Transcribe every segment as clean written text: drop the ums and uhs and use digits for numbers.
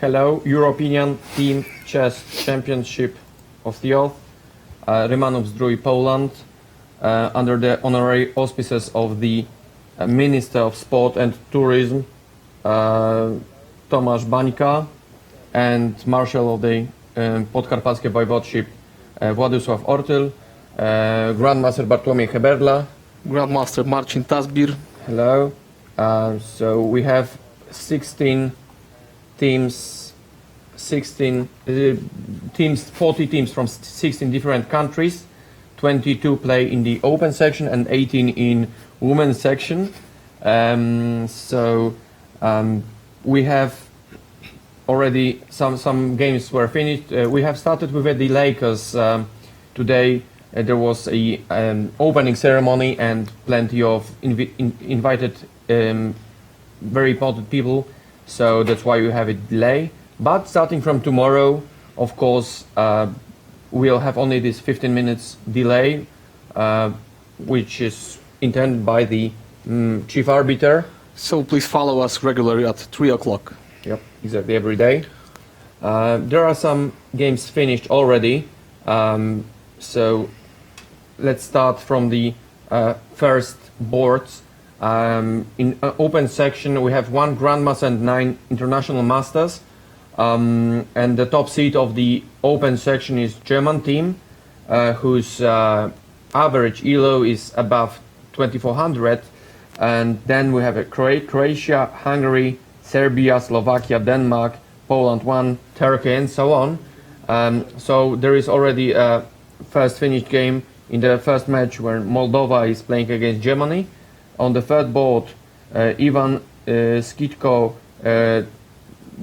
Hello, European Team Chess Championship of the Earth, Rymanow, Zdroj, Poland, under the honorary auspices of the Minister of Sport and Tourism, Tomasz Bańka, and Marshal of the Podkarpackie Voivodeship, Władysław Ortyl, Grandmaster Bartłomiej Heberla, Grandmaster Marcin Tasbir. Hello. So we have 16 teams, 40 teams from 16 different countries. 22 play in the open section and 18 in women's section. We have already some games were finished. We have started with a delay because today there was a opening ceremony and plenty of invited very important people, so that's why we have a delay. But starting from tomorrow, of course, we'll have only this 15 minutes delay, which is intended by the chief arbiter. So please follow us regularly at 3 o'clock. Yep, exactly, every day. There are some games finished already, so let's start from the first boards. In open section we have 1 Grandmaster and 9 International Masters, and the top seed of the open section is German team, whose average ELO is above 2400, and then we have Croatia, Hungary, Serbia, Slovakia, Denmark, Poland 1, Turkey, and so on. So there is already a first finished game in the first match where Moldova is playing against Germany. On the third board, Ivan Skitko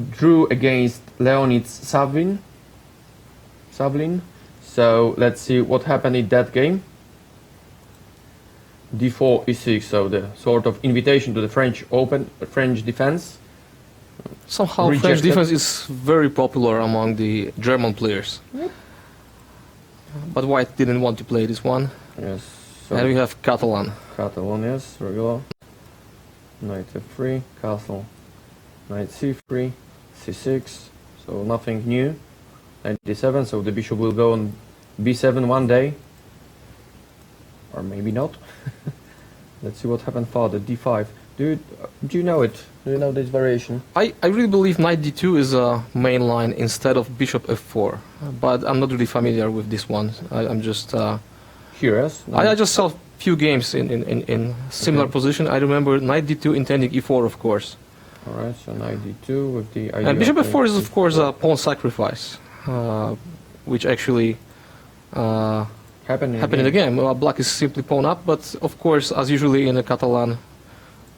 drew against Leonid Savlin. So let's see what happened in that game. D4, E6, so the sort of invitation to the French defense. Somehow Rejected. French defense is very popular among the German players. Yep. But White didn't want to play this one. Yes. So And we have Catalan. Catalan, yes, regular. Knight F3, castle. Knight C3, C6, so nothing new. Knight D7, so the bishop will go on B7 one day. Or maybe not. Let's see what happened further. D5. Do you know it? Do you know this variation? I really believe Knight D2 is a main line instead of Bishop F4. But I'm not really familiar with this one. I'm just... Curious? I just saw a few games in similar position. I remember Knight D2 intending E4, of course. Alright, so Knight D2 with the idea And Bishop of F4 is, of course, a pawn sacrifice, which actually happened happened in the game. Black is simply pawn up, but of course, as usually in a Catalan,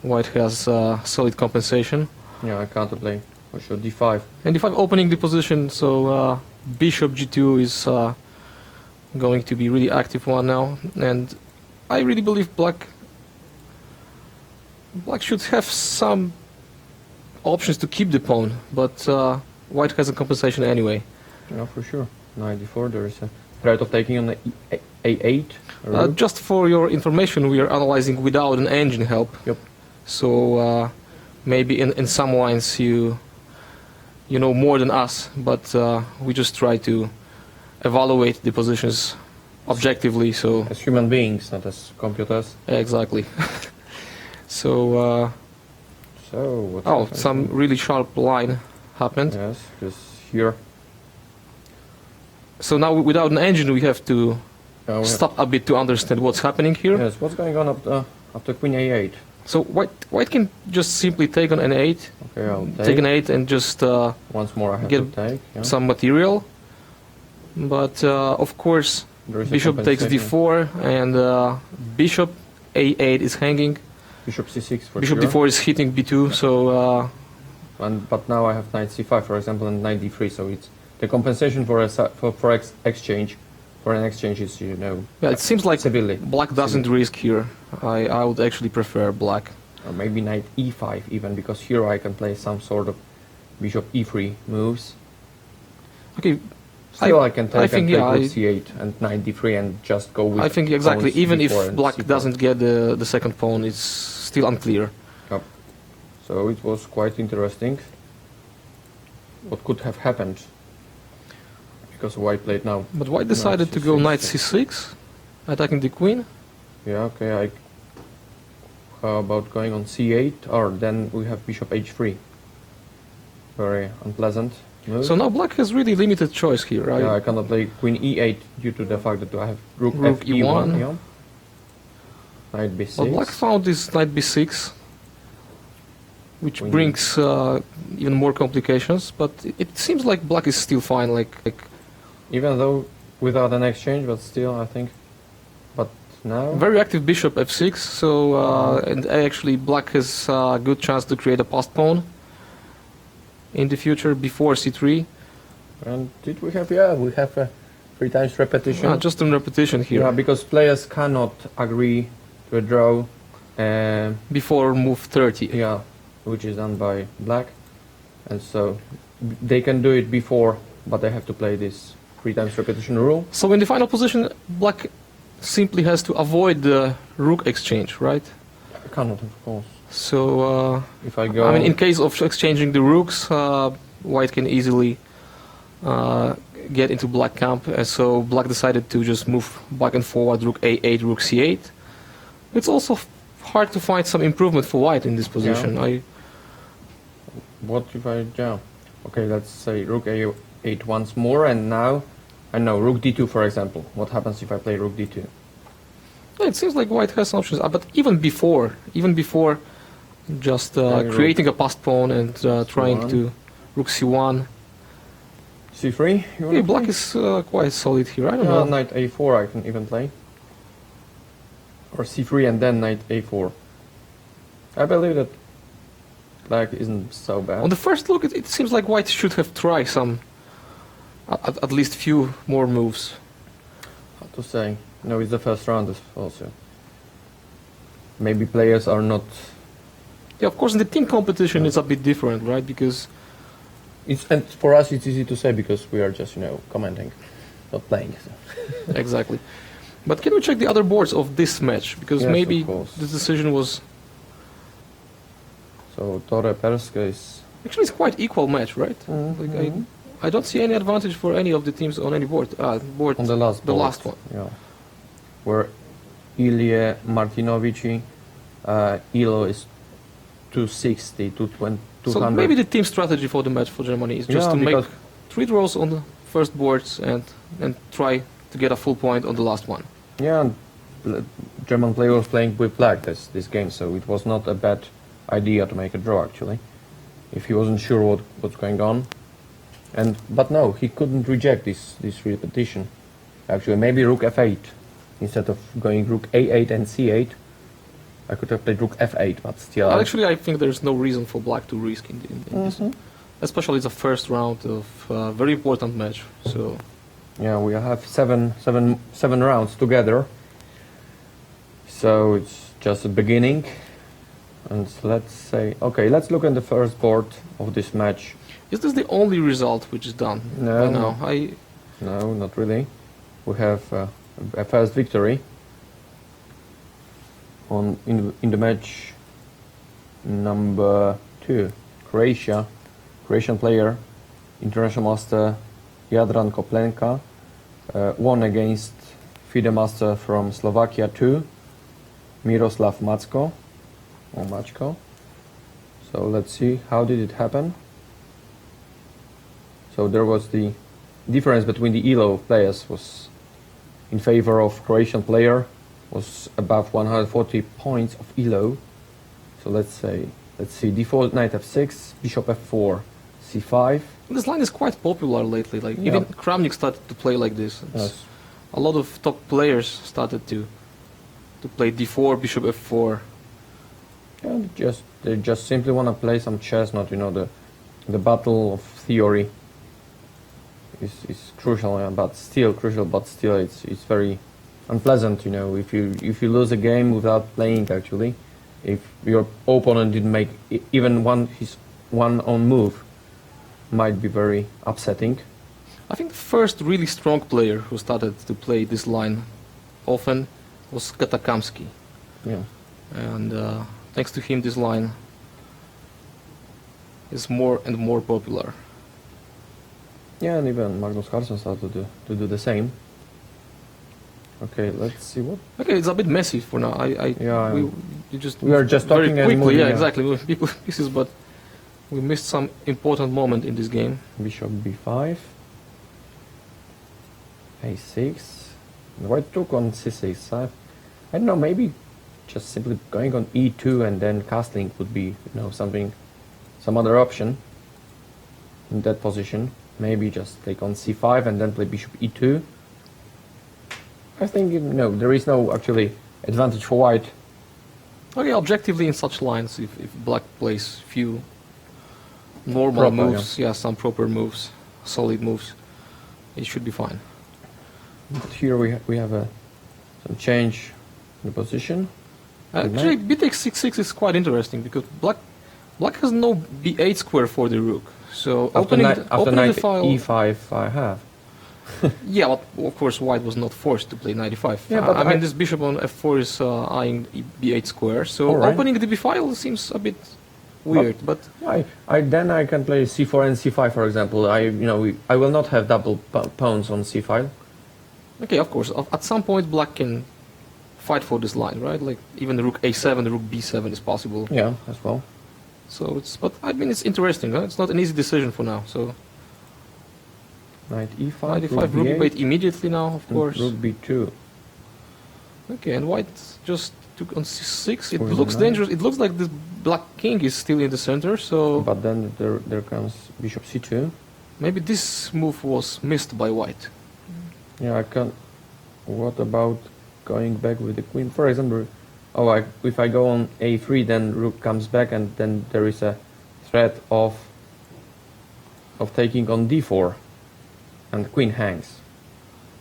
White has solid compensation. Yeah, I can't play for sure. D5. And D5 opening the position, so Bishop G2 is going to be really active one now. And I really believe Black should have some options to keep the pawn, but White has a compensation anyway. Yeah, for sure. Knight D4, there is a threat of taking on the A8. Just for your information, we are analyzing without an engine help. Yep. So maybe in some lines you know more than us, but we just try to evaluate the positions objectively. So as human beings, not as computers. exactly. So what some really sharp line happened. Yes, because here. So now without an engine we have to stop a bit to understand what's happening here. Yes, what's going on after Queen A8? So White can just simply take on N8, Okay, I'll take an 8 and just once more I have get to take. Yeah. some material. But of course There is a Bishop takes compensation. D4 and Bishop A8 is hanging. Bishop C6 for Bishop sure. D4 is hitting B2, so But now I have Knight C5, for example, and Knight D3, so it's the compensation for exchange. For an exchange is, yeah, it seems like civilly. Black doesn't risk here. I would actually prefer Black. Or maybe Knight E5 even, because here I can play some sort of Bishop E3 moves. Okay, Still I can take I think, and yeah, play Rook C8 and Knight D3 and just go with I think exactly. pawns Even if D4 and Black C4. doesn't get the second pawn, it's still unclear. Yep. So it was quite interesting. what could have happened. Because white played now. But white decided to go knight c6, attacking the queen. Yeah, okay. How about going on c8, or then we have bishop h3. Very unpleasant move. So now black has really limited choice here, right? Yeah, I cannot play queen e8 due to the fact that I have rook Rook f e1. e1. Yeah. Knight b6. Well, black found this knight b6, which Queen. brings even more complications. But it seems like black is still fine. Like Even though without an exchange, but still, I think. But now. very active bishop f6. So and actually black has a good chance to create a passed pawn in the future before c3. And did we have? Yeah, we have a 3 times repetition. Just in repetition here. Yeah, because players cannot agree to a draw. Before move 30. Yeah, which is done by black, and so they can do it before, but they have to play this 3 times repetition rule. So in the final position, black simply has to avoid the rook exchange, right? I cannot, of course. So If I go, I mean, in case of exchanging the rooks, white can easily get into black camp, and so black decided to just move back and forward, rook a8, rook c8. It's also hard to find some improvement for white in this position. what if I yeah? Okay, let's say rook a8 once more, and now I know rook d2, for example. What happens if I play rook d2? It seems like white has options, but even before just creating a passed pawn and trying C1. to rook c1. c3. You wanna Yeah, black play? is quite solid here. I don't Yeah, know. knight a4 I can even play. Or c3 and then knight a4. I believe that black isn't so bad. On the first look, it seems like white should have tried some, at least few more moves. How to say? No, it's the first round also. Maybe players are not. Yeah, of course, in the team competition, it's a bit different, right? Because And for us, it's easy to say because we are just commenting, not playing. So. exactly. But can we check the other boards of this match? Because Yes, maybe of course. the decision was So Torre Perska is. actually it's quite equal match, right? Like I don't see any advantage for any of the teams on any board. Board On the last the board, last one. Yeah. Where Ilya Martinovici, Elo is 260, 220, 200. So maybe the team strategy for the match for Germany is just Yeah, to make because- 3 draws on the first boards and try to get a full point on the last one. Yeah, and German player was playing with black this game, so it was not a bad idea to make a draw actually, if he wasn't sure what's going on. But no, he couldn't reject this repetition. Actually, maybe rook f8 instead of going rook a8 and c8. I could have played rook f8, but still. Well, actually, I think there's no reason for black to risk in this, especially the first round of a very important match. So Yeah, we have seven rounds together. So it's just the beginning. And let's say, okay, let's look at the first board of this match. is this the only result which is done No. by now? No, not really. We have a first victory in the match number 2. Croatian player, international master Jadran Koplenka won against FIDE master from Slovakia 2, Miroslav Macko. So let's see, how did it happen? So there was the difference between the elo of players was in favor of Croatian player, was above 140 points of elo. So let's see, d4, knight f6, bishop f4, c5. This line is quite popular lately. Like Yeah. even Kramnik started to play like this. Yes. A lot of top players started to play d4, bishop f4. And they just simply want to play some chess, not the battle of theory is crucial, but still it's very unpleasant, if you lose a game without playing actually, if your opponent didn't make even his one own move, might be very upsetting. I think the first really strong player who started to play this line often was Katakamsky, Yeah. and thanks to him this line is more and more popular. Yeah, and even Magnus Carlsen started to do the same. Okay, let's see what. Okay, it's a bit messy for now. Yeah, We are just very talking and quickly. moving, Yeah, yeah. exactly. Moving people pieces, but we missed some important moment in this game. Bishop b5, a6. The white took on c6. I don't know. Maybe just simply going on e2 and then castling would be, some other option in that position. Maybe just take on c5 and then play bishop e2. I think there is no actually advantage for white. Okay, objectively in such lines, if black plays few normal Proper, moves, yeah, some proper moves, solid moves, it should be fine. But here we have some change in the position. Actually, b takes c6 is quite interesting because black has no b8 square for the rook. So After opening knight the file, e5 I have. yeah, but of course white was not forced to play knight e5. Yeah, but I mean this bishop on f4 is eyeing b8 square, so All right. opening the b file seems a bit weird. But Then I can play c4 and c5, for example. I will not have double pawns on c file. okay, of course, at some point black can fight for this line, right? Like even the rook a7, the rook b7 is possible. Yeah, as well. So but I mean it's interesting. Huh? It's not an easy decision for now. So Knight e5, knight e5, rook b8 immediately now, of course. Rook b2. Okay, and white just took on c6. It For the looks knight. dangerous. It looks like the black king is still in the center. So But then there comes bishop c2. maybe this move was missed by white. Yeah, I can. What about going back with the queen? For example, if I go on a3, then rook comes back, and then there is a threat of taking on d4, and the queen hangs.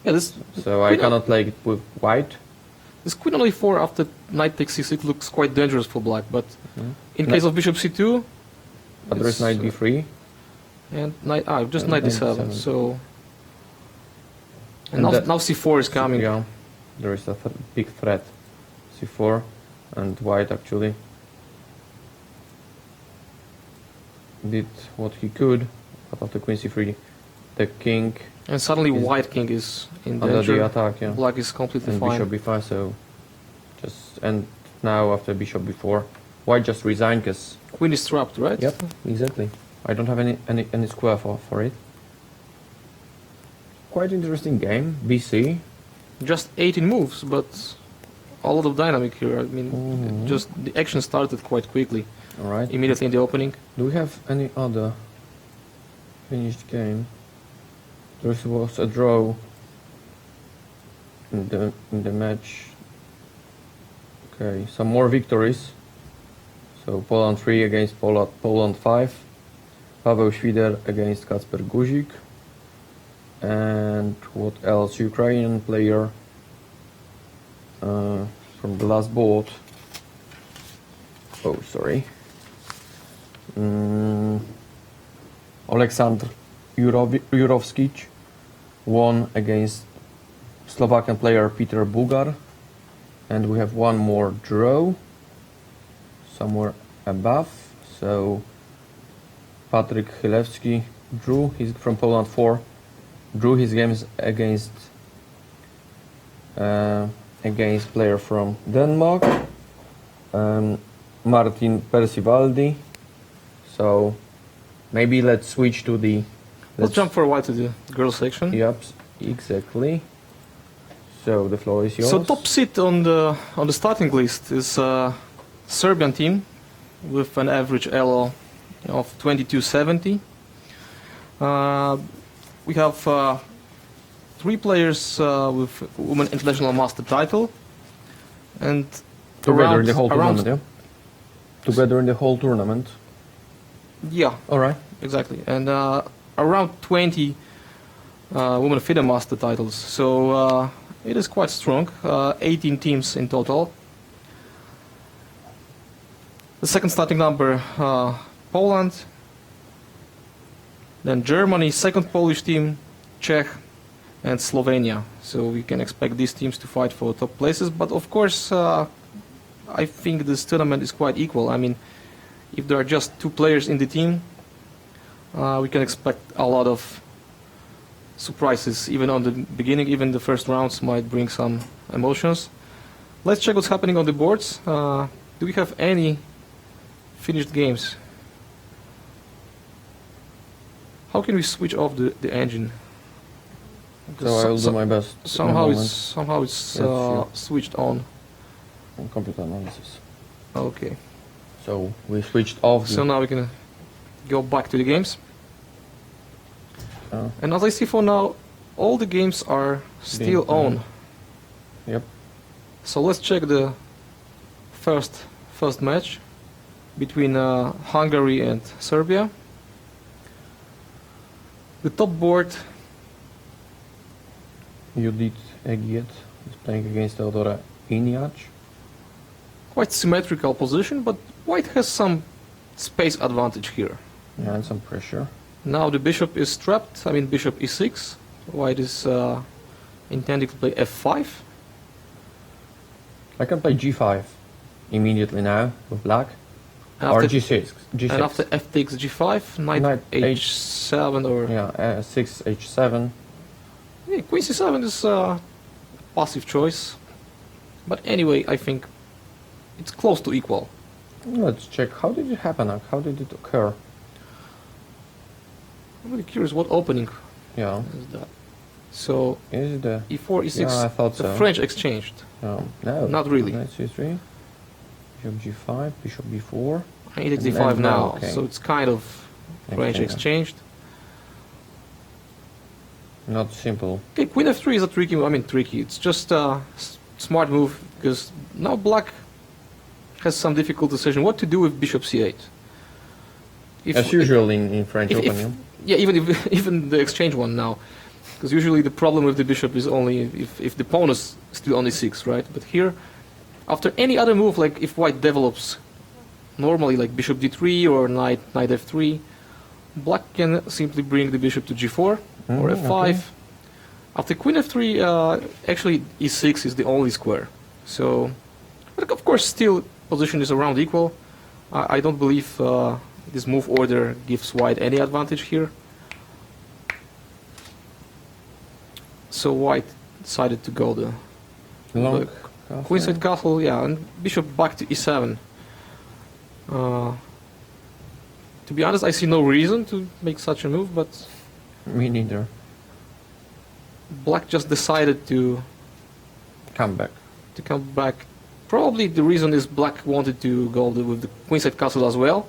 Yeah, this So I queen cannot play it with white. this queen on a4 after knight takes c6 looks quite dangerous for black. But in Knight- case of bishop c2, But there is it's, knight b3. and knight just And knight knight d7. d7. So And now, that- now c4 is coming. Yeah, there is a big threat. c4, and white actually did what he could, but after queen c3, the king And suddenly is white king is in under danger. the attack. Yeah, Black is completely and fine. bishop b5. So and now after bishop b4, white just resigned because. Queen is trapped, right? Yep, exactly. I don't have any square for it. Quite interesting game. BC. Just 18 moves, but a lot of dynamic here. I mean, Mhm. just the action started quite quickly, All right. immediately in the opening. Do we have any other finished game? There was a draw in the match. Okay, some more victories. So Poland 3 against Poland 5. Paweł Świder against Kacper Guzik. And what else? Ukrainian player from the last board. Oh, sorry. Aleksandr Jurovskic won against Slovakian player Peter Bugar, and we have one more draw somewhere above. So Patryk Chylewski drew. He's from Poland 4. Drew his games against player from Denmark, Martin Persivaldi. So maybe let's switch to the. Let's jump for a while to the girls section. Yep, exactly. So the floor is yours. So top seed on the starting list is a Serbian team with an average elo of 2270. We have 3 players with Women International Master title, and together in the whole around- tournament, yeah. Together in the whole tournament. Yeah, All right. exactly, and around 20 Women FIDE Master titles. So it is quite strong. 18 teams in total. The second starting number, Poland. Then Germany, second Polish team, Czech, and Slovenia. So we can expect these teams to fight for top places. But of course, I think this tournament is quite equal. I mean, if there are just 2 players in the team, we can expect a lot of surprises. Even on the beginning, even the first rounds might bring some emotions. Let's check what's happening on the boards. Do we have any finished games? How can we switch off the engine? So I will do my best. in a Somehow moment. it's Let's see. switched on. On computer analysis. Okay. So we switched off. So now we can go back to the games. And as I see for now, all the games are still Being on. Yep. So let's check the first match between Hungary and Serbia. The top board, Judith Egiet is playing against Teodora Iniac. quite symmetrical position, but White has some space advantage here. Yeah, and some pressure. Now the bishop is trapped. I mean, bishop e6. White is intending to play f5. I can play G5 immediately now with black. And Or after- G6. G6. And after f takes g5, knight, Knight h7 or Yeah, 6, H7. yeah, queen c7 is a passive choice. But anyway, I think it's close to equal. Let's check. How did it happen? How did it occur? I'm really curious what opening Yeah. is that. So Is it the... e4, e6, Yeah, I thought the so. French exchanged. No. Not really. Knight C3. Bishop G5. Bishop B4. Knight takes And d5 now, okay. so it's kind of French exchanged. Not simple. Okay, queen f3 is a tricky. It's just a smart move because now black has some difficult decision what to do with bishop c8. As usual in French opening. Yeah, even if even the exchange one now, because usually the problem with the bishop is only if the pawn is still on e6, right? But here, after any other move, like if white develops normally, like bishop d3 or knight f3, black can simply bring the bishop to g4 or f5. Okay. After queen f3, actually e6 is the only square. So, but of course, still position is around equal. I don't believe this move order gives white any advantage here. So white decided to go the Long. queenside castle, yeah, and bishop back to e7. To be honest, I see no reason to make such a move, but Me neither. black just decided to Come back. come back. Probably the reason is black wanted to go with the queenside castle as well,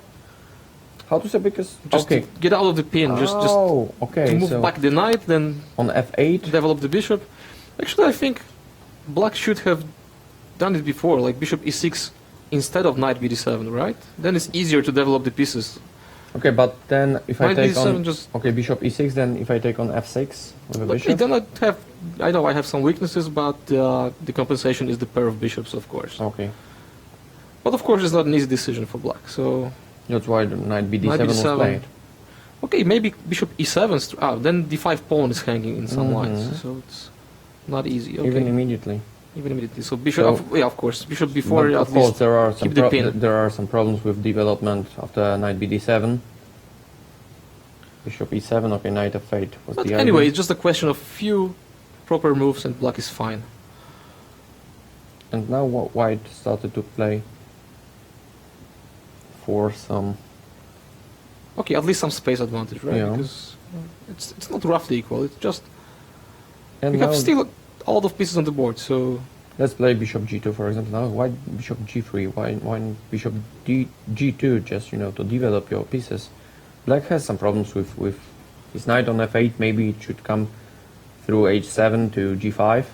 How to say because... just okay. to get out of the pin, just Oh, okay. to move So back the knight, then on F8. develop the bishop. Actually, I think black should have done it before, like bishop e6 instead of knight bd7, right? Then it's easier to develop the pieces. Okay, but then if I Knight take bd7 on... just... Okay, bishop E6, then if I take on F6 with a Okay, bishop... then I know I have some weaknesses, but the compensation is the pair of bishops, of course. Okay. But of course, it's not an easy decision for black. So, That's why the knight BD7 Knight was BD7. played. okay, maybe bishop e7. Then d5 pawn is hanging in some Mhm. lines, so it's not easy. Okay, Even immediately. even immediately. So bishop, So- yeah, of course, bishop before But at of course, least. there are some keep the pin. there are some problems with development after knight BD7. Bishop E7, okay, knight F8 was But the anyway, idea. it's just a question of few proper moves, and black is fine. And now white started to play for some... Okay, at least some space advantage, right? Yeah. Because it's not roughly equal. It's just And we now have still a lot of pieces on the board. So let's play bishop G2 for example. Now why bishop G3? Why bishop G2? Just to develop your pieces. Black has some problems with his knight on F8. Maybe it should come through H7 to G5.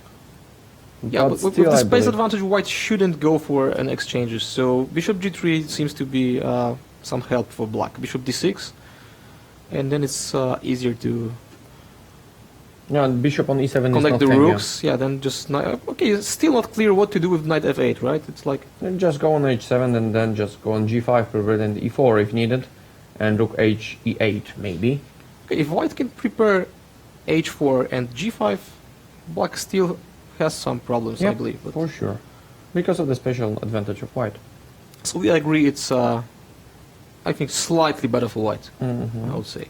yeah, but with still, the I space believe- advantage, white shouldn't go for an exchanges. So bishop G3 seems to be some help for black. Bishop D6, and then it's easier to Yeah, and bishop on E7 is connect not the hanging. rooks. Yeah, then just okay. It's still not clear what to do with knight F8, right? It's like Then just go on H7 and then just go on G5, prevent E4 if needed, and rook H E8 maybe. okay, if white can prepare H4 and G5, black still has some problems, I Yep, believe. But for sure, because of the special advantage of white. so we agree it's, I think, slightly better for white, Mhm. I would say.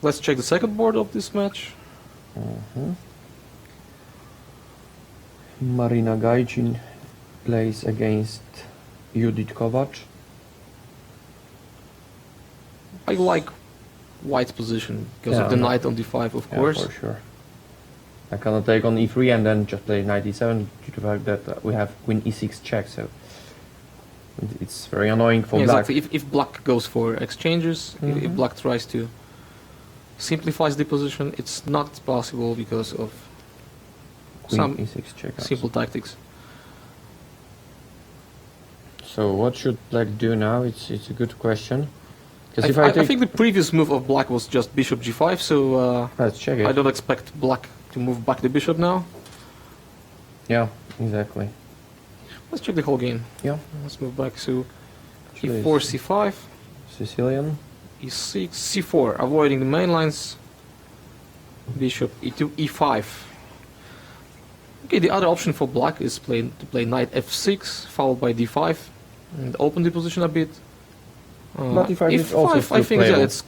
Let's check the second board of this match. Marina Gajcin plays against Judith Kovac. I like white's position because Yeah, of the no. knight on d5, of Yeah, course. for sure. I cannot take on e3 and then just play knight e7 due to the fact that we have queen e6 check, so it's very annoying for Yeah, black. exactly. If black goes for exchanges, if black tries to simplify the position, it's not possible because of Queen some e6 check. simple tactics. So what should black do now? It's a good question. Because if I take, think the previous move of black was just bishop g5, so let's check it. I don't expect black to move back the bishop now. Yeah, exactly. Let's check the whole game. Yeah, Let's move back. So Actually, e4, it's c5, Sicilian. e6, c4, avoiding the main lines. Bishop e2, e5. Okay, the other option for black is to play knight f6, followed by d5, and open the position a bit. But e5 is also I still think playable. it's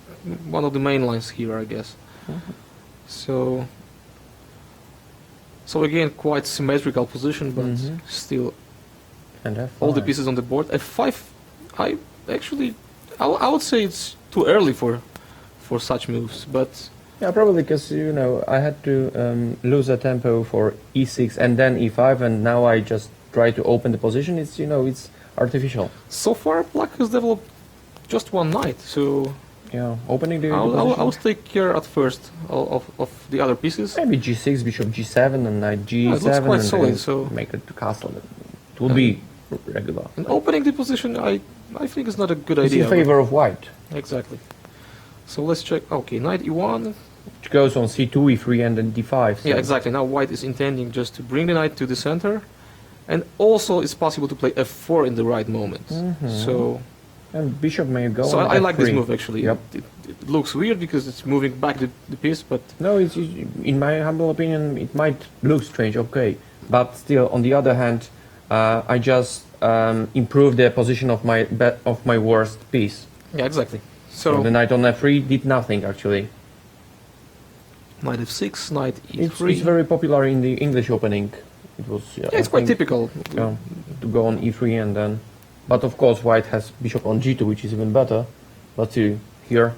one of the main lines here, I guess. So again, quite symmetrical position, but still And f5. all the pieces on the board. f5, I would say it's too early for such moves, but Yeah, probably because I had to lose a tempo for e6 and then e5, and now I just try to open the position. It's it's artificial. so far black has developed just one knight, so Yeah, opening the. I position. would take care at first of the other pieces. Maybe g6, bishop g7, and knight g7. Yeah, it looks quite and solid, then so- make it to castle. It will be regular. And opening the position, I think is not a good It's idea. in favor of white. Exactly. So let's check. Okay, knight e1. Which goes on c2, e3, and then d5. So Yeah, exactly. Now white is intending just to bring the knight to the center, and also it's possible to play f4 in the right moment. So And bishop may go. so on I like this f3. move actually. Yep. It looks weird because it's moving back the piece, but No, it's in my humble opinion, it might look strange. Okay, but still, on the other hand, I just improved the position of my worst piece. yeah, exactly. So So the knight on f3 did nothing actually. knight f6, knight It's e3. very popular in the English opening. It was. Yeah, it's quite typical. Yeah, to go on e3 and then, but of course white has bishop on g2, which is even better. But here,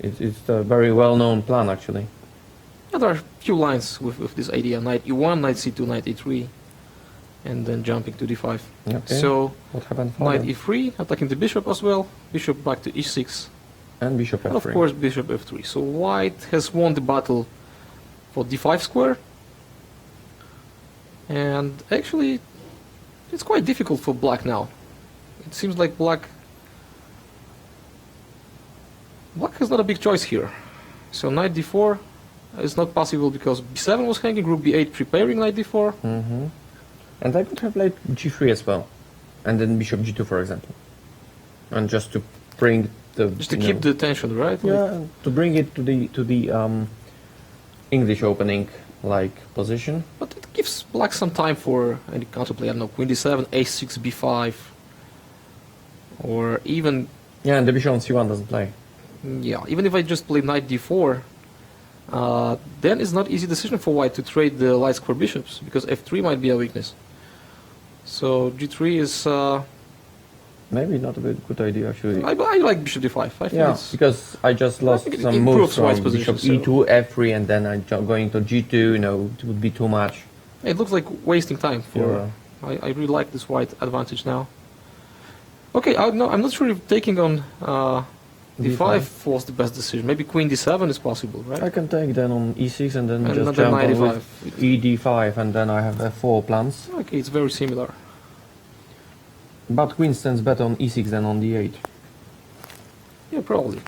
it's a very well-known plan actually. Yeah, there are a few lines with this idea: knight e1, knight c2, knight e3, and then jumping to d5. Okay. So What happened? knight further? e3, attacking the bishop as well. Bishop back to e6, And bishop f3. and of course bishop f3. So white has won the battle for d5 square, and actually it's quite difficult for black now. It seems like black has not a big choice here. So knight d4 is not possible because b7 was hanging, rook b8 preparing knight d4. And I could have played g3 as well, and then bishop g2, for example, and just to bring the Just to keep the tension, right? yeah, to bring it to the English opening like position. But it gives black some time for any counterplay. I don't know, queen d7, a6, b5, or even Yeah, and the bishop on c1 doesn't play. yeah. Even if I just play knight d4, then it's not easy decision for white to trade the light square bishops because f3 might be a weakness. So g3 is Maybe not a good idea actually. I like bishop d5. I think Yeah, it's because I just lost think it some improves moves white's from position, bishop so- e2, f3, and then I going to g2. It would be too much. it looks like wasting time for. Yeah. I really like this white advantage now. Okay, I'm not sure if taking on d5 was the best decision. Maybe queen d7 is possible, right? I can take then on e6 and then And just another jump knight on with ed5, and then I have f4 plans. Okay, it's very similar. But queen stands better on e6 than on d8. Yeah, probably.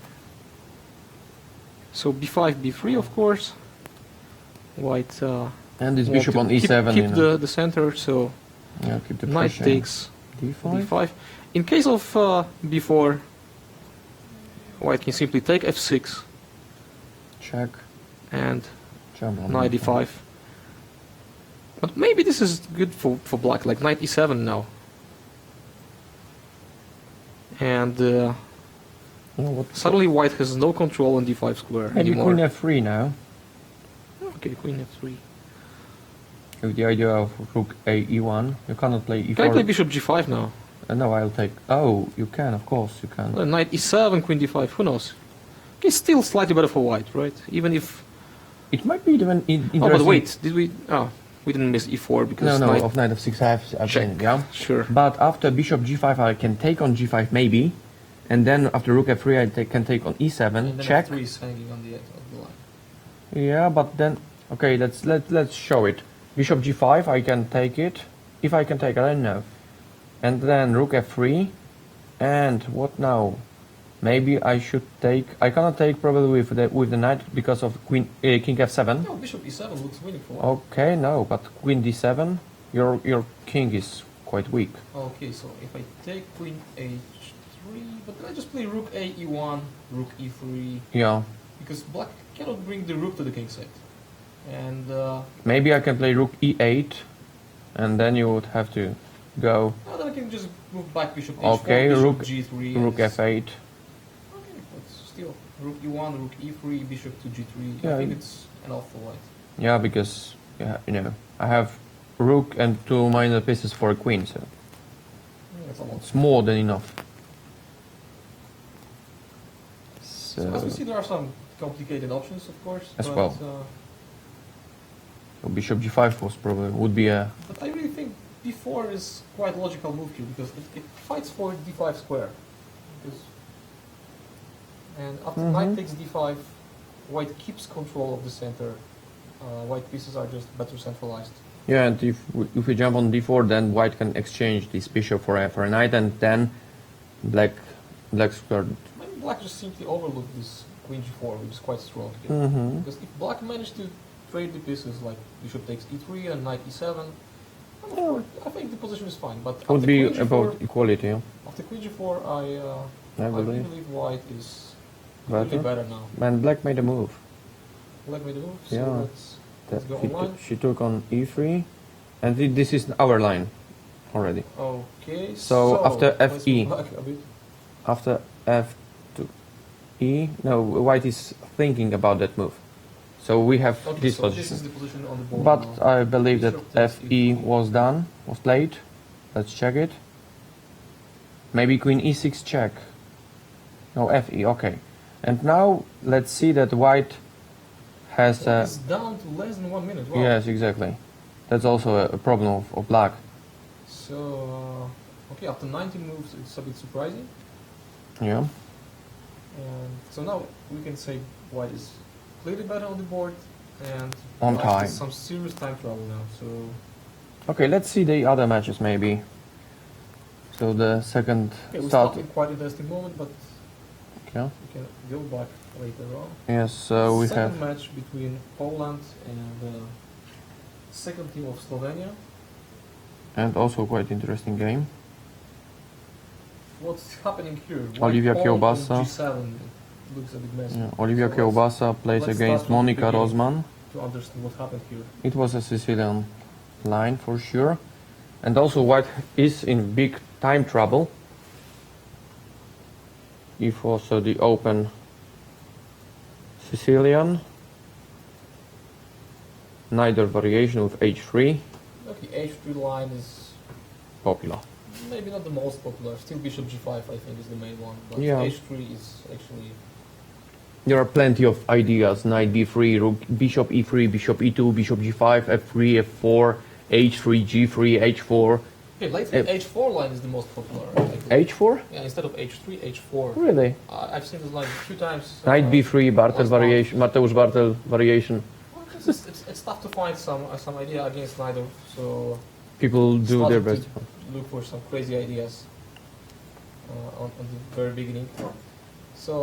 So b5, b3, of course. White. And this want bishop to on e7. Keep the center. So yeah, keep the knight pressure. takes d5. d5. In case of b4, white can simply take f6 Check. and Jump on knight d5. But maybe this is good for black, like knight e7 now. And Oh, what? Suddenly white has no control on d5 square Maybe anymore. queen f3 now. Okay, queen f3. With the idea of rook a e1, you cannot play e4. Can I play bishop g5 now? No, I'll take. Oh, you can, of course, you can. Knight e7, queen d5, who knows? It's still slightly better for white, right? Even if... It might be even interesting. Oh, but wait, did we... Oh, we didn't miss e4 because No, knight... of knight of 6 I've Check. been, yeah. Sure. But after bishop g5, I can take on g5 maybe, and then after rook f3, can take on e7, And then check. f3 is hanging on the edge of the line. Yeah, but then okay, let's show it. Bishop g5, I can take it. If I can take it, I don't know. And then rook f3, and what now? Maybe I should take. I cannot take probably with the knight because of king f7. No, bishop e7 looks winning for white. Okay, no, but queen d7, your king is quite weak. Okay, so if I take queen h3, but then I just play rook a e1, rook e3, Yeah, because black cannot bring the rook to the king side. And maybe I can play rook e8, and then you would have to go now then I can just move back bishop h4, okay, bishop rook g3. rook f8. Okay, but still, rook e1, rook e3, bishop to g3. Yeah, I think it's enough for white. Yeah, because I have rook and 2 minor pieces for a queen, so Yeah, that's a lot. it's more than enough. So as we see, there are some complicated options, of course. As but, well. So bishop g5 would be a But I really think b4 is quite a logical move here because it fights for d5 square. And after knight takes d5, white keeps control of the center. White pieces are just better centralized. yeah. And if we jump on d4, then white can exchange this bishop for a knight, and then black square. Maybe black just simply overlooked this queen g4, which is quite strong here. Mm-hmm. Because if black managed to trade the pieces like bishop takes e3 and knight e7, then of course, I think the position is fine. But Would after be queen g4, about equality. Yeah. after queen g4, I I really believe. believe white is Better? really better now. And black made a move. Black made a move, so Yeah. let's go online. She took on e3, and this is our line already. Okay, So after let's FE. go back a bit. After f to e, no, white is thinking about that move. So we have Okay, this so position. this is the position on the board But now. I believe that Bishop takes fe e4. was done, was played. Let's check it. Maybe queen e6 check. No, fe, okay. And now let's see that white has White is down to less than 1 minute. Wow. yes, exactly. That's also a problem of black. So, okay, after 19 moves, it's a bit surprising. Yeah. And so now we can say white is clearly better on the board and On white time. has some serious time trouble now. So Okay, let's see the other matches maybe. So the second okay, we start. started quite interesting moment, but Yeah. we can go back later on. Yes, so we Second have. match between Poland and second team of Slovenia. And also quite interesting game. What's happening here? White Olivia pawn Kiełbasa. on G7 looks a bit messy. Yeah, Olivia So Kiełbasa plays let's against start from the Monika beginning. Rozman. To understand what happened here. It was a Sicilian line for sure. And also white is in big time trouble. If also the open Sicilian. Neither variation with h3. Okay, H3 line is Popular. maybe not the most popular. Still bishop G5 I think is the main one. But Yeah. H3 is actually... There are plenty of ideas. Knight b3, rook, bishop e3, bishop e2, bishop g5, f3, f4, h3, g3, h4. Okay, lately H4 line is the most popular. I think. h4? Yeah, instead of H3, H4. Really? I've seen this line 2 times. Knight b3, Bartel last month. variation, Mateusz Bartel variation. It's tough to find some idea against neither, so People do their started best. to look for some crazy ideas on the very beginning. So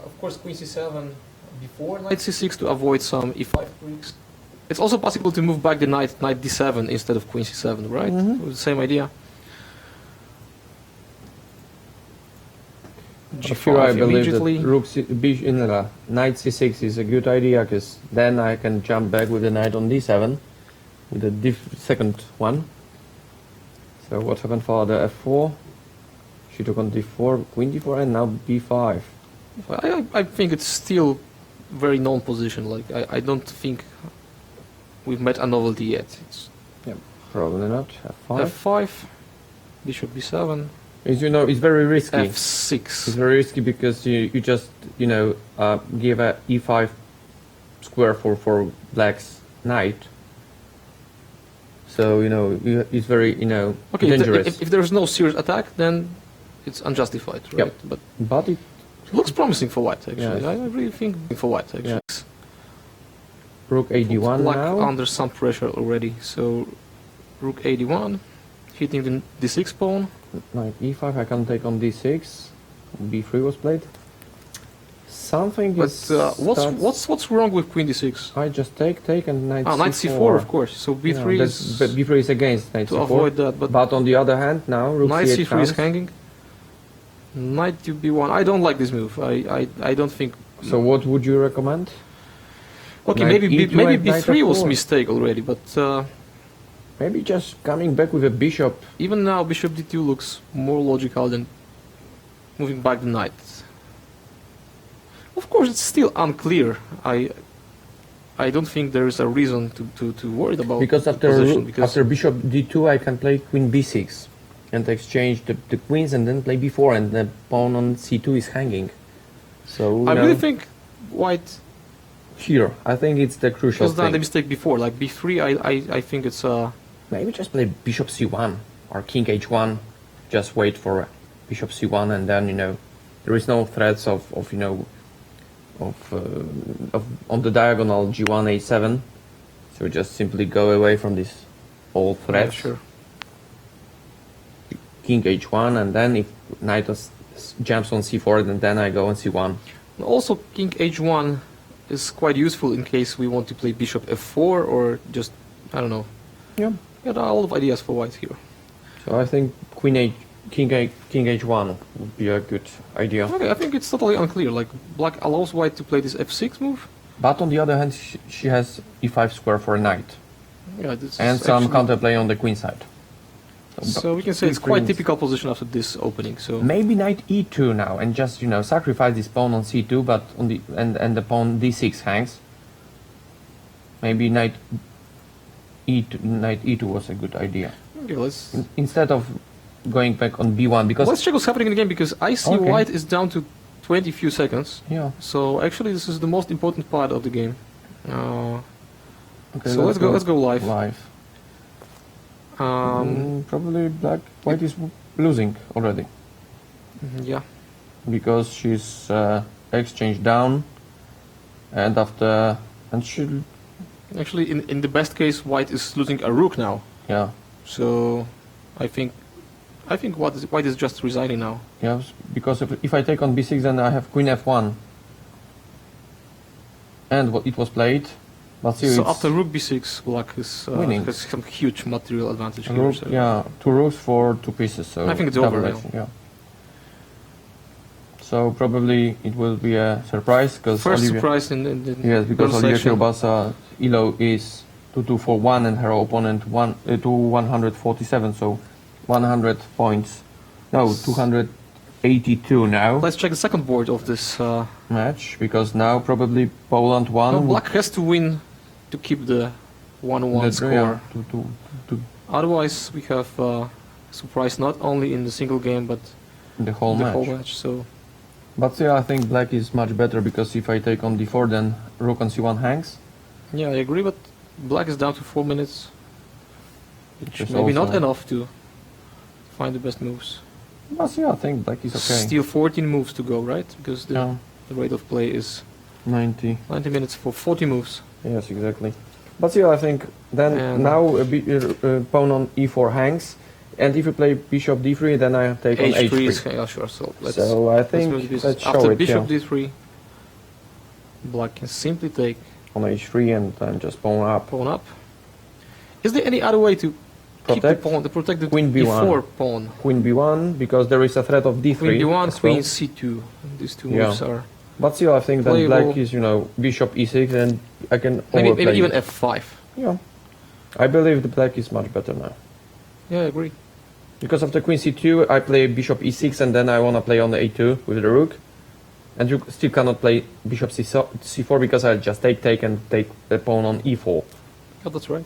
of course Queen C7 before Knight C6 to avoid some E5 tricks. It's also possible to move back the knight D7 instead of Queen C7, right? Mhm. With the same idea. Here I believe that immediately. knight c6 is a good idea, because then I can jump back with the knight on d7 with the second one. So what happened for the f4? She took on d4, queen d4, and now b5. I think it's still very known position. Like I don't think we've met a novelty yet. It's Probably not. F5. F5, bishop b7, As you know, it's very risky. f6. It's very risky because you just give a e5 square for black's knight. So it's very Okay, dangerous. if there's no serious attack, then it's unjustified, right? Yep. But But it looks promising for white, actually. Yes. I really think for white, actually. Yeah. rook ad1 Black now. under some pressure already. So rook ad1, hitting the d6 pawn. Knight e5. I can take on d6. b3 was played. Something But is. starts- what's wrong with queen d6? I just take and knight Ah, knight c4, of course. So b3 is but b3 is against knight to c4. avoid that. But But on the other hand, now rook knight c8 c3 is comes. hanging. Knight to b1. I don't like this move. I don't think. So what would you recommend? Okay, Knight maybe e2 maybe and knight b3 was f4. mistake already, but Maybe just coming back with a bishop. even now bishop d2 looks more logical than moving back the knight. Of course, it's still unclear. I don't think there is a reason to worry about Because the after position because after bishop d2, I can play queen b6 and exchange the queens and then play b4 and the pawn on c2 is hanging. So I really think white here, I think it's the crucial has done the thing. mistake before. Like b3, I think it's Maybe just play bishop c1 or king h1. Just wait for bishop c1 and then there is no threats of on the diagonal g1 a7. So just simply go away from this old threat. sure. King h1 and then if knight jumps on c4 then I go on c1. Also, king h1 is quite useful in case we want to play bishop f4 or just I don't know. Yeah. There are a lot of ideas for white here. So I think king h1 would be a good idea. Okay, I think it's totally unclear. Like black allows white to play this f6 move. But on the other hand, she has e5 square for a knight Yeah, this and is some actually- counterplay on the queen side. So we can say it's Queen quite queens. typical position after this opening. So Maybe knight e2 now and just sacrifice this pawn on c2, but on the and the pawn d6 hangs. Maybe knight e2 was a good idea okay, let's instead of going back on b1 because let's check what's happening in the game because I see Okay. white is down to 20 few seconds. yeah. So actually, this is the most important part of the game. Okay, So let's go live. Live. Um, Probably white is losing already yeah. because she's exchanged down, and she Actually, in the best case, white is losing a rook now. yeah So I think white is just resigning now. yes because if I take on b6 then I have queen f1, and what it was played, but still So it's after rook b6, black is winning. has some huge material advantage here. rook, So yeah 2 rooks for 2 pieces. So I think it's double over, ace, yeah. So probably it will be a surprise because First surprise in the yes, because girls Olivia section. Kielbasa elo is 2241 and her opponent 147, so 100 points. No, 282 now Let's check the second board of this. match because now probably Poland won. No, black has to win to keep the 1-1 score. Yeah, to Otherwise, we have surprise not only in the single game but the whole the match. whole match. So But still, I think black is much better because if I take on d4, then rook on c1 hangs. yeah, I agree. But black is down to 4 minutes, which is maybe not also- enough to find the best moves. But still, I think black is okay. Still 14 moves to go, right? Because Yeah, the rate of play is 90. 90 minutes for 40 moves. Yes, exactly. But still, I think then And- now pawn on e4 hangs, and if you play bishop d3, then I take on H3 h3. is yeah, sure. So let's. So I let's think move this. let's show After it bishop yeah. d3, black can simply take on h3 and then just pawn up. pawn up. Is there any other way to keep the Protect. pawn, to protect the Queen b1. e4 pawn? Queen b1 because there is a threat of d3. Queen b1, as queen well. c2. These two Yeah. moves are But still, I think that Playable. black is bishop e6 and I can maybe overplay even it. f5. Yeah, I believe the black is much better now. Yeah, I agree. Because after queen c2, I play bishop e6 and then I want to play on the a2 with the rook. And you still cannot play bishop c4 because I just take and take the pawn on e4. Yeah, that's right.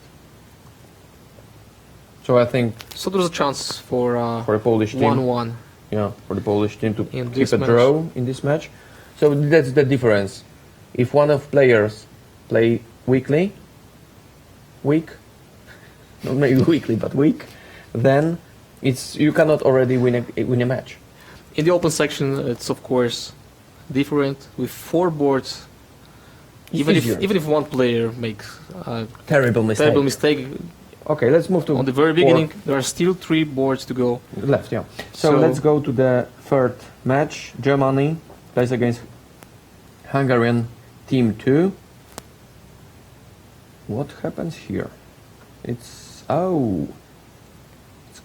So I think So there's a chance for a Polish team, 1-1. yeah, for the Polish team to In keep this a match. draw in this match. So that's the difference. If one of players play weak, not maybe weakly, but weak, then you cannot already win a match. In the open section, it's of course different with 4 boards. It's Even easier. if one player makes a Terrible mistake. terrible mistake Okay, let's move to on the very beginning, there are still 3 boards to go. left. Yeah. So So- let's go to the third match. Germany plays against Hungarian team 2. What happens here? It's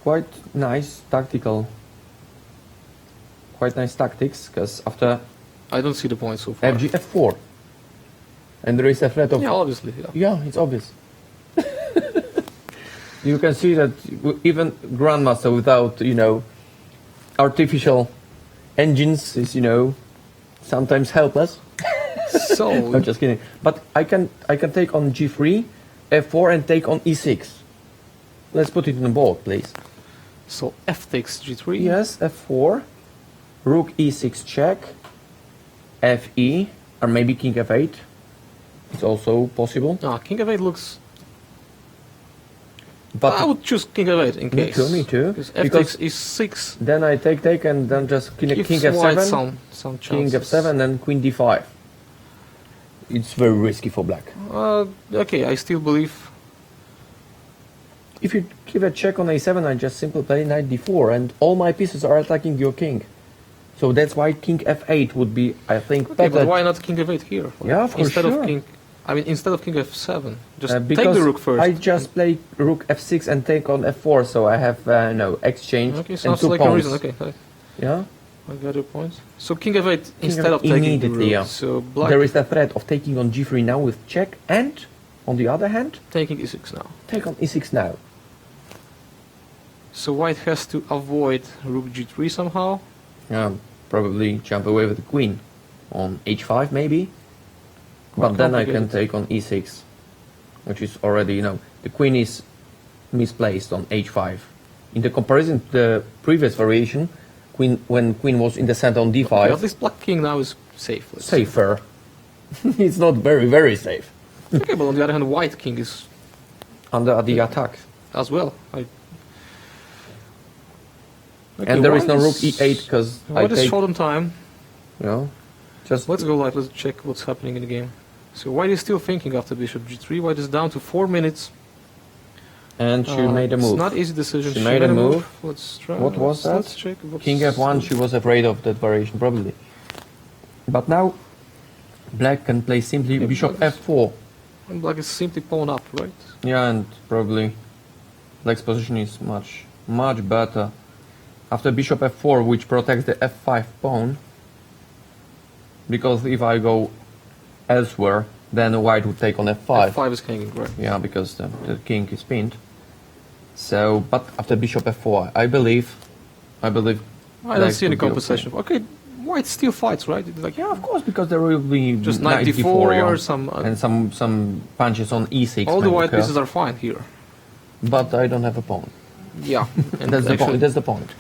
quite nice tactical. Quite nice tactics because after I don't see the point so far. FG F4, and there is a threat of Yeah, obviously. Yeah. yeah, it's obvious. You can see that even Grandmaster without, artificial engines is, sometimes helpless. So I'm just kidding. But I can take on G3, F4 and take on E6. Let's put it in the board, please. so F takes G3. Yes, F4, Rook E6 check, FE, or maybe King F8. It's also possible. King of 8 looks. But I would choose King of 8 in me case. too, me too. Because F Because takes E6. then I take and then just King Gives F7. white some King chances. F7 and Queen D5. It's very risky for black. Okay, I still believe. If you give a check on A7, I just simply play Knight D4 and all my pieces are attacking your king. So that's why King F8 would be, I think, Okay, better. but why not King of 8 here? Yeah, for instead sure. of King. I mean, instead of King F7, just take because the rook first. I just play Rook F6 and take on F4, so I have no exchange Okay, and sounds 2 like a pawns. reason. Okay, Yeah, I got your points. So King of 8 King instead of of taking the immediately, rook. yeah. So black there is the threat of taking on G3 now with check, and on the other hand, taking E6 now. take on E6 now. So white has to avoid rook G3 somehow. Probably jump away with the queen on H5 maybe. Quite But then I can complicated. take on E6, which is already, the queen is misplaced on H5. In the comparison to the previous variation, when queen was in the center on D5, Okay, at least black king now is safe. let's say. safer. It's not very, very safe. Okay, but on the other hand, white king is Under the attack. as well. Okay, And there is no white rook E8 because I White is take, short on time. just Let's go live. Let's check what's happening in the game. So white is still thinking after bishop G3. White is down to 4 minutes. and she made a move. It's not easy decision. She made a move. Let's try. What was that? Let's check. King F1, she was afraid of that variation probably. But now black can play simply Yeah, bishop black is- F4. And black is simply pawn up, right? Yeah, and probably black's position is much, much better. After bishop F4, which protects the F5 pawn, because if I go elsewhere, then white would take on F5. F5 is hanging, right? Yeah, because the king is pinned. So, but after bishop F4, I believe. I don't black see any would be compensation. Okay, white still fights, right? It's like Yeah, of course, because there will be just knight knight D4, d4, yeah. some. And some punches on E6. all the maybe, white yeah. pieces are fine here. But I don't have a pawn. Yeah, and That's the actually- point. That's the point.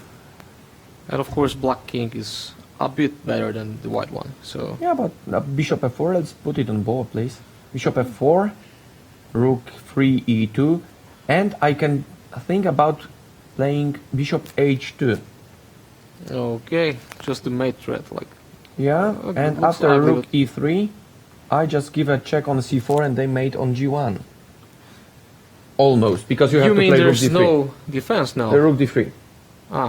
And of course, black king is a bit better than the white one. So Yeah, but bishop F4. Let's put it on board, please. Bishop F4, Rook 3 E2, and I can think about playing bishop H2. okay, just the mate threat, like. Yeah, Okay, and looks after ugly, Rook E3, I just give a check on C4 and they mate on G1. Almost, because you have You to mean play Rook there's D3. no defense now? The Rook D3.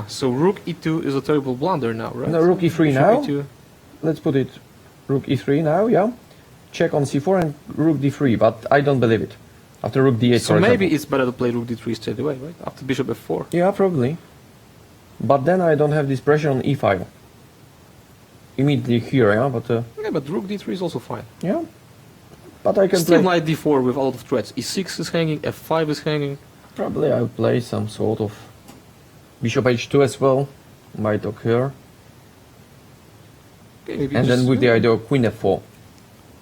So rook e2 is a terrible blunder now, right? No, Rook E3 Bishop now. E2. Let's put it Rook E3 now, yeah. Check on C4 and Rook D3, but I don't believe it. After Rook D8, So for maybe example. it's better to play rook d3 straight away, right? After bishop f4. Yeah, probably. But then I don't have this pressure on E5. Immediately here, yeah, but Yeah, but rook d3 is also fine. yeah. But I can Still play. knight d4 with a lot of threats. e6 is hanging, f5 is hanging. Probably I'll play some sort of bishop H2 as well. Might occur. Okay, maybe And just then with the idea of queen f4.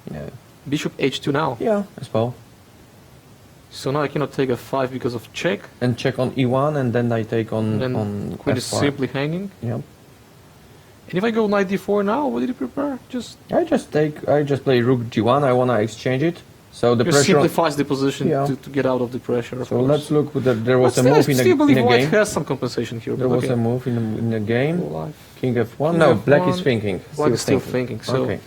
You know. bishop h2 now. Yeah, as well. So now I cannot take f5 because of check. And check on e1, and then I take on And then on queen is f5. simply hanging. Yeah. And if I go knight d4 now, what did you prepare? Just I just play rook g1. I wanna exchange it. So the pressure. simplifies the position Yeah. to get out of the pressure. Of So course. let's look. There was But a still, move I in still believe a white game. has some compensation here. There but was okay. a move in the game. Life. King f1. King No, f1. black is thinking. Black is still thinking. So Okay.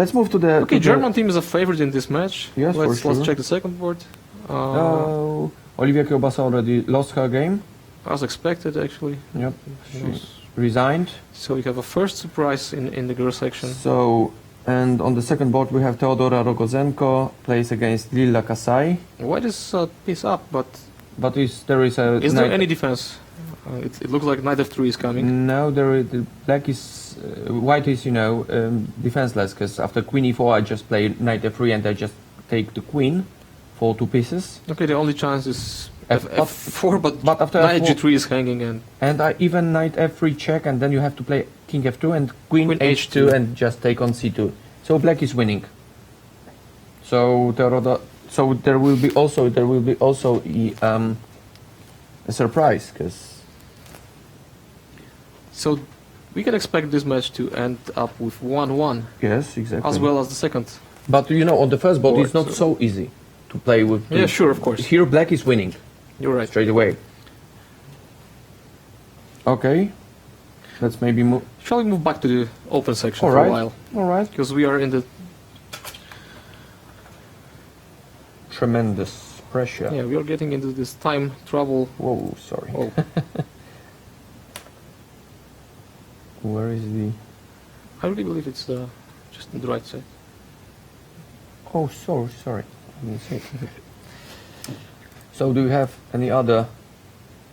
Let's move to the. okay, to the- German team is a favorite in this match. Yes, for let's sure. check the second board. Olivia Kielbasa already lost her game. As expected, actually. Yep. She She was- resigned. So we have a first surprise in the girl section. So, and on the second board we have Teodora Rogozenko plays against Lila Kasai. White is piece up, but But there is a. is there knight- any defense? It looks like knight f3 is coming. No, the black is. White is, defenseless because after queen e4 I just play knight f3 and I just take the queen for 2 pieces. Okay, the only chance is F- f4, but But after knight f4 g3 is hanging and and I even knight f3 check and then you have to play king f2 and queen, Queen h2 h2. and just take on c2. So black is winning. So there will be also a surprise because so we can expect this match to end up with 1-1 yes, exactly. as well as the second. But on the first board Board, it's not so- so easy to play with. Yeah, sure, of course. Here black is winning You're right. straight away. Okay, let's maybe move. Shall we move back to the open section All for right. a while? All right. Because we are in the Tremendous pressure. yeah, we are getting into this time trouble. Whoa, sorry. Oh, Where is the? I really believe it's just on the right side. Oh, sorry. I didn't see it. So, do you have any other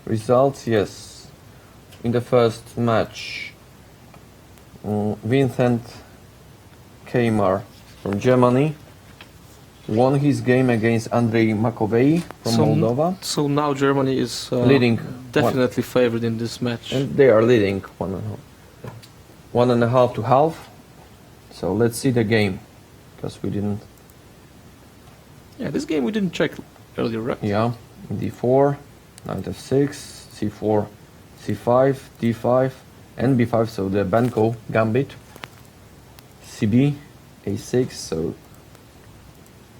results? Yes. In the first match, Vincent Keimer from Germany won his game against Andrei Makovei from Moldova, So now Germany is leading, definitely favored in this match. and they are leading 1.5 to half. So let's see the game, because we didn't. Yeah, this game we didn't check earlier, right? Yeah, d4, knight f6, c4, c5, d5, and b5. So the Banco gambit. cb, a6. So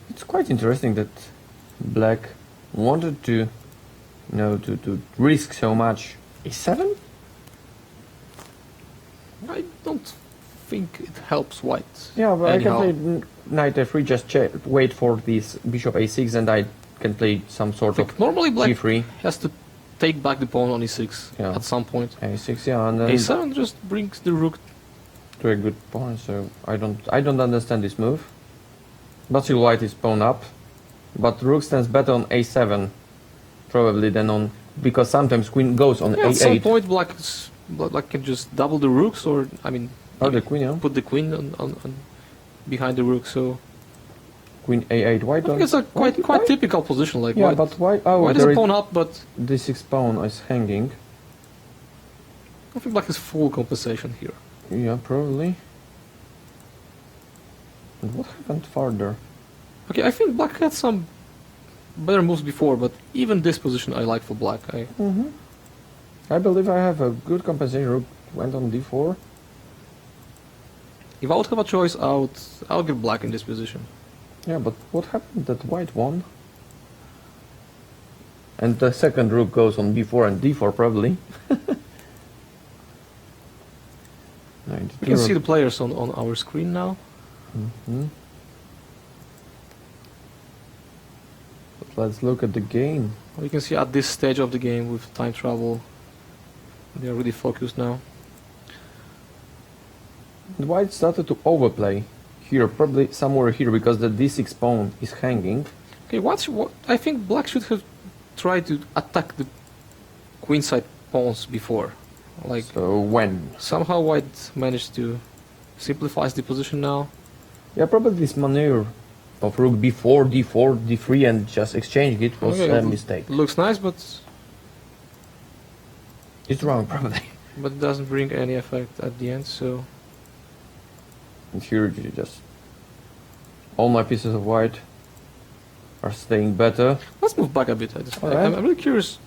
it's quite interesting that black wanted to, to risk so much. a7. I don't think it helps white. Yeah, but anyhow. I can play knight f3. Just wait for this bishop a6, and I can play some sort of Normally black g3. has to take back the pawn on e6 Yeah. at some point. a6, yeah, and then a7 just brings the rook. to a good pawn. So I don't understand this move. But still, white is pawn up, but rook stands better on a7, probably than on, because sometimes queen goes on Yeah, at some a8. point black can just double the rooks, or I mean, Or the queen, yeah. put the queen on behind the rook. So Queen a8. White I think it's a quite typical position. Like Yeah, white, but why? Oh, white is there a is pawn up, but d6 pawn is hanging. I think black has full compensation here. Yeah, probably. And what happened further? Okay, I think black had some better moves before, but even this position I like for black. I believe I have a good compensation. Rook went on d4. If I would have a choice, I would get black in this position. Yeah, but what happened that white won? And the second rook goes on b4 and d4 probably. We can see the players on our screen now. Mhm. But let's look at the game. You can see at this stage of the game with time travel, they are really focused now. And white started to overplay here, probably somewhere here, because the d6 pawn is hanging. Okay, what I think black should have tried to attack the queenside pawns before. Like So when? somehow white managed to simplify the position now. Yeah, probably this maneuver of rook b4, d4, d3 and just exchanging it was Okay, a mistake. Looks nice, but It's wrong, probably. doesn't bring any effect at the end. So And here you just all my pieces of white are staying better. Let's move back a bit. Alright. I'm really curious.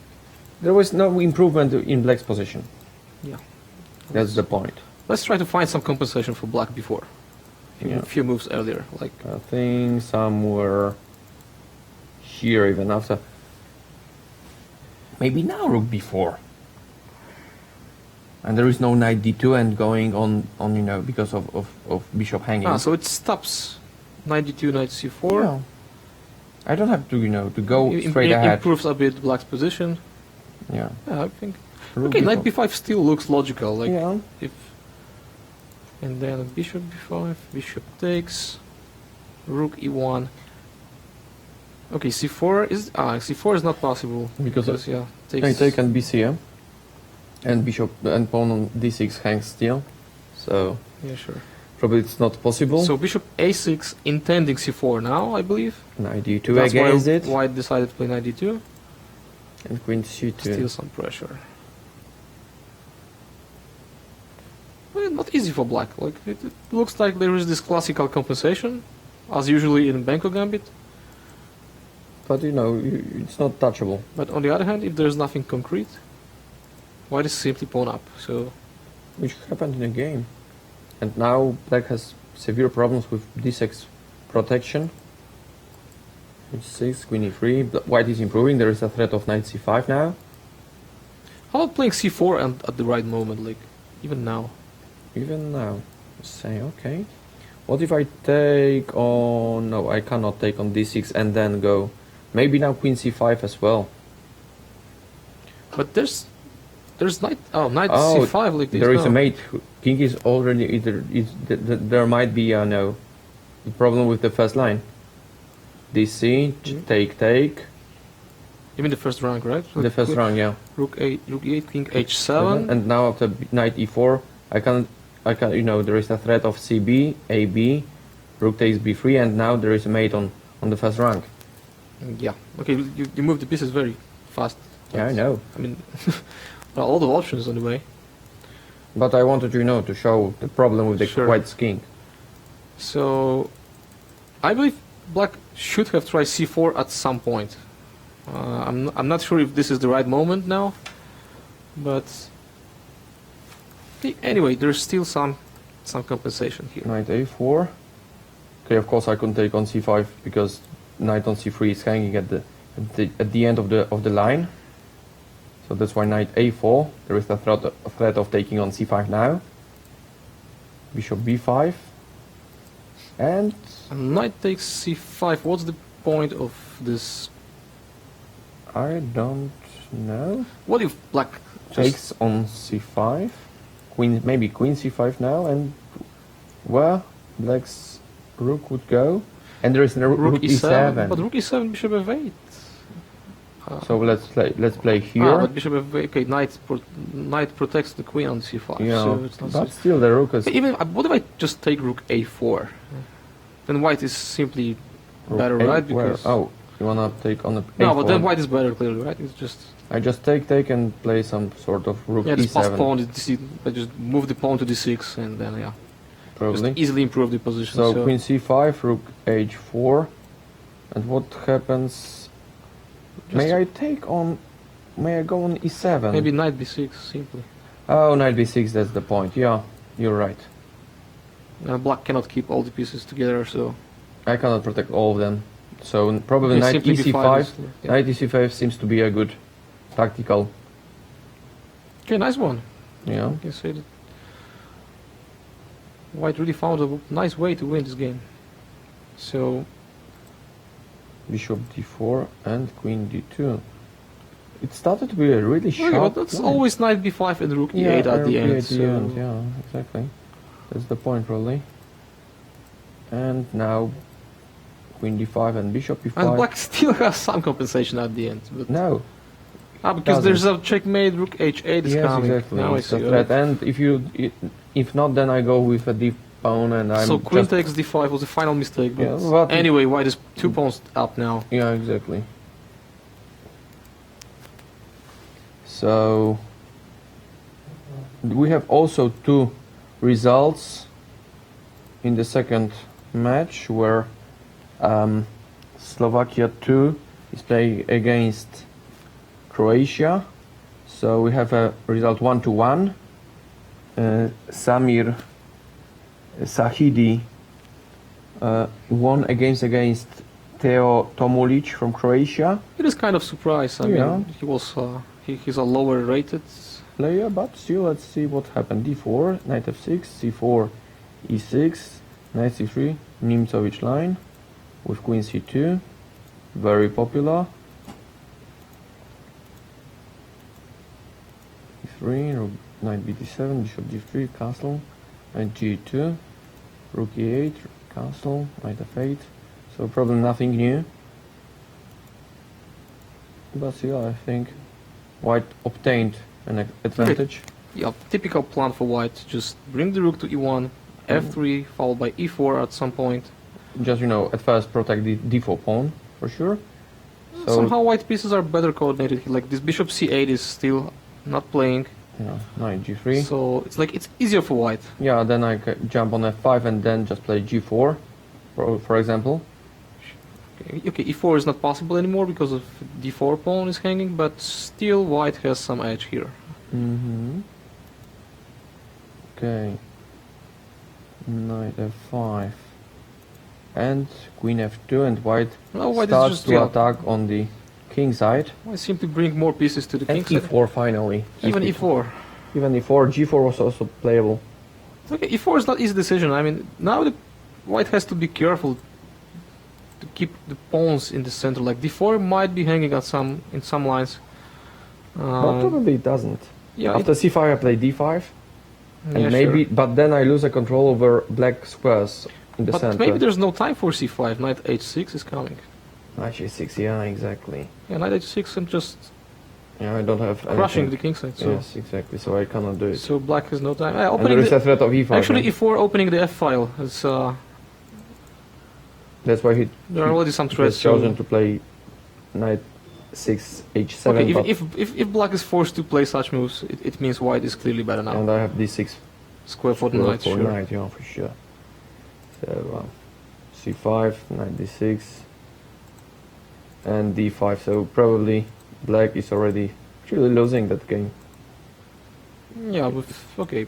There was no improvement in black's position. Yeah. That's the point. Let's try to find some compensation for black before. Yeah. A few moves earlier. Like I think somewhere here even after. Maybe now rook b4. And there is no knight d2 and going on you know, because of bishop hanging. so it stops knight d2, knight c4. Yeah. I don't have to, you know, to go Im- straight im- ahead. Improves a bit black's position. Yeah. Yeah, I think. Rook Okay, knight b4. b5 still looks logical. Like Yeah. if, and then bishop b5, bishop takes, rook e1. Okay, c4 is not possible Because yeah, I takes. take and bc, yeah? And bishop and pawn on d6 hangs still. So Yeah, sure. probably it's not possible. So bishop a6 intending c4 now, I believe. Knight d2 That's against why it. White decided to play knight d2. And queen c2. Still some pressure. Well, not easy for black. Like it looks like there is this classical compensation, as usually in Benko Gambit. But you know, it's not touchable. But on the other hand, if there's nothing concrete, white is simply pawn up. So Which happened in the game. And now black has severe problems with d6 protection. h6, queen e3. White is improving. There is a threat of knight c5 now. how about playing c4 and at the right moment, like even now? Even now, say okay. What if I take on? No, I cannot take on d6 and then go. Maybe now queen c5 as well. But there's knight knight Oh, c5 like this. There is now. a mate. King is already either. There might be a no problem with the first line. dc, take. You mean the first rank, right? The first round, yeah. Rook e8, king h7. And now after knight e4, I can, you know, there is a threat of cb, ab, rook takes b3, and now there is a mate on the first rank. Yeah. Okay, you move the pieces very fast. Yeah, I know. I mean, there are a lot of options on the way. But I wanted, you know, to show the problem with the Sure. white's king. So, I believe black should have tried c4 at some point. I'm not sure if this is the right moment now, but anyway, there's still some compensation here. Knight a4. Okay, of course I couldn't take on c5 because knight on c3 is hanging at the end of the line. So that's why knight a4. There is the threat of taking on c5 now. Bishop b5. And Knight takes c5. What's the point of this? I don't know. What if black Takes on c5. Queen, maybe queen c5 now, and where black's rook would go. And there is a rook e7. But rook e7, bishop f8. So let's play here. But bishop f8. Okay, knight protects the queen on c5. Yeah, So it's not but so- still the rook is Even what if I just take rook a4? Then white is simply rook better, a- right? where- Because oh, you wanna take on the no, a4. but then white is better clearly, right? It's just I just take and play some sort of rook just pass e7 pawn to d6. I just move the pawn to d6 and then probably. just easily improve the position. So queen c5, rook h4, and what happens? May I take on? May I go on e7? maybe knight b6 simply. Oh, knight b6. That's the point. Yeah, you're right. Black cannot keep all the pieces together, so I cannot protect all of them. So probably okay, knight simply e5. b5 is- yeah. Knight e5 seems to be a good tactical. Okay, nice one. Yeah. I can say that white really found a nice way to win this game. So Bishop d4 and queen d2. It started to be a really okay, sharp. but that's line. always knight b5 and rook Yeah, e8 at the end. So Yeah, exactly. That's the point, probably. And now queen d5 and bishop e5. and black still has some compensation at the end. But No. because there's a checkmate, rook h8 is Yes, coming. exactly. Now I It's a see. threat. And if not, then I go with a deep pawn, and I'm So queen just, takes d5 was a final mistake. But Yeah, but- anyway, white is 2 pawns up now. Yeah, exactly. So we have also two results in the second match where Slovakia 2 is playing against Croatia. So we have a result 1-1. Samir Sahidi won against Teo Tomulic from Croatia. It is kind of surprise. I Yeah. mean, he was he's a lower rated. Player, but still, let's see what happened. D4, knight f6, c4, e6, knight c3, Nimzowicz line with queen c2, very popular. e3, rook, knight bd7, bishop d3, castle, knight g2, rook e8, castle, knight f8. So probably nothing new. But still, I think white obtained an advantage. Yeah, typical plan for white. Just bring the rook to e1, f3, followed by e4 at some point. Just, at first protect the d4 pawn, for sure. So, Somehow white pieces are better coordinated. Like this bishop c8 is still not playing, knight g3. so it's easier for white. Yeah, then I jump on f5 and then just play g4, for example. Okay, e4 is not possible anymore because of d4 pawn is hanging, but still white has some edge here. Okay. Knight f5. And queen f2, and white Now white starts is just to attack on the king side. White simply bring more pieces to the And king side. e4 finally. Even e4. Even e4, g4 was also playable. Okay, e4 is not easy decision. I mean, now the white has to be careful to keep the pawns in the center. Like d4 might be hanging at in some lines. But probably it doesn't. Yeah, After c5 I play d5. And yeah, maybe, sure. but then I lose a control over black squares in the But center. maybe there's no time for c5. Knight h6 is coming. Knight h6, yeah, exactly. Yeah, knight h6 and just Yeah, I don't have crushing the anything. king side. So, Yes, exactly. So I cannot do it. so black has no time. And there Opening is a threat of e5. actually, then. e4 opening the f file. It's, That's why he there are already some has threats. chosen to play knight 6 h7. Okay, but if black is forced to play such moves, it means white is clearly better now. and I have d6 Square for the square knight, for sure. knight, yeah, for sure. So c5, knight d6, and d5. So probably black is already actually losing that game. Yeah, but okay,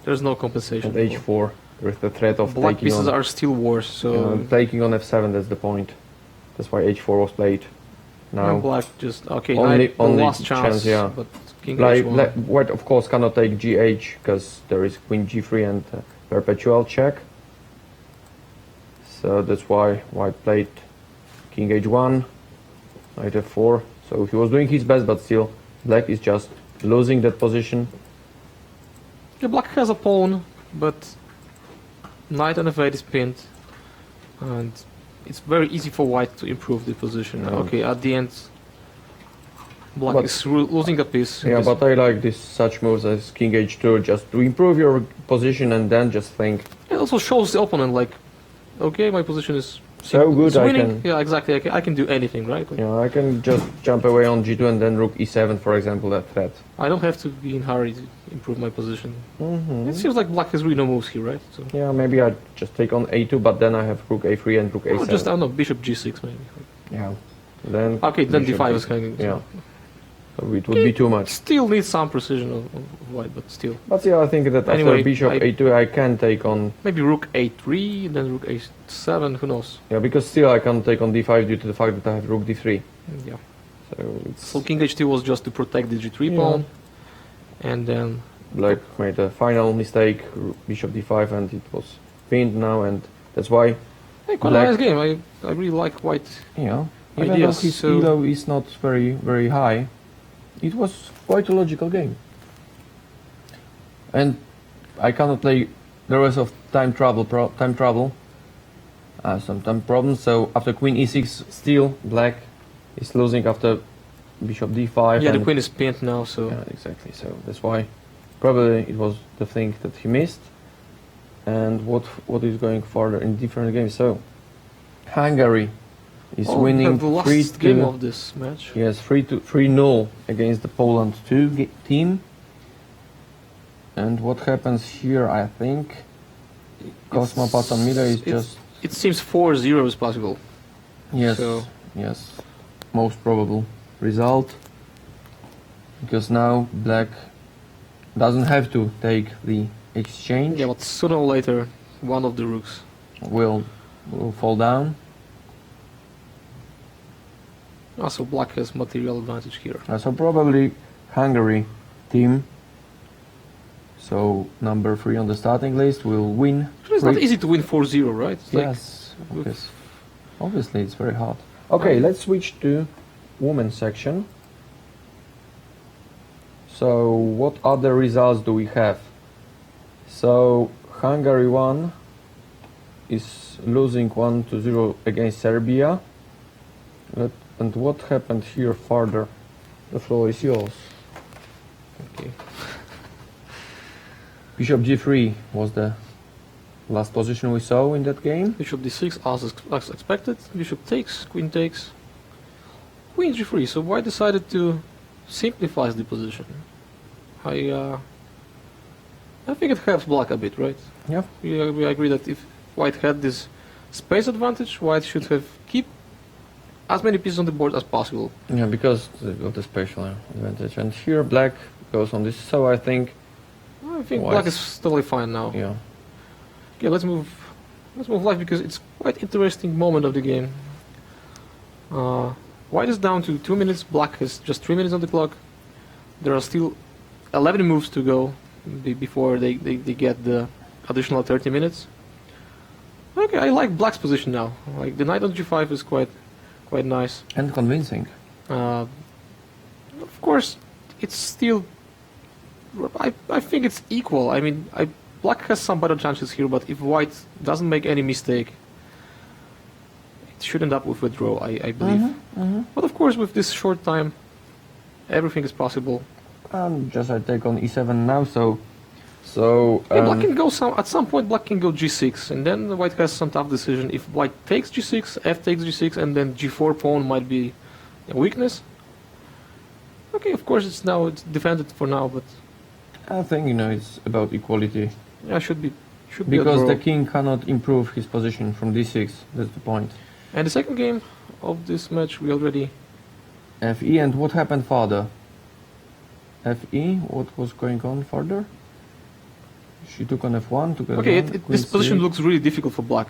there's no compensation. And h4, with the threat of Black taking pieces on, are still worse, so taking on f7. That's the point. That's why h4 was played. Now black just okay. Only- Knight, the only last chance, chance, yeah. But king like, h1. white of course cannot take gh because there is queen g3 and perpetual check. So that's why white played king h1, knight f4. So he was doing his best, but still black is just losing that position. Yeah, black has a pawn, but knight on f8 is pinned, and it's very easy for white to improve the position. Yeah. Okay, at the end, black But- is losing a piece. Yeah, but I like this such moves as king h2 just to improve your position and then just think, it also shows the opponent like, okay, my position is so good it's I winning. can. Yeah, exactly. I can do anything, right? Like, Yeah, I can just jump away on g2 and then rook e7, for example, that threat. I don't have to be in hurry to improve my position. Mm-hmm. It seems like black has really no moves here, right? So Yeah, maybe I just take on a2, but then I have rook a3 and rook or a7. just I don't know, bishop g6 maybe. Yeah. Then Okay, then bishop d5 d- is hanging. So. Yeah. So it would be too much. Still needs some precision of white, but still. But yeah, I think that Anyway, after bishop a2 I can take on. Maybe rook a3, then rook a7, who knows? Yeah, because still I can't take on d5 due to the fact that I have rook d3. Yeah. So it's So king h2 was just to protect the g3 Yeah. pawn, and then black made a final mistake, bishop d5, and it was pinned now, and that's why. hey, quite Black- a nice game. I really like white. Yeah. Even Ideas, though his so- elo is not very high, it was quite a logical game. And I cannot play the rest of time trouble. Some time problems. So after queen e6, still black is losing after bishop d5. Yeah, the and- queen is pinned now, so Yeah, exactly. So that's why probably it was the thing that he missed. And what is going further in different games? So Hungary is Oh, winning the last 3-2. game of this match. Yes, 3-0 against the Poland 2 team. And what happens here, I think, Cosmopath on middle is It's- just It seems 4-0 is possible. yes, So- yes, most probable result. Because now black doesn't have to take the exchange. Yeah, but sooner or later, one of the rooks. Will fall down. Also, black has material advantage here. So probably Hungary team. So number 3 on the starting list will win. It's not easy to win 4-0, right? It's like- Yes, obviously it's very hard. Okay, let's switch to women's section. So what other results do we have? So Hungary 1 is losing 1-0 against Serbia. And what happened here further? The floor is yours. Okay. Bishop g3 was the last position we saw in that game. Bishop d6 as expected. Bishop takes, queen takes. Queen g3. So white decided to simplify the position. I think it helps black a bit, right? Yeah. We agree that if white had this space advantage, white should have keep as many pieces on the board as possible. Yeah, because of the special advantage. And here black goes on this, so I think Black White. is totally fine now. yeah. Okay, let's move live because it's quite interesting moment of the game. White is down to 2 minutes, black has just 3 minutes on the clock. There are still 11 moves to go before they get the additional 30 minutes. Okay, I like black's position now. Like the knight on g5 is quite nice. And convincing. Of course, it's still. I think it's equal. I mean, black has some better chances here, but if white doesn't make any mistake, it should end up with a draw, I believe. But of course, with this short time, everything is possible. Just I take on e7 now, so Yeah, black can go at some point. Black can go g6, and then the white has some tough decision. If white takes g6, f takes g6, and then g4 pawn might be a weakness. Okay, of course it's defended for now, but I think it's about equality. yeah, should be a Because draw. the king cannot improve his position from d6. That's the point. And the second game of this match, we already. Fe, and what happened further? Fe, what was going on further? She took on f1, took on Okay, f1, this queen position c8. looks really difficult for black.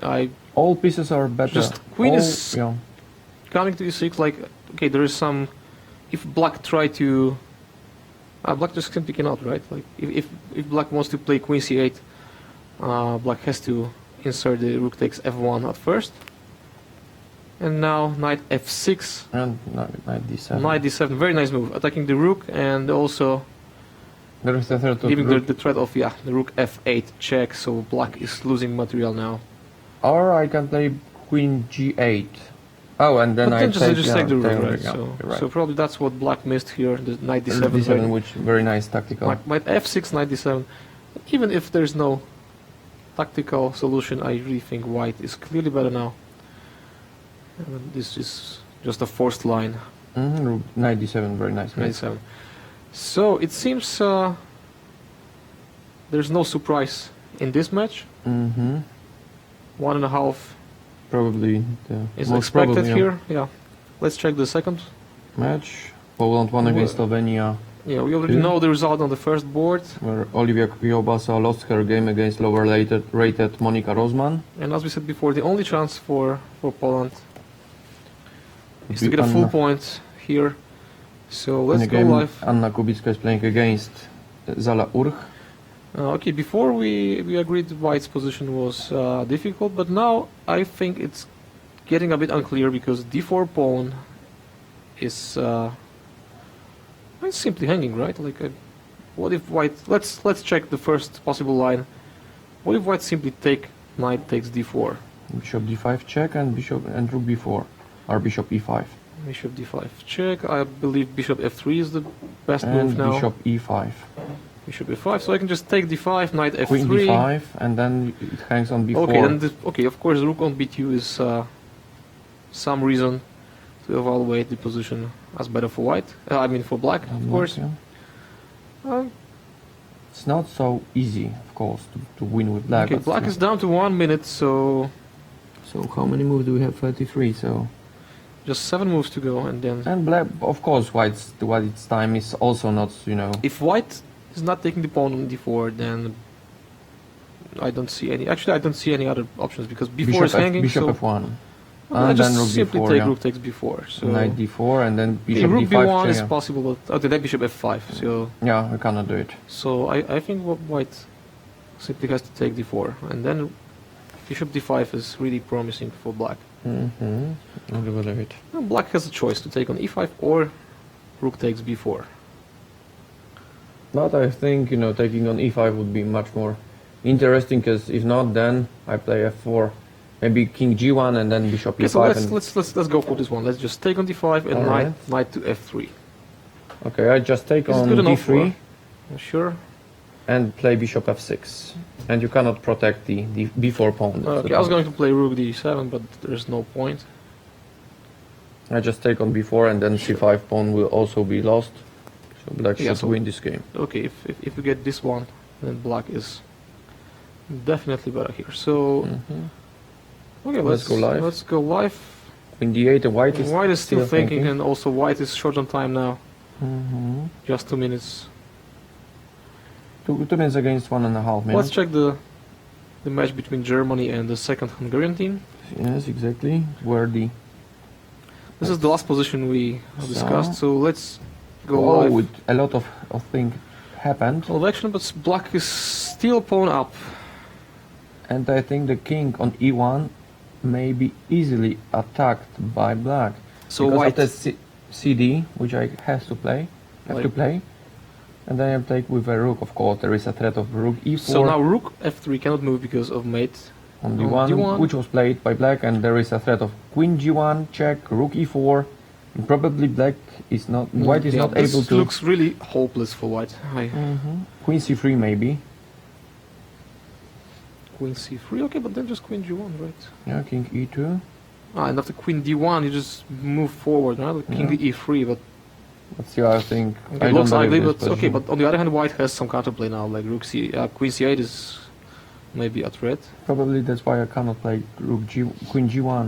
I All pieces are better. Just queen All- is- yeah. coming to e6, like okay, there is some. If black try to, black just simply cannot, right? Like if black wants to play queen c8, black has to insert the rook takes f1 at first. And now knight f6, And knight d7. knight d7, very nice move, attacking the rook and also There is the third of leaving rook. the threat of the rook f8 check. So black is losing material now. Or I can play queen g8. Oh, and then But I then take, just take the rook, right? yeah, So, you're right. so probably that's what black missed here. The knight d7, d7, which very nice tactical. Knight f6, knight d7. Even if there's no tactical solution, I really think white is clearly better now. And this is just a forced line, Knight d7, very nice. knight d7. So it seems there's no surprise in this match. Mm-hmm. 1.5 Probably the is most expected probably, yeah. here. Yeah. Let's check the second. Match. Poland won against Slovenia, Yeah, we already Two. know the result on the first board. where Olivia Kwiobasa lost her game against lower rated Monika Rosman. And as we said before, the only chance for Poland is to Be get a full Anna- point here. So in let's the go game, live. Anna Kubicka is playing against Zala Urch. Okay, before we agreed white's position was difficult, but now I think it's getting a bit unclear because d4 pawn is it's simply hanging, right? Like, what if white? Let's check the first possible line. What if white simply take knight takes d4, Bishop d5 check and rook b4, or bishop e5 bishop d5 check? I believe bishop f3 is the best and move now. bishop e5, Bishop f5, so I can just take d5, knight f3. queen d5, and then it hangs on b4. Okay, then of course, rook on b2 is some reason to evaluate the position as better for white. I mean for black, of course. Yeah. It's not so easy, of course, to win with black. Okay, but black still. is down to 1 minute, so So how many moves do we have? 33. So just 7 moves to go, and then and black, of course, white's time is also not, you know. if white is not taking the pawn on d4, then I don't see any. Actually, I don't see any other options because b4 is hanging. Bishop so f1. I And just then rook simply d4. take Yeah. rook takes b4. So Knight d4 and then okay, bishop rook d5. b1 is yeah. possible, but okay, then bishop f5. So Yeah, we cannot do it. I think white simply has to take d4, and then bishop d5 is really promising for black. Mm-hmm. I'll believe it. And black has a choice to take on e5 or rook takes b4. But I think, you know, taking on e5 would be much more interesting, because if not, then I play f4, maybe king g1 and then bishop Okay, e5. so and let's go for this one. Let's just take on d5 and Alright. knight to f3. Okay, I just take Is it on good enough d3 Sure. and play bishop f6, and you cannot protect the b4 pawn. That's Okay, the I was problem. going to play rook d7, but there's no point. I just take on b4 and then c5 pawn will also be lost. So black Yeah, should so- win this game. Okay, if you get this one, then black is definitely better here. So Mhm. okay, Let's go live. Let's go live. Queen d8 and white is White is still thinking, and also white is short on time now. Mhm. Just 2 minutes. 2 minutes against 1.5 minutes. Let's check the match between Germany and the second Hungarian team. Yes, exactly. Where the This is the last position we discussed. So let's go oh, live. with a lot of things happened, Of action, but black is still pawn up. and I think the king on e1 may be easily attacked by black. So because white. of the CD, which I have to play, and then I take with a rook. Of course, there is a threat of rook e4 So now rook f3 cannot move because of mate. on on d1, d1. which was played by black, and there is a threat of queen g1 check, rook e4. And probably black is not, white is not this able to. looks really hopeless for white. Queen c3 maybe. Queen c3, okay, but then just queen g1, right? Yeah, king e2. And after queen d1, you just move forward, right? Like king Yeah. e3, but But still, I think okay, I looks don't ugly. believe But this okay, position. but on the other hand, white has some counterplay now, like rook c, queen c8 is maybe a threat. Probably that's why I cannot play queen g1.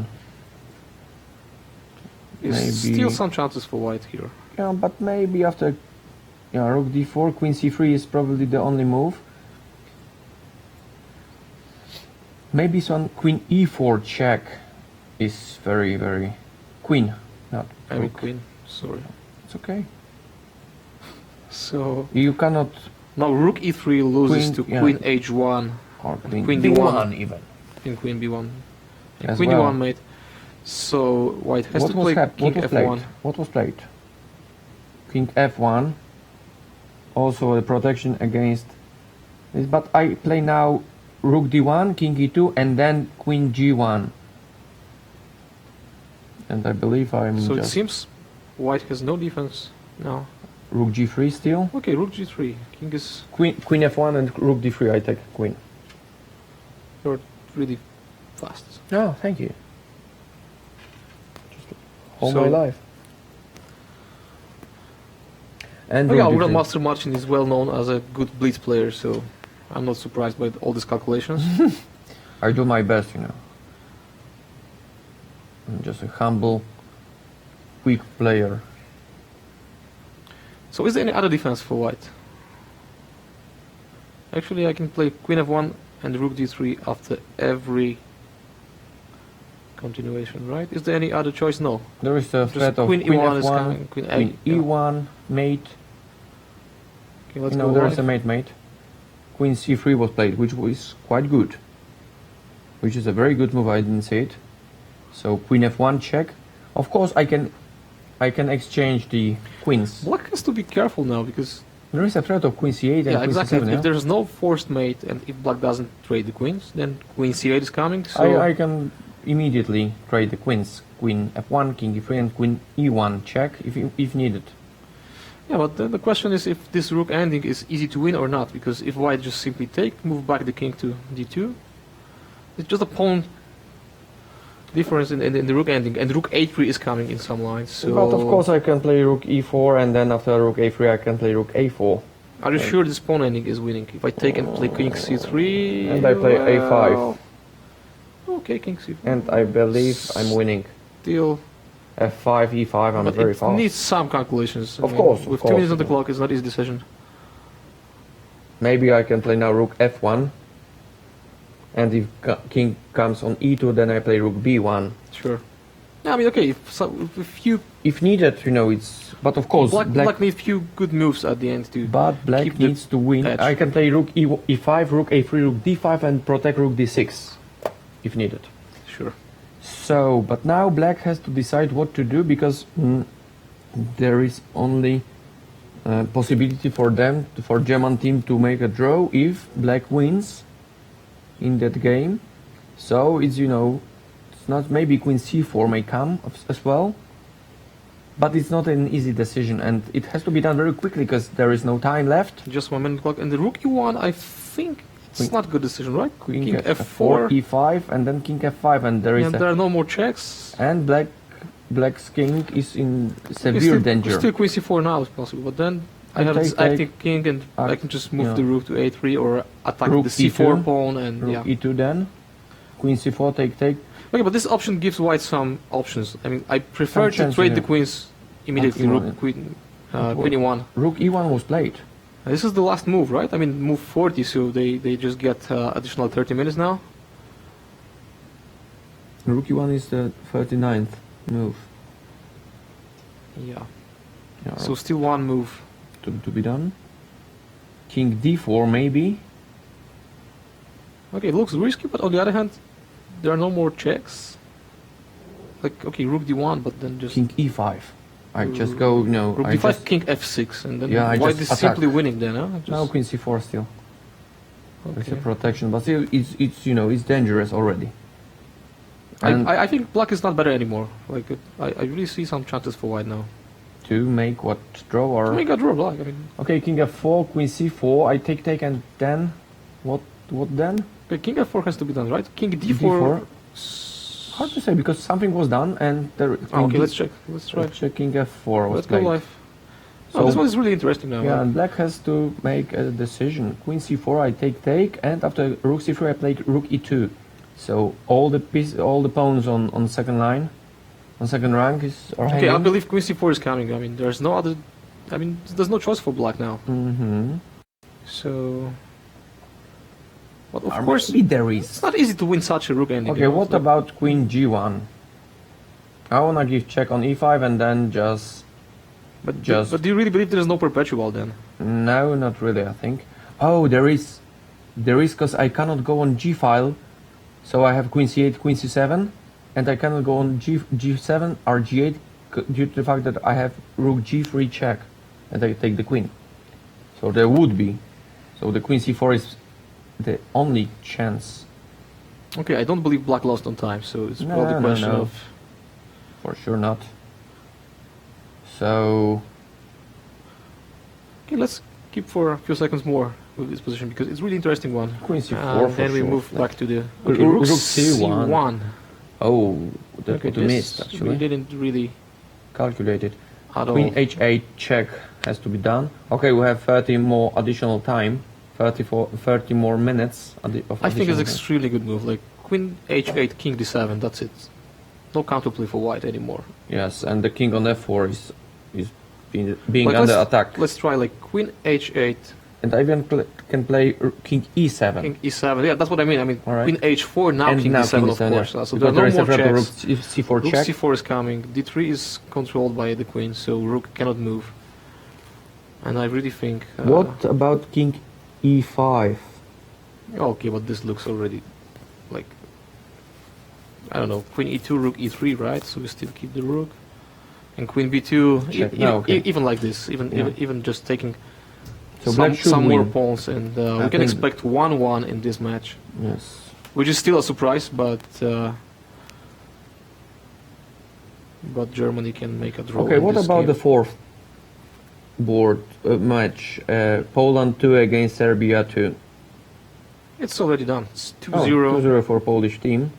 There's Maybe- still some chances for white here. Yeah, but maybe after rook d4, queen c3 is probably the only move. Maybe some queen e4 check is very, very queen, not I mean rook. queen, sorry. It's okay. So You cannot now rook e3 loses Queen- to yeah. queen h1 or queen, Queen d1 d1. even. and queen b1. As Queen well. d1 mate. So white has What to was play hap- king what was f1. played? What was played? King f1. Also a protection against this, but I play now rook d1, king e2, and then queen g1. And I believe I'm So it just seems white has no defense now. rook g3 still. Okay, rook g3. King is Queen f1 and rook d3. I take queen. you're really fast. Oh, thank you. Just all So- my life. And Oh yeah, rook Ural d3. Master Marcin is well known as a good blitz player, so I'm not surprised by all these calculations. I do my best, you know. I'm just a humble, quick player. So is there any other defense for white? Actually, I can play queen f1 and rook d3 after every continuation, right? Is there any other choice? No. There is a Just threat of queen queen e1 is f1, coming. Queen queen yeah. e1, mate. Okay, let's No, go there live. is a mate. Queen c3 was played, which was quite good. Which is a very good move. I didn't see it. So queen f1 check. Of course, I can exchange the queens. Black has to be careful now because There is a threat of queen c8 and yeah, queen exactly. c7. If Yeah? there's no forced mate and if black doesn't trade the queens, then queen c8 is coming. So I can immediately trade the queens. Queen f1, king e3, and queen e1 check if needed. yeah, but then the question is if this rook ending is easy to win or not. Because if white just simply move back the king to d2, it's just a pawn difference in the rook ending, and rook a3 is coming in some lines. So But of course I can play rook e4, and then after rook a3 I can play rook a4. Are you sure this pawn ending is winning? If I take and play king c3... And I play a5. Okay, king c4. And I believe I'm winning. Still... f5, e5, I'm but very it fast. needs some calculations. Of course, with of course. 2 minutes on the clock, it's not easy decision. Maybe I can play now rook f1. And if king comes on e2, then I play rook b1. Sure. Yeah, I mean, okay, if you... If needed, you know, it's... But of course, Black needs few good moves at the end to... But black keep needs to win. edge. I can play rook e5, rook a3, rook d5 and protect rook d6. If needed. Sure. So, but now black has to decide what to do because there is only possibility for them, for German team to make a draw if black wins in that game. So it's, you know, it's not, maybe queen c4 may come as well, but it's not an easy decision and it has to be done very quickly because there is no time left. Just 1 minute clock and the rook e1, I think it's not a good decision, right? Queen King f4, e5 and then king f5 and there is and there are no more checks. and black's king is in severe danger. Still queen c4 now is possible, but then I have this active king and I can just move the rook to a3 or attack Rook the c4 e2, pawn and rook yeah. e2 then, queen c4 take. Okay, but this option gives white some options. I mean, I prefer Some to trade the chances, queens immediately. Queen e1. Rook e1 was played. This is the last move, right? I mean, move 40, so they just get additional 30 minutes now. Rook e1 is the 39th move. Yeah. Yeah, So still one move. to be done. King d4 maybe. Okay, it looks risky, but on the other hand, there are no more checks. Like, okay, rook d1, but then just... King e5. I just go, you know, Rook I d5, just... king f6, and then Yeah, I white just is attack. simply winning then, huh? Just, No, queen c4 still. It's a okay. protection, but still it's you know, it's dangerous already. I think black is not better anymore. Like, I really see some chances for white now. To make what, draw or... Make a draw black, I mean... Okay, king f4, queen c4, I take and then... What then? Okay, king f4 has to be done, right? King d4... d4. Hard to say because something was done and there... Okay, let's check. Let's try. Let's check king f4 was Let's go played. live. So, Oh, this one is really interesting now. yeah, right? and black has to make a decision. Queen c4, I take, and after rook c3, I play rook e2. So all the pawns on second line, on second rank are Okay, hanging. I believe queen c4 is coming. I mean, there's no other... I mean, there's no choice for black now. Mm-hmm. So... But of course, maybe there it's is. not easy to win such a rook ending. Okay, you know, what so- about queen g1? I wanna give check on e5 and then just... But just- do you really believe there is no perpetual then? No, not really, I think. Oh, there is because I cannot go on g file, so I have queen c8, queen c7, and I cannot go on g7 or g8 due to the fact that I have rook g3 check, and I take the queen. So there would be. So the queen c4 is the only chance. Okay, I don't believe black lost on time, so it's No, probably a no, question no. of... For sure not. So... Okay, let's keep for a few seconds more with this position because it's really interesting one. Queen c4 for then we sure. move back to the... Rook- Okay, rook rook c1. c1. Oh, that Okay, would have missed actually. we didn't really Calculated. at Queen all. h8 check has to be done. Okay, we have 30 more additional time. 30 more minutes of I think it's additional time. extremely good move. Like queen h8, king d7. That's it. No counterplay for white anymore. Yes, and the king on f4 is being Like, under let's- attack. Let's try like queen h8, And I even can play king e7. king e7. Yeah, that's what I mean. I mean All right. queen h4 now and king now d7 king of e7, course. yeah. So Because there are no there is more a rook checks. c4 Rook check. c4 is coming. d3 is controlled by the queen, so rook cannot move. And I really think... What about king e5? Okay, but this looks already like... I don't know, queen e2, rook e3, right? So we still keep the rook. And queen b2, Check. No, okay. even like this, Yeah. even just taking So black should some more win. pawns, and we I can think- expect 1-1 in this match, Yes. which is still a surprise, but Germany can make a draw. Okay, in what this about game. the fourth board match? Poland 2 against Serbia 2. It's already done. It's 2-0. 2-0 for Polish team.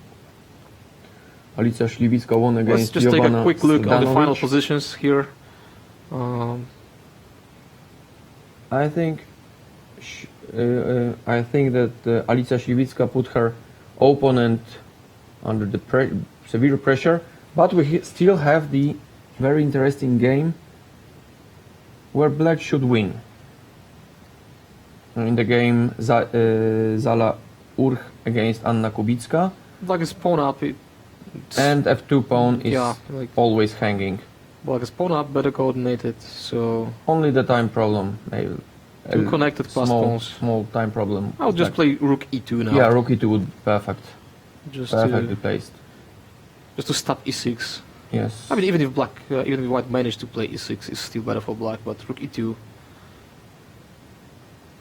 Alicja Śliwicka won Let's against just take a Jovana quick look at the final Zdanovic. positions here. I think I think that Alicja Śliwicka put her opponent under the severe pressure, but we still have the very interesting game where black should win. In the game Zala Urch against Anna Kubicka, Black is pawn up. and f2 pawn is Yeah, like always hanging. black is pawn up, better coordinated. So Only the time problem, maybe. two connected plus pawns. Small time problem. I'll just play rook e2 now. Yeah, rook e2 would be perfect. just Perfectly to placed. stop e6. Yes. I mean, even if white managed to play e6, it's still better for black. But rook e2.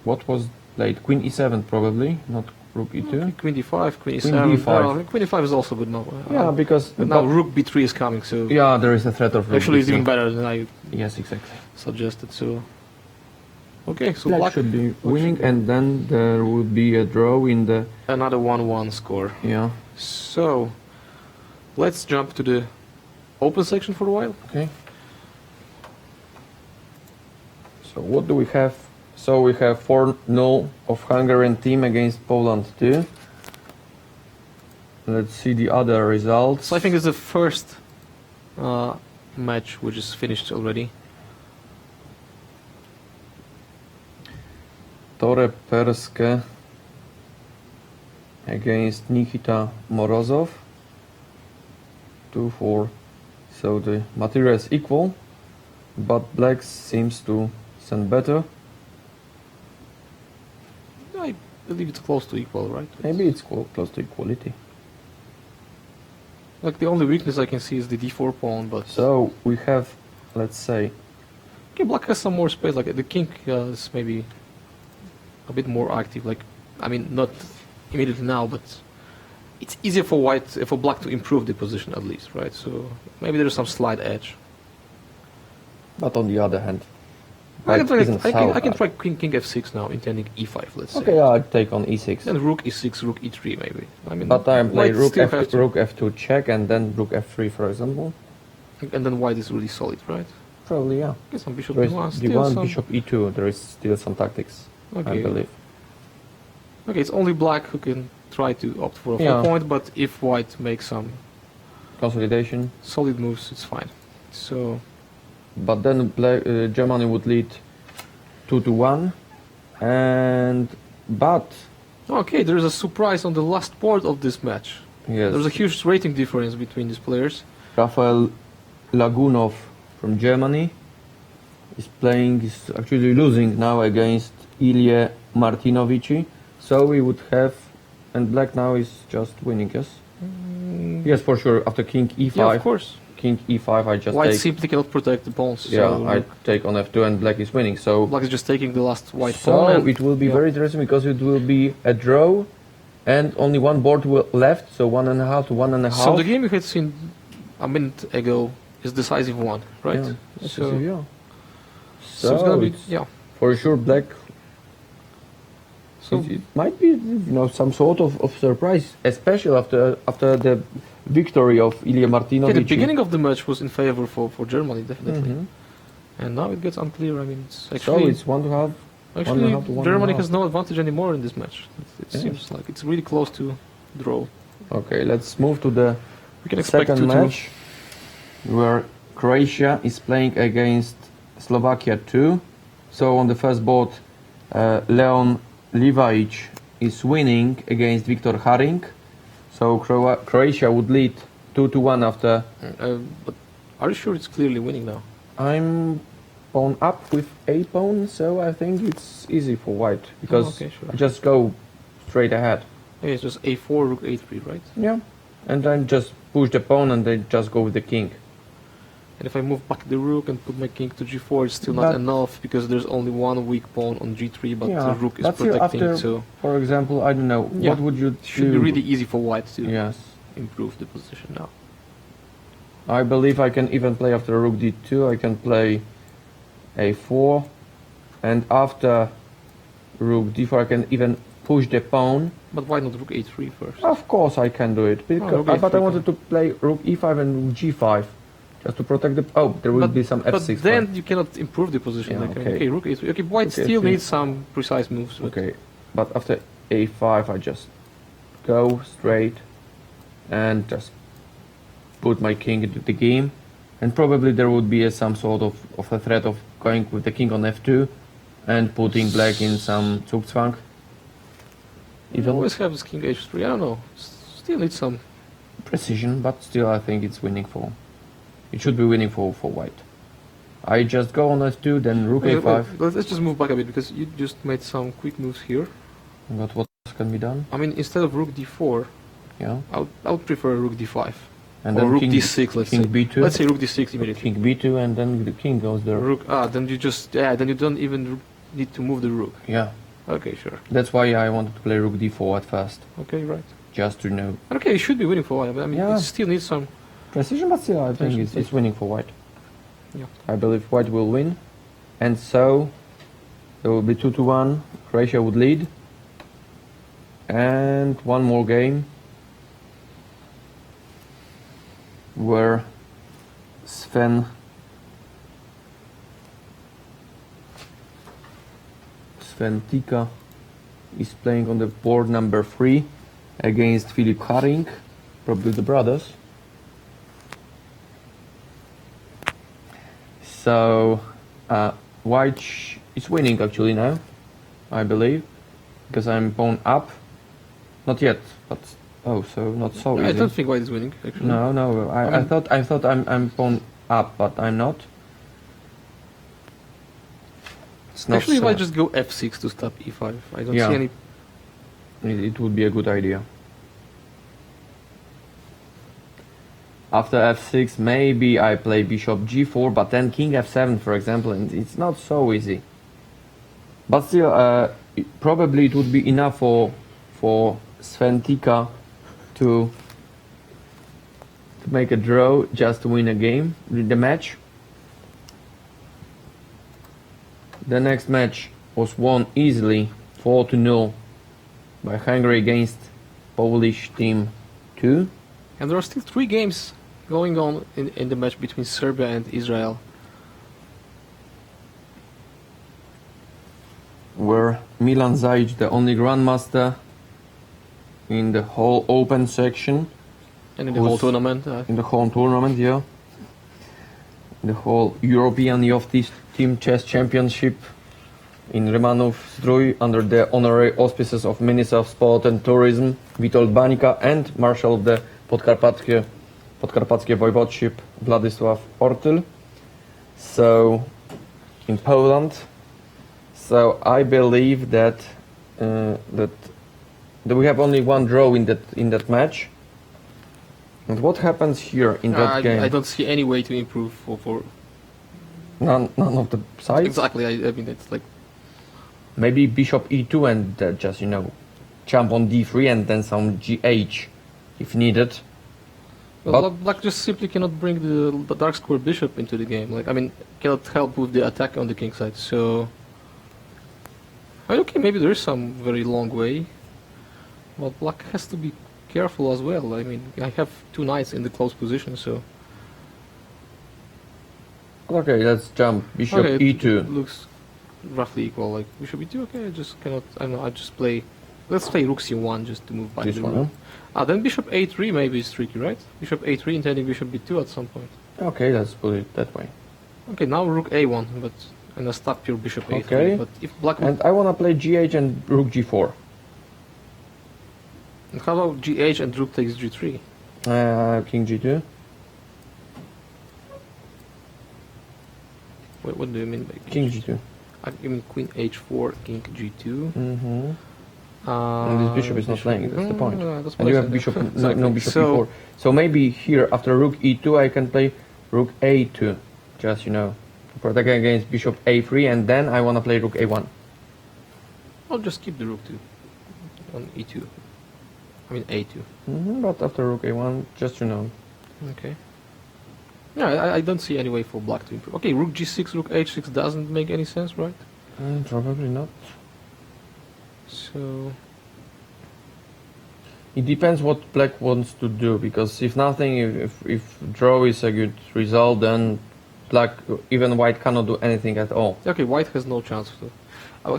What was played? Queen e7 probably, not rook e2. Okay, queen d5, queen Queen e7. d5. Well, queen e5 is also good now. Yeah, because But now rook b3 is coming, so yeah, there is a threat of rook actually it's b3. even better than I Yes, exactly. suggested. So okay, so Black black should be winning, and then there would be a draw in the another 1-1 score. yeah. So let's jump to the open section for a while. Okay. So what do we have? So we have 4-0 of Hungarian team against Poland 2. Let's see the other results. So I think it's the first match which is finished already. Tore Perske against Nikita Morozov. 2-4. So the material is equal, but black seems to send better. I believe it's close to equal, right? Maybe it's close to equality. Like the only weakness I can see is the d4 pawn, but So we have, let's say, okay, black has some more space. Like the king is maybe a bit more active. Like I mean, not immediately now, but it's easier for black to improve the position at least, right? So maybe there's some slight edge. but on the other hand, I black isn't so can bad. try king f6 now, intending e5. Let's say. Okay, yeah, I'd take on e6. Then rook e6, rook e3 maybe. I mean, But I'm playing white still have to- rook f2 check and then rook f3 for example. and then white is really solid, right? Probably, yeah. Okay, some bishop There is d1, still d1, some. bishop e2. There is still some tactics, I Okay. believe. Okay, it's only black who can try to opt for a Yeah. 4 point, but if white makes some Consolidation. solid moves, it's fine. So But then Germany would lead 2-1, and but okay, there is a surprise on the last board of this match. yes, There's a huge rating difference between these players. Rafael Lagunov from Germany is actually losing now against Ilya Martinovici. So we would have, and black now is just winning, yes? Yes, for sure. After king e5, Yeah, of course. king e5, I just White take. simply cannot protect the pawns. Yeah, so I take on f2, and black is winning. So, black is just taking the last white pawn. so and- it will be yeah. very interesting because it will be a draw, and only one board left. So 1.5 to 1.5. So the game you had seen a minute ago is decisive one, right? Yeah, So, yeah. so it's gonna be it's yeah. for sure black. So It might be, some sort of surprise, especially after the victory of Ilya yeah, Martinovic. the beginning of the match was in favor for Germany definitely, Mhm. and now it gets unclear. I mean, it's So actually it's 1.5. actually 1.5 to 1.5. Germany has no advantage anymore in this match. It Yes. seems like it's really close to draw. Okay, let's move to the We can expect second to match, where Croatia is playing against Slovakia 2. So on the first board, Leon Livajic is winning against Viktor Haring. So Croatia would lead 2-1 after. But are you sure it's clearly winning now? I'm pawn up with a pawn, so I think it's easy for white because okay, sure. I just go straight ahead. Okay, it's just a4, rook a3, right? Yeah, and then just push the pawn and then just go with the king. And if I move back the rook and put my king to g4, it's still not But- enough because there's only one weak pawn on g3, but Yeah, the rook is but still protecting. after- So For example, I don't know, Yeah, what would you it should do? be really easy for white to Yes, improve the position now. I believe I can even play after rook d2. I can play a4, and after rook d4, I can even push the pawn. But why not rook a3 first? Of course, I can do it, because, rook but I a3 wanted to play rook e5 and g5. Just to protect the... Oh, there will be some But f6. then you cannot improve the position. Yeah, like, okay. okay, rook a3. Okay, white Okay, still okay. needs some precise moves. But Okay, but after a5 I just go straight and just put my king into the game, and probably there would be some sort of a threat of going with the king on f2 and putting black in some Zugzwang. You Even always have this king h3. I don't know. Still needs some. precision, but still I think it's winning for... It should be winning for white. I just go on f2, then rook Okay, a5. let's just move back a bit because you just made some quick moves here. But what else can be done? I mean, instead of rook d4, Yeah. I would prefer rook d5 And or then rook king, d6. Let's king say. b2. Let's say rook d6 immediately. King b2, and then the king goes there. Rook. Then you just then you don't even need to move the rook. Yeah. Okay, sure. That's why I wanted to play rook d4 at first, Okay, right. just to know Okay, you should be winning for white. But I mean, Yeah. it still needs some. precision, but still I think Precision, it's winning for white. Yeah. I believe white will win, and so there will be 2-1. Croatia would lead, and one more game where Sven Tika is playing on the board number 3 against Filip Haring, probably the brothers. So white is winning actually now, I believe, because I'm pawn up. Not yet, but so not so I easy. don't think white is winning actually. No, I thought I'm pawn up, but I'm not. It's not. Actually, if I just go f6 to stop e5, I don't Yeah. see any. It would be a good idea. After f6, maybe I play bishop g4, but then king f7, for example, and it's not so easy. But still, probably it would be enough for Sven Tika to make a draw, just to win a game, the match. The next match was won easily, 4-0, by Hungary against Polish team 2. And there are still 3 games going on in the match between Serbia and Israel. Where Milan Zajic, the only grandmaster in the whole open section, And in the whole Who's- tournament. in the whole tournament, yeah, the whole European Youth Team Chess Championship in Rymanow, Zdroj, under the honorary auspices of Minister of Sport and Tourism Witold Bańka and Marshal of the Podkarpackie Voivodeship Władysław Ortyl. So in Poland. So I believe that that we have only one draw in that match. And what happens here in that game? I don't see any way to improve for None of the sides. exactly. I mean, it's like Maybe bishop e2 and just jump on d3 and then some gh if needed. well, black just simply cannot bring the dark square bishop into the game. Like, I mean, cannot help with the attack on the king side. So, I mean, okay, maybe there is some very long way, but black has to be careful as well. I mean, I have 2 knights in the close position, so Okay, let's jump bishop okay, it e2. looks roughly equal. Like bishop e2. Okay, I just cannot. I don't know. I just play. Let's play rook c1 just to move back This the one, rook. Then bishop a3 maybe is tricky, right? Bishop a3 intending bishop b2 at some point. Okay, let's put it that way. Okay, now rook a1, but and I stop your bishop a3. Okay. But if black And I wanna play gh and rook g4. and how about gh and rook takes g3? King g2. What do you mean by King g2. I mean queen h4, king g2. Mm-hmm. And this bishop is not playing. That's the point. That's And you what I have said. bishop, no Exactly. bishop So- e4. So maybe here after rook e2 I can play rook a2, just to protect against bishop a3, and then I wanna play rook a1. I'll just keep the rook too on e2. I mean a2. But after rook a1, just Okay. Yeah, I don't see any way for black to improve. Okay, rook g6, rook h6 doesn't make any sense, right? Probably not. So It depends what black wants to do, because if nothing, if draw is a good result, then black, even white cannot do anything at all. Okay, white has no chance to.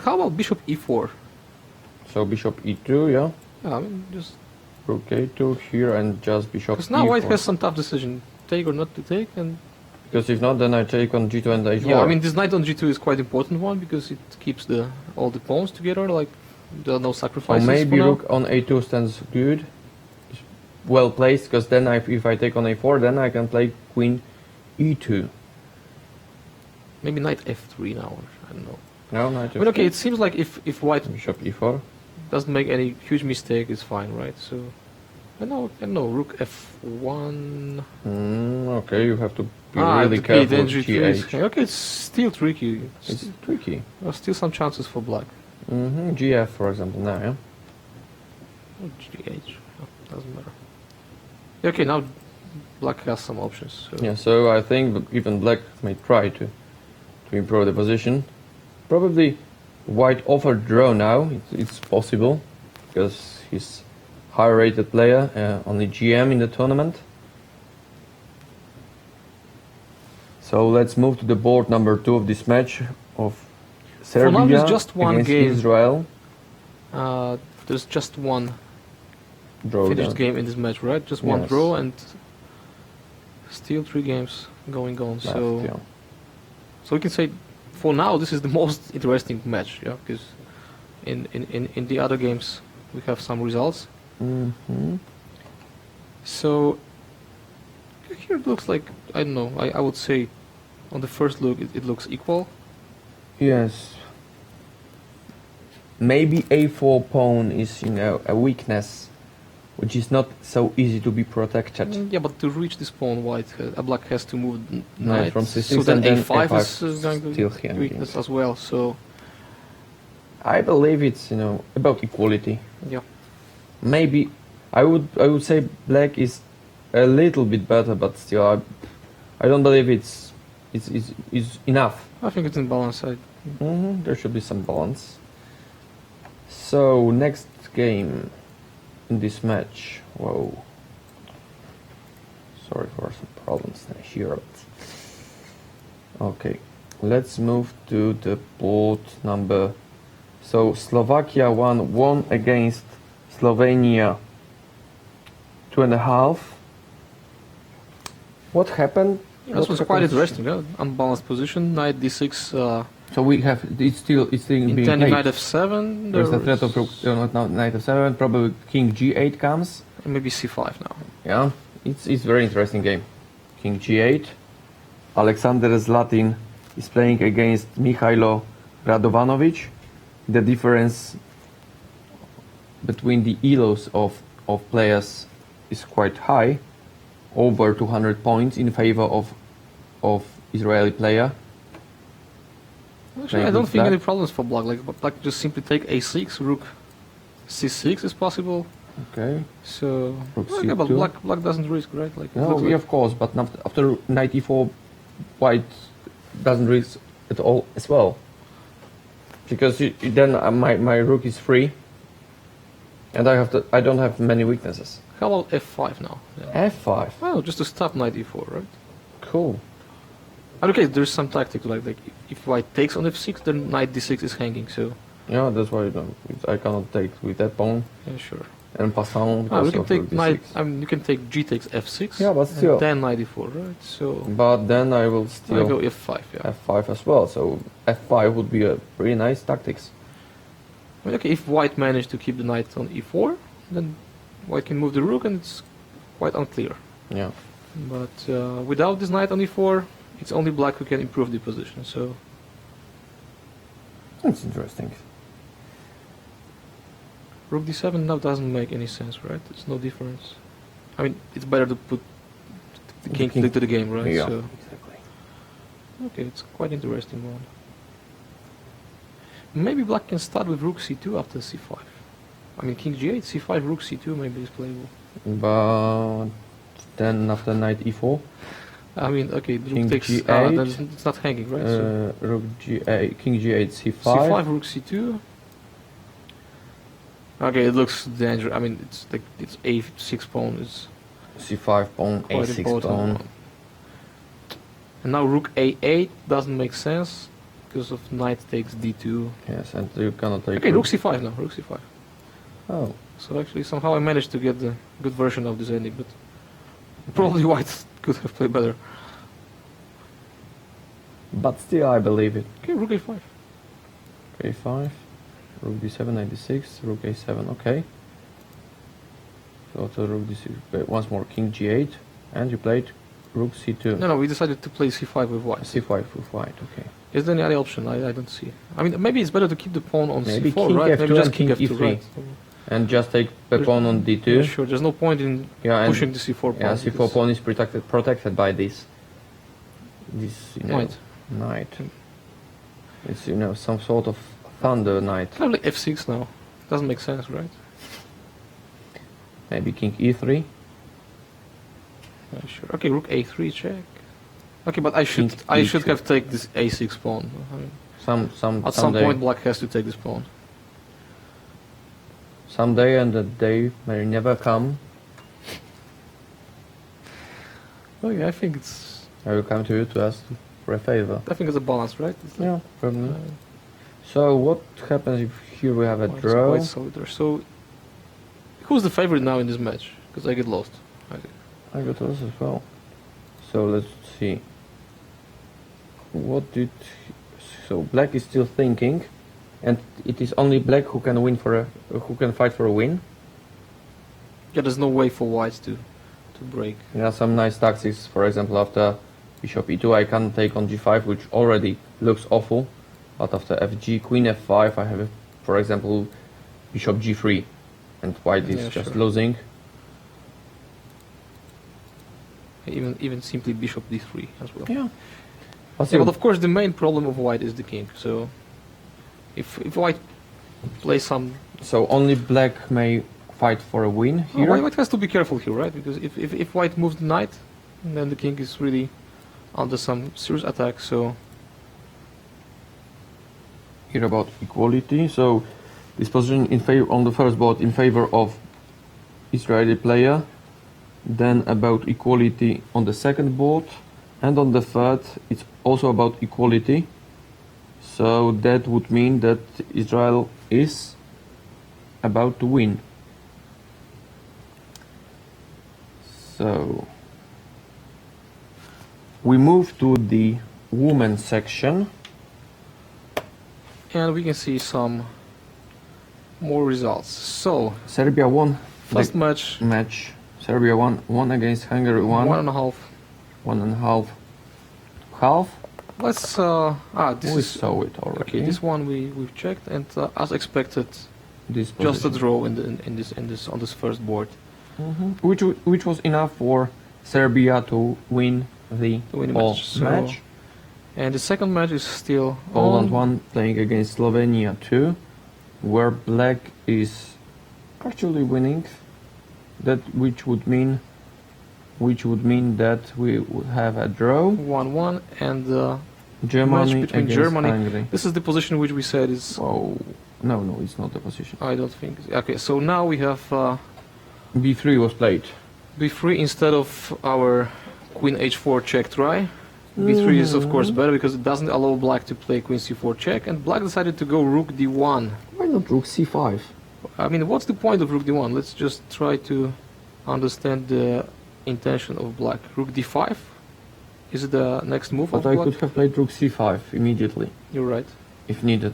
How about bishop e4? So bishop e2, yeah. Yeah, I mean, just Rook a2 here and just bishop because now e4. white has some tough decision, take or not to take, and Because if not, then I take on g2 and h4. yeah, I mean this knight on g2 is quite important one because it keeps all the pawns together. Like there are no So sacrifices. maybe for now. rook on a2 stands good, it's well placed, because then if I take on a4, then I can play queen e2. Maybe knight f3 now. Or, I don't know. No, knight I mean, okay, f3. it seems like if white Bishop e4. doesn't make any huge mistake, it's fine, right? So I don't know, rook f1. Okay, you have to be Ah, really okay, careful then with g3 is, gh. okay, it's still tricky. It's tricky. There are still some chances for black. Gf, for example, now, yeah? Oh, gh, oh, doesn't matter. Okay, now black has some options. So. Yeah, so I think even black may try to improve the position. Probably white offered draw now, it's possible, because he's higher rated player on the GM in the tournament. So let's move to the board number 2 of this match of Serbia now there's just one against game. Israel. There's just one Draw finished down. game in this match, right? Just one Yes. draw and still 3 games going on. Left, So, yeah. so we can say for now this is the most interesting match, yeah, because in the other games we have some results. So here it looks like, I don't know, I would say on the first look it looks equal. Yes. Maybe a4 pawn is, a weakness, which is not so easy to be protected. Yeah, but to reach this pawn, black has to move Knight from so c6 then and then a5 a5 is going to still be hanging. weakness as well. So I believe it's, about equality. yeah, Maybe I would say black is a little bit better, but still I don't believe it's enough. I think it's in balance. There should be some balance. So next game in this match. Whoa. Sorry for some problems here. Okay, let's move to the board number. So Slovakia won against Slovenia 2.5. What happened? This What was quite happened? interesting. Yeah? Unbalanced position, knight d6. So we have it's still being Intending played. knight f7. There's a threat of knight f7. Probably king g8 comes. Maybe c5 now. Yeah, it's very interesting game. King g8. Alexander Zlatin is playing against Mihailo Radovanovic. The difference between the elos of players is quite high, over 200 points in favor of Israeli player. Actually, I don't think any problems for black. Like black just simply take a6, rook c6 is possible. Okay. So Rook okay, but c2. black doesn't risk, right? Like it No, looks yeah, like- of course, but after knight e4, white doesn't risk at all as well. Because then my rook is free, and I don't have many weaknesses. How about f5 now? Yeah. f5, Well, just to stop knight e4, right? cool. And okay, there's some tactic like if white takes on f6, then knight d6 is hanging. So Yeah, that's why I cannot take with that pawn yeah, sure. and passant. Ah, we because can of take rook knight. d6. I mean, you can take g takes f6. Yeah, but still. And then knight e4, right? So But then I will I go still f5. Yeah. f5 as well. So f5 would be a pretty nice tactics. I mean, okay, if white managed to keep the knight on e4, then white can move the rook, and it's quite unclear. Yeah. But without this knight on e4, it's only black who can improve the position. So That's interesting. rook d7 now doesn't make any sense, right? There's no difference. I mean, it's better to put the king to the game, right? Yeah, So, exactly. okay, it's quite interesting one. Maybe black can start with rook c2 after c5. I mean, king g8, c5, rook c2 maybe is playable. But then after knight e4, I mean, okay, the King rook takes. g8, then it's not hanging, right? So rook g8, king g8, c5. c5, rook c2. Okay, it looks dangerous. I mean, it's like it's a6 pawn is C5 pawn, quite A6 important. pawn. And now rook a8 doesn't make sense because of knight takes d2. Yes, and you cannot take. Okay, rook c5 now. Rook c5. Oh, So actually, somehow I managed to get the good version of this ending, but probably white could have played better. but still, I believe it. Okay, rook a5. A5, rook d7, knight d6, rook a7. Okay. So to rook d6. Once more, king g8, and you played rook c2. No, we decided to play c5 with white. C5 with white. Okay. Is there any other option? I don't see. I mean, maybe it's better to keep the pawn on Maybe c4, king right? f2 Maybe just and king king f2, e3. right? And just take the There's- pawn on d2. Yeah, sure. There's no point in Yeah, and pushing the c4 pawn. yeah, c4 because- pawn is protected by this Knight. knight. It's some sort of thunder knight. Probably f6 now. Doesn't make sense, right? Maybe king e3. Yeah, sure. Okay, rook a3 check. Okay, but I should King should e2. have taken this a6 pawn. I mean, at some Someday, point, black has to take this pawn. someday, and the day may never come. Okay, I think it's I will come to you to ask for a favor. it's a balance, right? It's like, Yeah, probably. uh, So what happens if here we have a white's draw? quite solid there. So, who's the favorite now in this match? Because I get lost. I got those as well. So let's see. So black is still thinking, and it is only black who can who can fight for a win. Yeah, there's no way for white to break. There are some nice tactics. For example, after bishop e2, I can take on g5, which already looks awful. But after fg, queen f5, I have, for example, bishop g3, and white is Yeah, just sure. losing. Even simply bishop d3 as well. Yeah. Yeah, but of course the main problem of white is the king. So if white plays some, So only black may fight for a win oh, here. white has to be careful here, right? Because if white moves the knight, then the king is really under some serious attack. So Here about equality. So this position in favor on the first board in favor of Israeli player. Then about equality on the second board, and on the third it's also about equality. So that would mean that Israel is about to win. So we move to the women's section. and we can see some more results. So Serbia won first the match, match. Serbia won against Hungary 1.5. 1.5 half. Let's this We is saw it already. okay. This one we've checked, and as expected, This just a position. draw on this first board. Which was enough for Serbia to win the To win the whole match, so- match. And the second match is still Poland on. 1 playing against Slovenia 2, where black is actually winning. Which would mean that we would have a draw. 1-1, and Germany match between against Germany. Hungary. This is the position which we said is. Oh, no, it's not the position. I don't think. Okay, so now we have B3 was played. b3 instead of our queen h4 check try. b3 is of course better because it doesn't allow black to play queen c4 check, and black decided to go rook d1. Why not rook c5? I mean, what's the point of rook d1? Let's just try to understand the intention of black. Rook d5 is it the next move But of I black? could have played rook c5 immediately, You're right. if needed,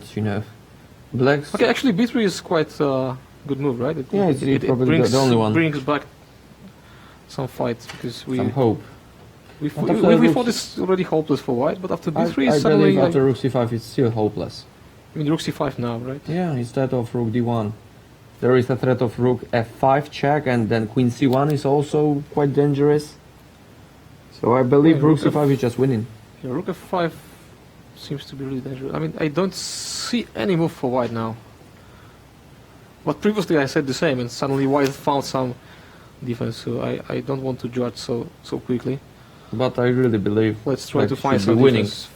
Black's... Okay, actually b3 is quite a good move, right? Yeah, it's probably the only one. brings back some fight because we Some hope. we, But we, after we, we rook- thought it's already hopeless for white, but after b3 I suddenly believe after rook c5 it's still hopeless. I mean rook c5 now, right? Yeah, instead of rook d1. There is a threat of rook f5 check, and then queen c1 is also quite dangerous. So I believe Yeah, rook rook c5 is just winning. Yeah, rook f5 seems to be really dangerous. I mean, I don't see any move for white now. But previously I said the same, and suddenly white found some defense, so I don't want to judge so quickly. But I really believe Let's try Black to find should be some winning. defense.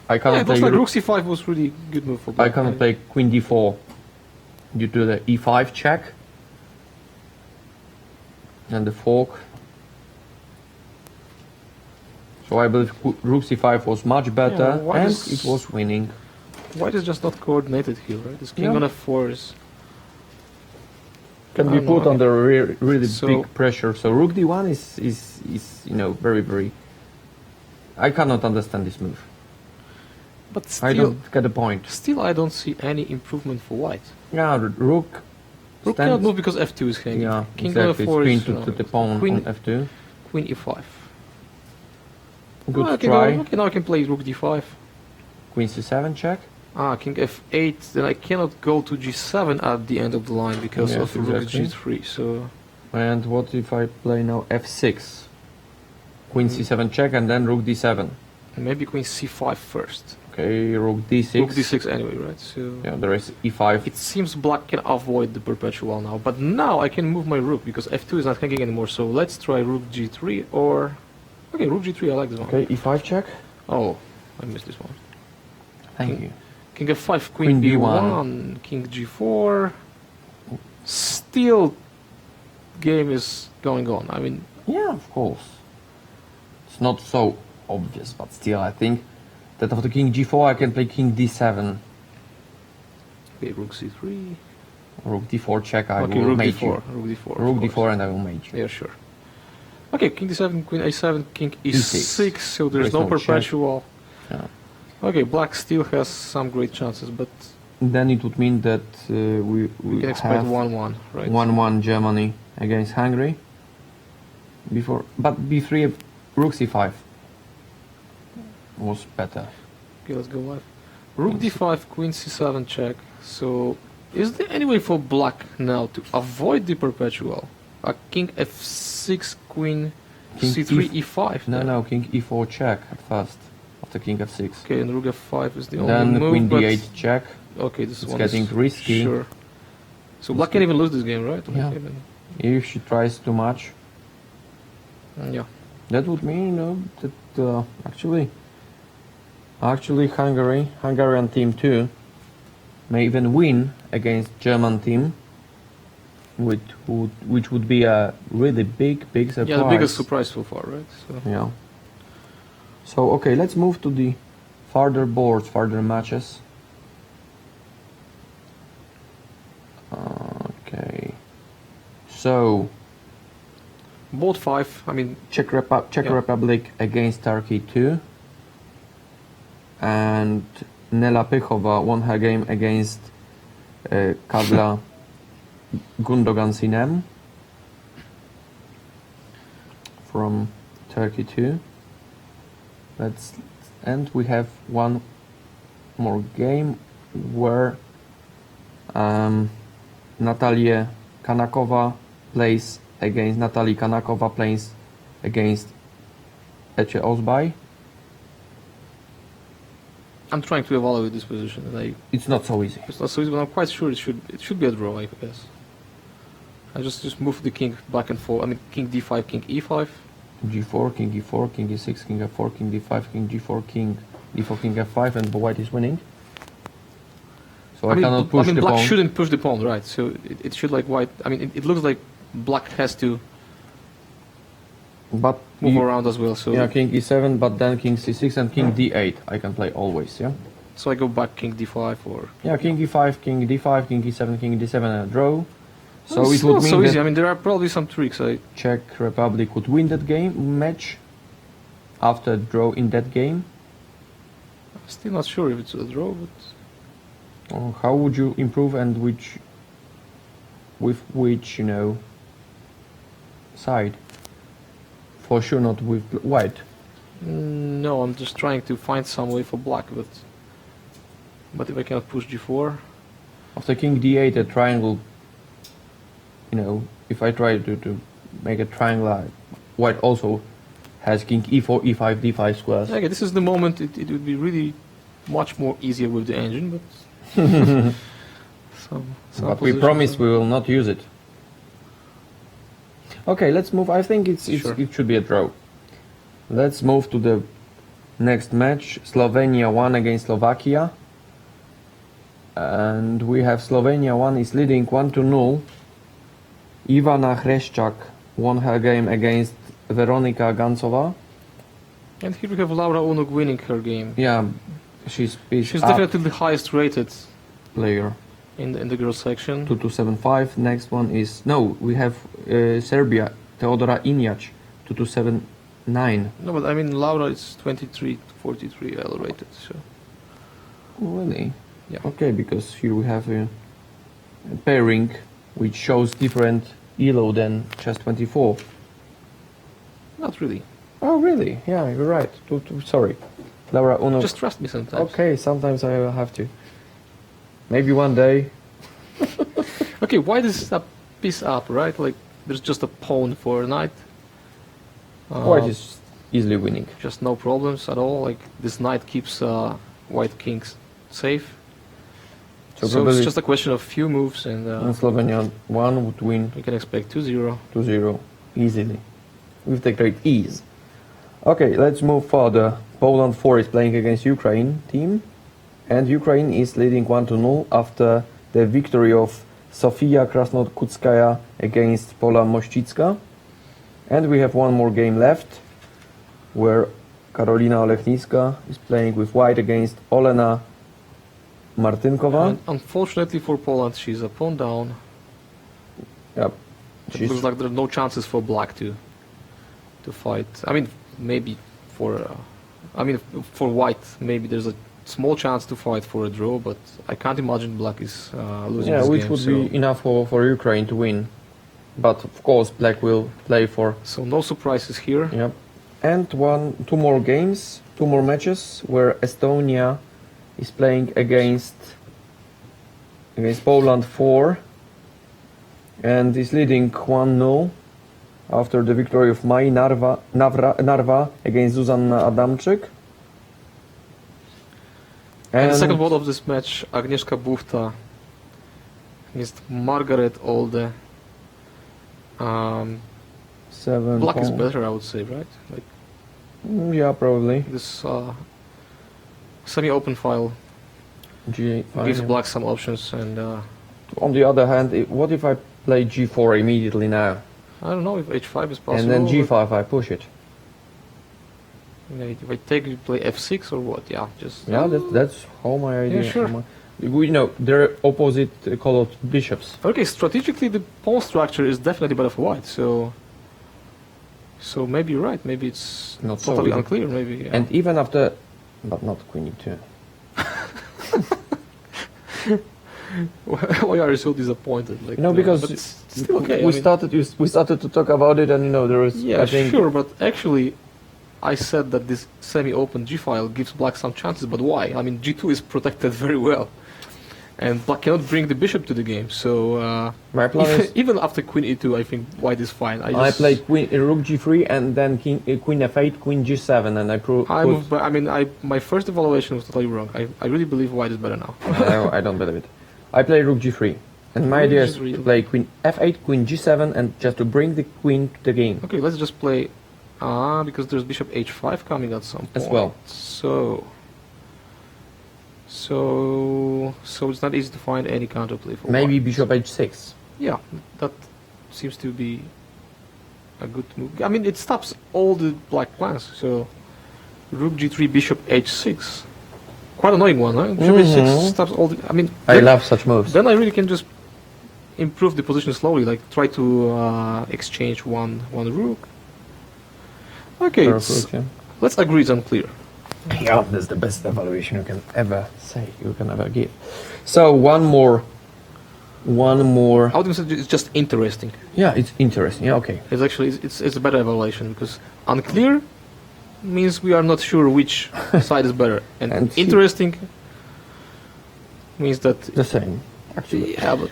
I Yeah, cannot it play looks like rook, rook c5 was really good move for I black. cannot play queen d4 due to the e5 check and the fork. So I believe rook c5 was much better, why and does- it was winning. White is just not coordinated here, right? This king Yeah. on f4 is... Can I be don't know, put under really So- big pressure. So rook d1 is you know very. I cannot understand this move. But I still, don't get the point. still I don't see any improvement for white. Yeah, the rook. Rook stands- cannot move because f2 is hanging. Yeah, King exactly. on f4 Queen is... to the pawn queen, on f2. queen e5. Good I can try. Go, okay, now I can play rook d5. Queen c7 check. King f8, then I cannot go to g7 at the end of the line because Yes, of rook exactly. g3, so... And what if I play now f6? Queen c7 check and then rook d7. Maybe queen c5 first. Okay, rook d6. Rook d6 anyway, right? So... Yeah, there is e5. It seems black can avoid the perpetual now, but now I can move my rook because f2 is not hanging anymore, so let's try rook g3 or... Okay, rook g3, I like this one. Okay, e5 check. Oh, I missed this one. Thank King- you. King f5, queen, Queen b1, king g4. Still, game is going on. I mean, Yeah, of course. It's not so obvious, but still, I think that after king g4, I can play king d7. okay, rook c3. Rook d4 check. I Okay, will rook mate d4. you. Rook d4. Rook of course. d4, and I will mate you. Yeah, sure. Okay, king d7, queen a7, king e6. E6. So there's There's no no check. perpetual. Yeah. Okay, black still has some great chances, but Then it would mean that we we can expect have 1-1, right? 1-1 Germany against Hungary. Before, but b3, rook c5 was better. Okay, let's go live. Rook d5, queen c7 check. So, is there any way for black now to avoid the perpetual? King f6, queen King c3, e5. No, then. no, king e4 check at first, after king f6. Okay, and rook f5 is the only Then move. queen but- d8 check. Okay, this It's one getting is risky. Sure. So black can even lose this game, right? Yeah. Okay, then. If she tries too much, Yeah. that would mean, you know, that actually Hungarian team too, may even win against German team, which would be a really big surprise. Yeah, the biggest surprise so far, right? So Yeah. So okay, let's move to the further boards, further matches. Okay. So both 5. I mean, Czech Yeah. Republic against Turkey 2. And Nela Pychova won her game against Kadla Gundogan Sinem from Turkey 2. And we have one more game where Natalia Kanakova plays against Ece Ozbay. I'm trying to evaluate this position, and It's not so easy. it's not so easy, but I'm quite sure it should be a draw, I guess. I just move the king back and forth. I mean, king d5, king e5. G4, king e4, king e6, king f4, king d5, king g4, king d4, king f5, and white is winning. So I cannot push the black pawn. shouldn't push the pawn, right? So it should like white. I mean, it looks like black has to But move you- around as well. So Yeah, king e7, but then king c6 and king d8. I can play always, yeah? so I go back king d5 or. Yeah, king e5, king d5, king e7, king d7, and a draw. So It's it would not mean so that easy. I mean, there are probably some tricks. Czech Republic would win that match after draw in that game. I'm still not sure if it's a draw, but How would you improve and with which, you know, side? For sure not with white. no, I'm just trying to find some way for black. But if I cannot push g4, After king d8, a triangle, you know, if I try to make a triangle, white also has king e4, e5, d5 squares. okay, this is the moment it would be really much more easier with the engine, but some But we positions promise are- we will not use it. Okay, let's move. I think Sure. it should be a draw. Let's move to the next match. Slovenia won against Slovakia. And we have Slovenia 1 is leading 1-0. Ivana Hreščák won her game against Veronika Gancova. And here we have Laura Unuk winning her game. Yeah, she's She's up definitely the highest rated player. in the girls section. 2275. Next one is we have Serbia Teodora Injac 2279. No, but I mean Laura is 23-43 L rated. So Really? yeah. Okay, because here we have a pairing which shows different elo than chess 24. Not really. Oh, really? Yeah, you're right. Sorry. Laura Uno. Just trust me sometimes. Okay, sometimes I will have to. Maybe one day. Okay, white is a piece up, right? Like there's just a pawn for a knight. White is easily winning. Just no problems at all. Like this knight keeps white kings safe. So probably it's just a question of few moves, and Slovenia 1 would win we can expect 2-0. 2-0 easily with the great ease. Okay, let's move further. Poland 4 is playing against Ukraine team, and Ukraine is leading 1-0 after the victory of Sofia Krasnokutskaya against Pola Mościcka. And we have one more game left, where Karolina Olechnicka is playing with white against Olena Martynkova. And unfortunately for Poland, she's a pawn down. Yep. It looks like there are no chances for black to fight. I mean, maybe for for white, maybe there's a small chance to fight for a draw, but I can't imagine black is losing this which game. would be enough for Ukraine to win. But of course, black will play for. So no surprises here. Yep. And two more games, two more matches where Estonia is playing against Poland 4 and is leading 1-0 after the victory of Mai Narva against Zuzanna Adamczyk. And the second vote of this match, Agnieszka Buchta against Margaret Olde. 7 Black is points. better, I would say, right? Like Yeah, probably. this semi-open file G8 gives fine. black some options, and On the other hand, what if I play G4 immediately now? I don't know if H5 is possible. And then but, G5 I push it. if I take you play F6 or what? Yeah, just Yeah, that's how my idea. Yeah, sure. We know they're opposite colored bishops. Okay, strategically the pawn structure is definitely better for white, so maybe you're right. Maybe it's Not so totally easy. unclear. Maybe. Yeah. And even after, but not Queen E2. Why are you so disappointed? Like, No, because but it's still okay. we started to talk about it, and there was Yeah, I think sure, but actually, I said that this semi-open G file gives black some chances, but why? I mean, G2 is protected very well, and black cannot bring the bishop to the game. So my plan is even after Queen E2, I think white is fine. I played Rook G3 and then Queen F8, Queen G7, and I proved. My first evaluation was totally wrong. I really believe white is better now. No, I don't believe it. I play Rook G3, and my Rook idea is G3. to play Queen F8, Queen G7, and just to bring the queen to the game. Okay, let's just play. Because there's Bishop H5 coming at some point. As well. So it's not easy to find any counterplay for Maybe white. Bishop H6. Yeah, that seems to be a good move. I mean, it stops all the black plans. So Rook G3, Bishop H6. Quite annoying one, huh? Bishop H6 stops all the. I mean, I love such moves. then I really can just improve the position slowly, like try to exchange one rook. Okay, let's agree it's unclear. Yeah, that's the best evaluation you can ever say, you can ever give. So one more. I would say it's just interesting. Yeah, it's interesting. Yeah, okay. It's actually it's a better evaluation because unclear means we are not sure which side is better, and interesting means that The same, actually. yeah, but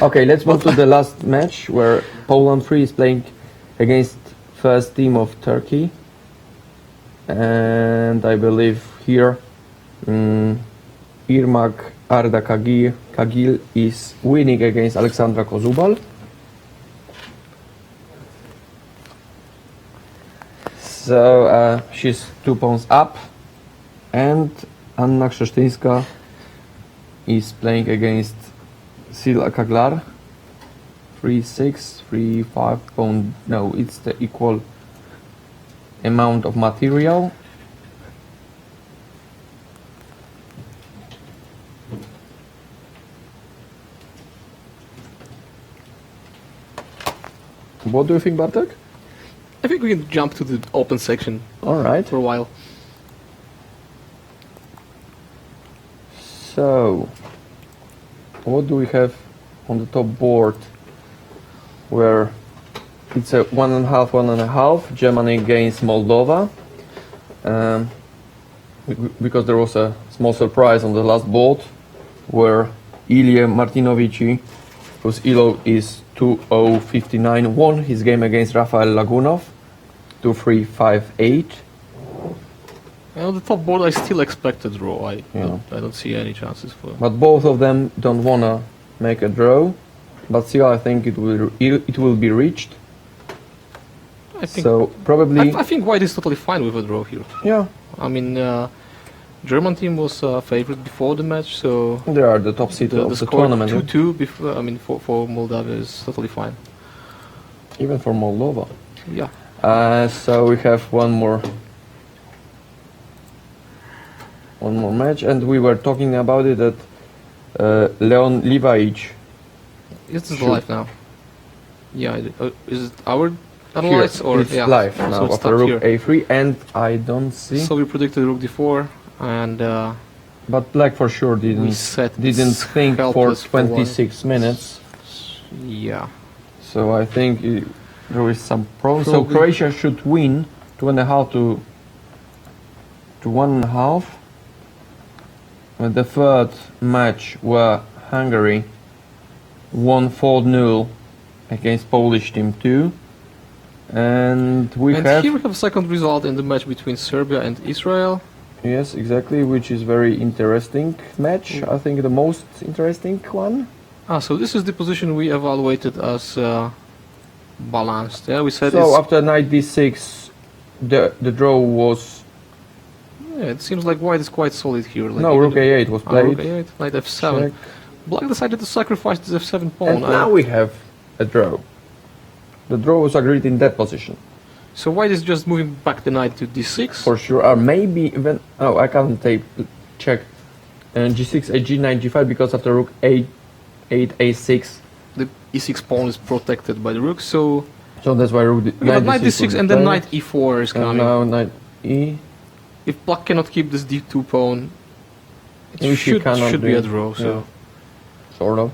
Okay, let's move to the last match where Poland 3 is playing against first team of Turkey. And I believe here Irmak Arda Kagil is winning against Aleksandra Kozubal. So she's 2 pawns up, and Anna Krzesztyńska is playing against Sila Kaglar. 3-6, 3-5 pawn. No, it's the equal amount of material. What do you think, Bartek? I think we can jump to the open section All right. for a while. So, what do we have on the top board? Where it's a 1.5, 1.5. Germany against Moldova. Because there was a small surprise on the last board, where Ilya Martinovici, whose ELO is 2.059, won his game against Rafael Lagunov, 2-3-5-8. On the top board, I still expect a draw. I Yeah. don't see any chances for. But both of them don't wanna make a draw. But still, I think it will be reached. I think. So probably, I think White is totally fine with a draw here. yeah, I mean, German team was favorite before the match, so they are the top seed of the score tournament. 2-2 before. I mean, for Moldavia is totally fine. Even for Moldova. Yeah. So we have one more match, and we were talking about it that Leon Livaic. It's Shoot. live now. Yeah. Is it our Here, analyze or it's yeah? live So now it's after stuck rook here. a3, and I don't see. So we predicted rook d4, and But black for sure we didn't set think for helpless for 26 minutes. yeah. So I think there is some problem. So Probably. Croatia should win 2.5 to 1.5. And the third match where Hungary won 4-0 against Polish team 2. And we And have, here we have a second result in the match between Serbia and Israel. yes, exactly, which is very interesting match. I think the most interesting one. So this is the position we evaluated as balanced. Yeah, we said So it's, after knight d6, the draw was yeah, it seems like White is quite solid here. Like no, even rook a8 was played. rook a8, knight f7. Check. Black decided to sacrifice this f7 pawn. And now we have a draw. The draw was agreed in that position. So White is just moving back the knight to d6. For sure, or maybe even, oh, I can't check g6, g, knight g5, because after rook a8, a6, The e6 pawn is protected by the rook, so so that's why rook we got knight d6 was and then played. knight e4 is And coming. now knight e. If Black cannot keep this d2 pawn, it If he cannot should do be a it, draw. So yeah. Sort of.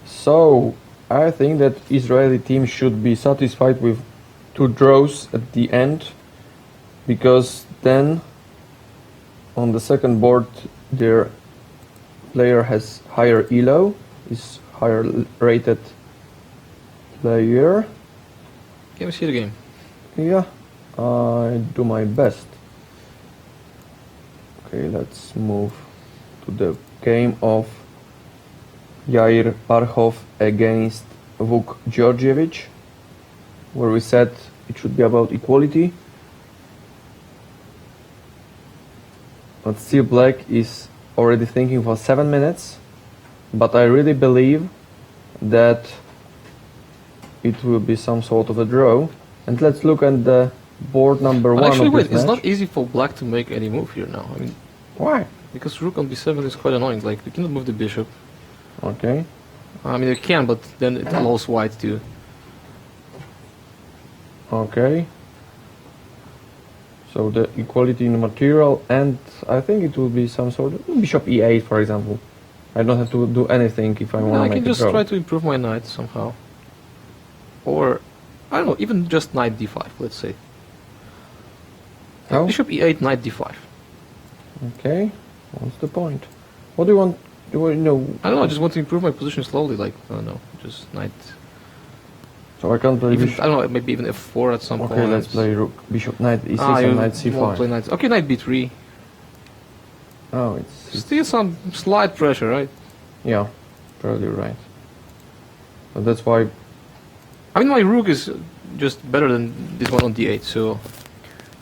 So I think that Israeli team should be satisfied with 2 draws at the end, because then on the second board their player has higher elo, is higher rated player. can we see the game? Yeah, I do my best. Okay, let's move to the game of Jair Parchov against Vuk Georgievich, where we said it should be about equality. But still Black is already thinking for 7 minutes, but I really believe that it will be some sort of a draw. And let's look at the board number But 1 actually, of wait, this it's match. not easy for Black to make any move here now. I mean, Why? because rook on b7 is quite annoying. Like, you cannot move the bishop. Okay. I mean, you can, but then it allows White to. Okay. So the equality in the material, and I think it will be some sort of bishop e8, for example. I don't have to do anything if I I want to can make a just draw. try to improve my knight somehow. Or, I don't know, even just knight d5, let's say. How? Bishop e8, knight d5. Okay. What's the point? What do you want? Do you know? I don't know, I just want to improve my position slowly, like, I don't know, just knight. So I can't play Even, bishop. I don't know, maybe even f4 at some point. Okay, let's play rook, bishop, knight e6, you and knight won't play c5. knight. Okay, knight b3. Oh, it's Still some slight pressure, right? yeah, probably right. But that's why. I mean, my rook is just better than this one on d8, so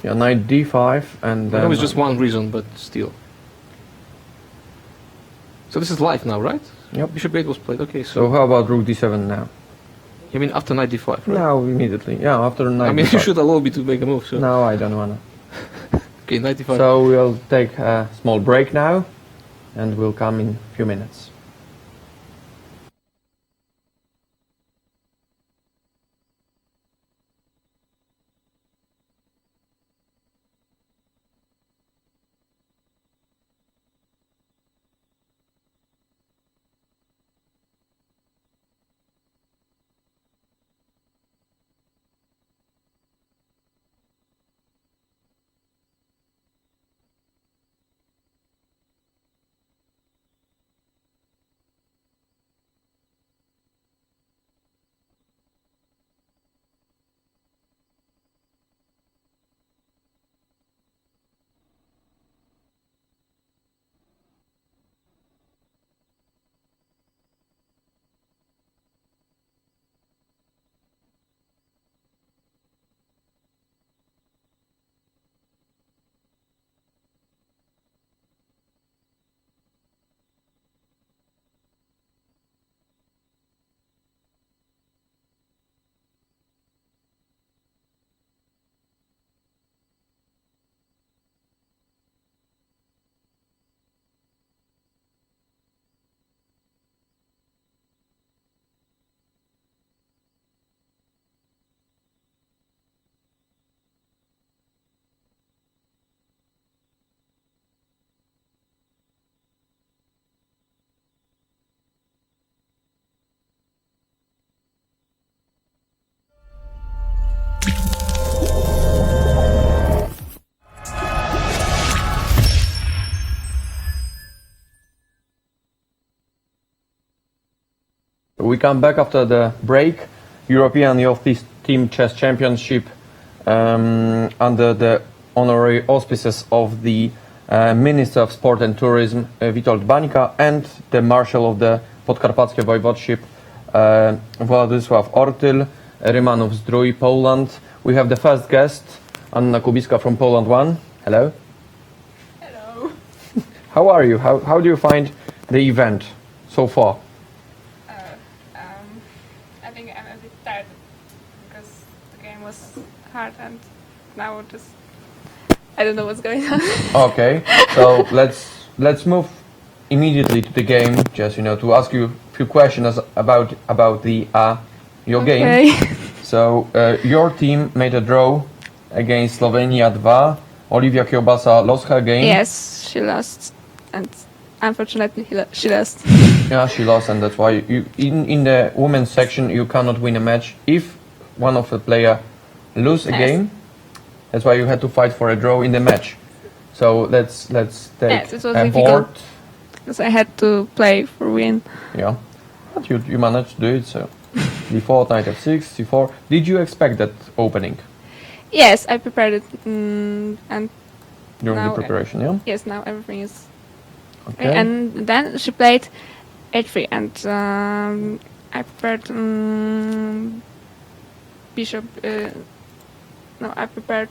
Yeah, knight d5, and I then know it's just one reason, but still. So this is live now, right? Yep. Bishop 8 was played. Okay, So so how about rook d7 now? you mean after knight d5, right? Now immediately. Yeah, after knight I mean, d5. you should allow me to make a move. So No, I don't wanna. okay, knight d5. So we'll take a small break now, and we'll come in a few minutes. We come back after the break. European Youth Team Chess Championship under the honorary auspices of the Minister of Sport and Tourism, Witold Bańka, and the Marshal of the Podkarpackie Voivodeship, Władysław Ortyl, Rymanow, Zdroj, Poland. We have the first guest, Anna Kubiska from Poland 1. Hello. Hello. How are you? How do you find the event so far? I think I'm a bit tired because the game was hard and now just I don't know what's going on. Okay, so let's move immediately to the game. Just to ask you a few questions about the your game. Okay. So your team made a draw against Slovenia 2. Olivia Kiobasa lost her game. Yes, she lost, and unfortunately she lost. Yeah, she lost, and that's why you in the women's section you cannot win a match if one of the player lose a Yes. game. That's why you had to fight for a draw in the match. So let's take Yes, it was a difficult. board. Because I had to play for win. Yeah, but you managed to do it. So d4, knight f6, c4. Did you expect that opening Yes, I prepared it, and during the Now, preparation? Yeah. yes, now everything is. Okay. And then she played h3, and I prepared bishop. No, I prepared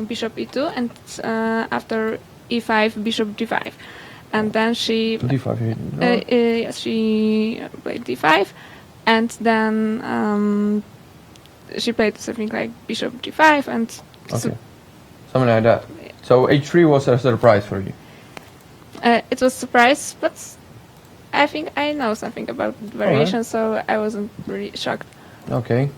bishop e2, and after e5, bishop d5, and then she. d5. Yes, she played d5, and then she played something like bishop d5, and Okay. Something like that. So h3 was a surprise for you. it was a surprise, but I think I know something about variation, so I wasn't really shocked. Okay.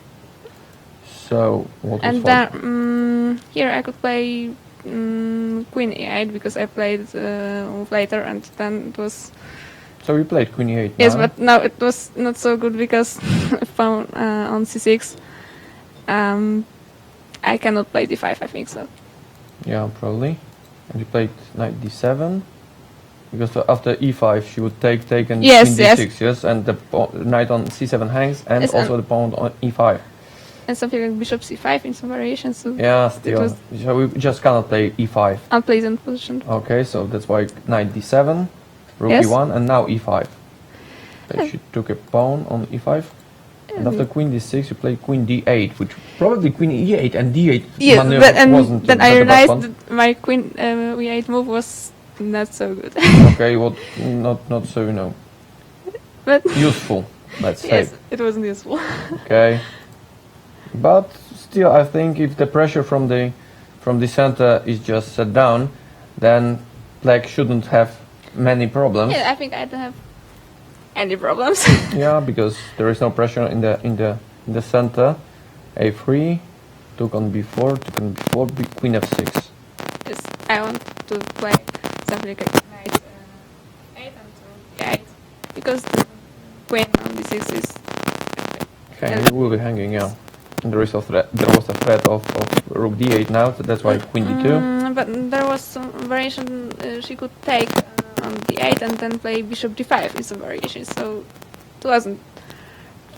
So what was And fun? then here I could play queen e8 because I played later, and then it was So you played queen e8. yes, now? but no, it was not so good because pawn on c6. I cannot play d5. I think so. Yeah, probably. And you played knight d7 because after e5 she would take and Yes, queen d6, yes, and the knight on c7 hangs, and Yes, also and- the pawn on e5. And something like bishop c5 in some variations, so Yeah, still. was- So we just cannot play e5. unpleasant position. Okay, so that's why knight d7, rook Yes. e1, and now e5. Then she took a pawn on e5. And after queen d6, you play queen d8, which probably queen e8 and d8 Yes, maneuver but, and wasn't then such I a bad realized one. that my queen e8 move was not so good. Okay, what not so But useful, let's say. yes, it wasn't useful. Okay, but still, I think if the pressure from the center is just set down, then black shouldn't have many problems. Yeah, I think I don't have any problems. Yeah, because there is no pressure in the center. A3, took on b4, took on b4, queen f6. Yes, I want to play something like knight 8 and rook 8 because the queen on d6 is. Okay, we will be hanging, yeah. And there is a threat. There was a threat of rook d8 now, so that's why queen d2. But there was some variation she could take on d8 and then play bishop d5 is a variation, so it wasn't.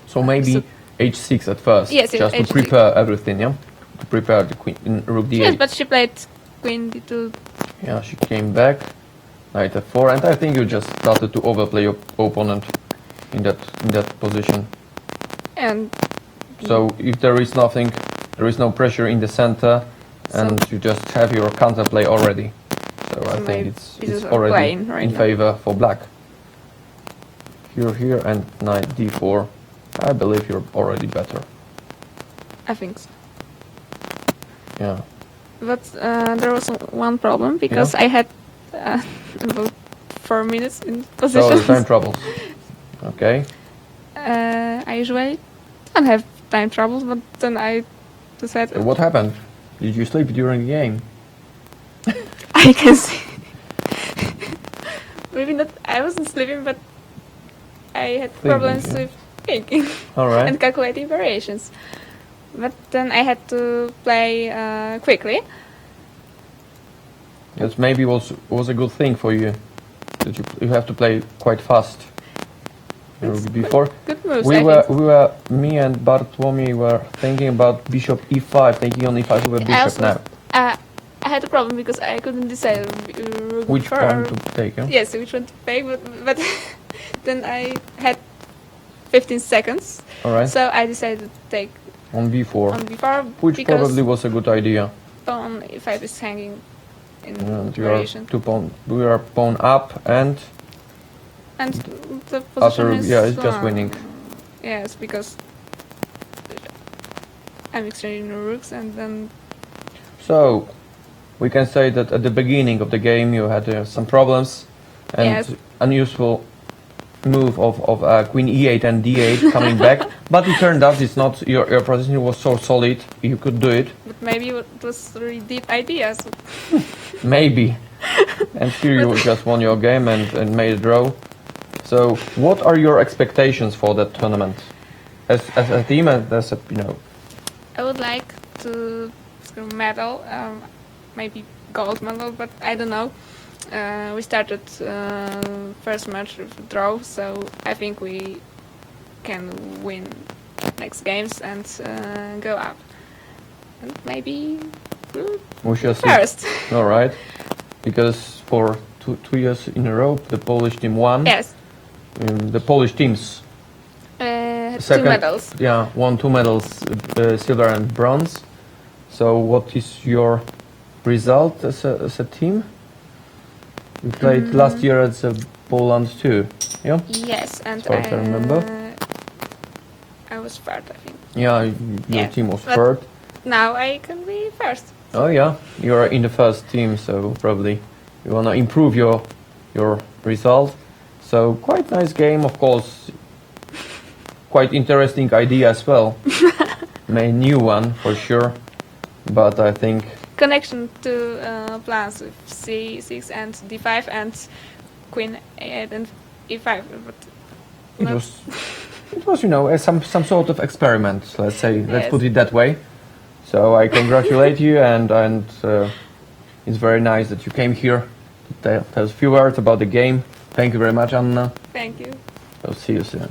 So maybe So- h6 at first, Yes, yes, just to h6. prepare everything, yeah. To prepare the queen in rook d8. Yes, but she played queen d2. Yeah, she came back, knight f4, and I think you just started to overplay your opponent in that position. And So if there is nothing, there is no pressure in the center, and So- you just have your counterplay already. So I my think pieces it's are already playing right in now. favor for black. Here, and knight d4. I believe you're already better. I think so. Yeah. But there was one problem because I had about 4 minutes in So position. the time troubles. Okay. I usually don't have time troubles, but then I decided What happened? Did you sleep during the game? I can see. Maybe not. I wasn't sleeping, but I had problems yeah. with thinking All right. and calculating variations. But then I had to play quickly. That maybe was a good thing for you. That you have to play quite fast. Before Good moves. we I were think. me and Bartłomiej were thinking about bishop e5, taking on e5 with a I bishop also now. I had a problem because I couldn't decide rook Which before pawn or- to take? Yeah? Yes, which one to take, but then I had 15 seconds, All right. so I decided to take On b4, on before which because probably was a good idea. pawn e5 is hanging in And you are variation, we are pawn up, and and the position after is it's just winning. Yes, because I'm exchanging rooks, and then So we can say that at the beginning of the game you had some problems, and Yes. unuseful move of queen e8 and d8 coming back. But it turned out it's not your position was so solid you could do it. but maybe it was really deep ideas. Maybe. And here you just won your game and made a draw. So what are your expectations for that tournament? As a team, and as a, I would like to score a medal, maybe gold medal, but I don't know. We started first match with a draw, so I think we can win next games and go up. And maybe we shall see. first. All right. Because for two years in a row, the Polish team won. Yes. The Polish teams, Had Second- two medals. yeah, won 2 medals, silver and bronze. So what is your result as a team? You played last year at Poland too, yeah? Yes, and As far as I remember. I was third, I think. Yeah, your Yeah, team was but- third. Now I can be first. Oh yeah, you're in the first team, so probably you wanna improve your result. So quite nice game, of course. Quite interesting idea as well. May new one for sure, but I think Connection to plans with c6 and d5 and queen a8 and e5. But it no- was some sort of experiment. Let's say, let's Yes. put it that way. So I congratulate you, and it's very nice that you came here to tell us a few words about the game. Thank you very much, Anna. Thank you. So see you soon.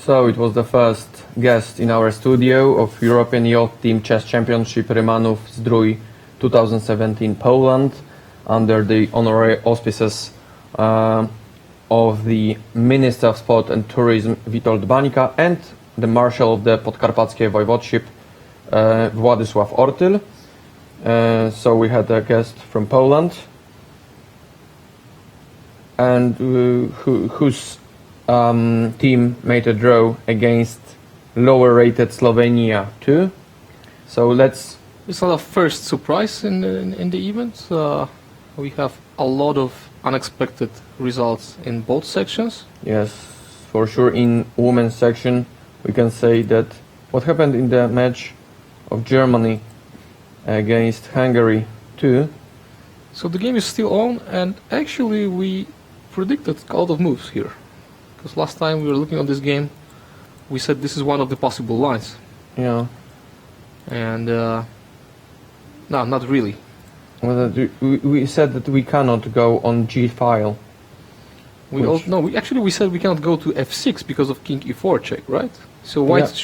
So it was the first guest in our studio of European Yacht Team Chess Championship Rymanow Zdroj 2017 Poland, under the honorary auspices of the Minister of Sport and Tourism Witold Bańka and the Marshal of the Podkarpackie Voivodeship Władysław Ortyl. So we had a guest from Poland, and whose team made a draw against lower-rated Slovenia too. So let's. It's not a first surprise in the event. We have a lot of unexpected results in both sections. Yes, for sure. In women's section, we can say that what happened in the match of Germany against Hungary too. So the game is still on, and actually we predicted a lot of moves here. Because last time we were looking at this game, we said this is one of the possible lines. Yeah. And no, not really. Well, we said that we cannot go on G file. We said we cannot go to f6 because of king e4 check, right? So white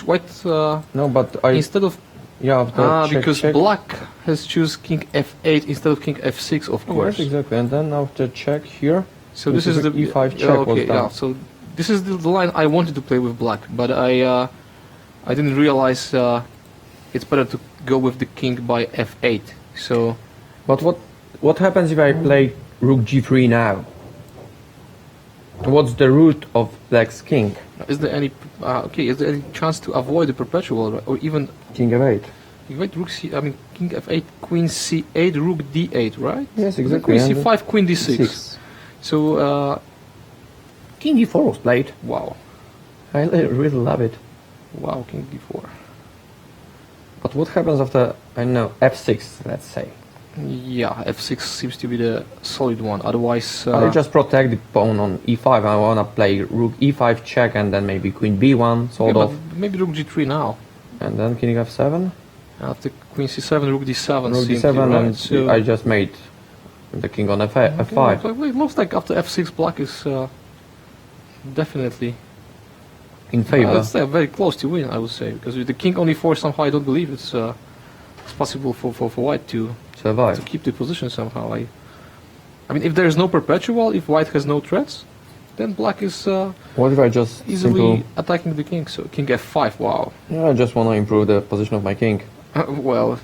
No, but instead of check, because check. black has choose king f8 instead of king f6, of course. Yes, exactly. And then after check here. So this is the e5 check was done. Yeah. So this is the line I wanted to play with black, but I didn't realize it's better to go with the king by f8. So. But what happens if I play rook g3 now? What's the root of black's king? Is there any Is there any chance to avoid the perpetual, or even King f8. wait, king f8, queen c8, rook d8, right? Yes, exactly. Queen c5, queen d6. Six. So King e4 was played. wow, I really love it. wow, king d4. But what happens after, I don't know, f6, let's say? Yeah, f6 seems to be the solid one. Otherwise, I just protect the pawn on e5. I wanna play rook e5 check and then maybe queen b1 sort yeah, of. but maybe rook g3 now. And then king f7. After queen c7, rook d7. Rook seems d7 to be right. and So, I just made the king on f5. so it looks like after f6, black is definitely In favor. let's say very close to win, I would say, because with the king on e4, somehow I don't believe it's possible for white to Survive. keep the position somehow. I mean, if there is no perpetual, if white has no threats, then black is What if I just easily attacking the king. So king f5, wow. Yeah, I just wanna improve the position of my king. Well,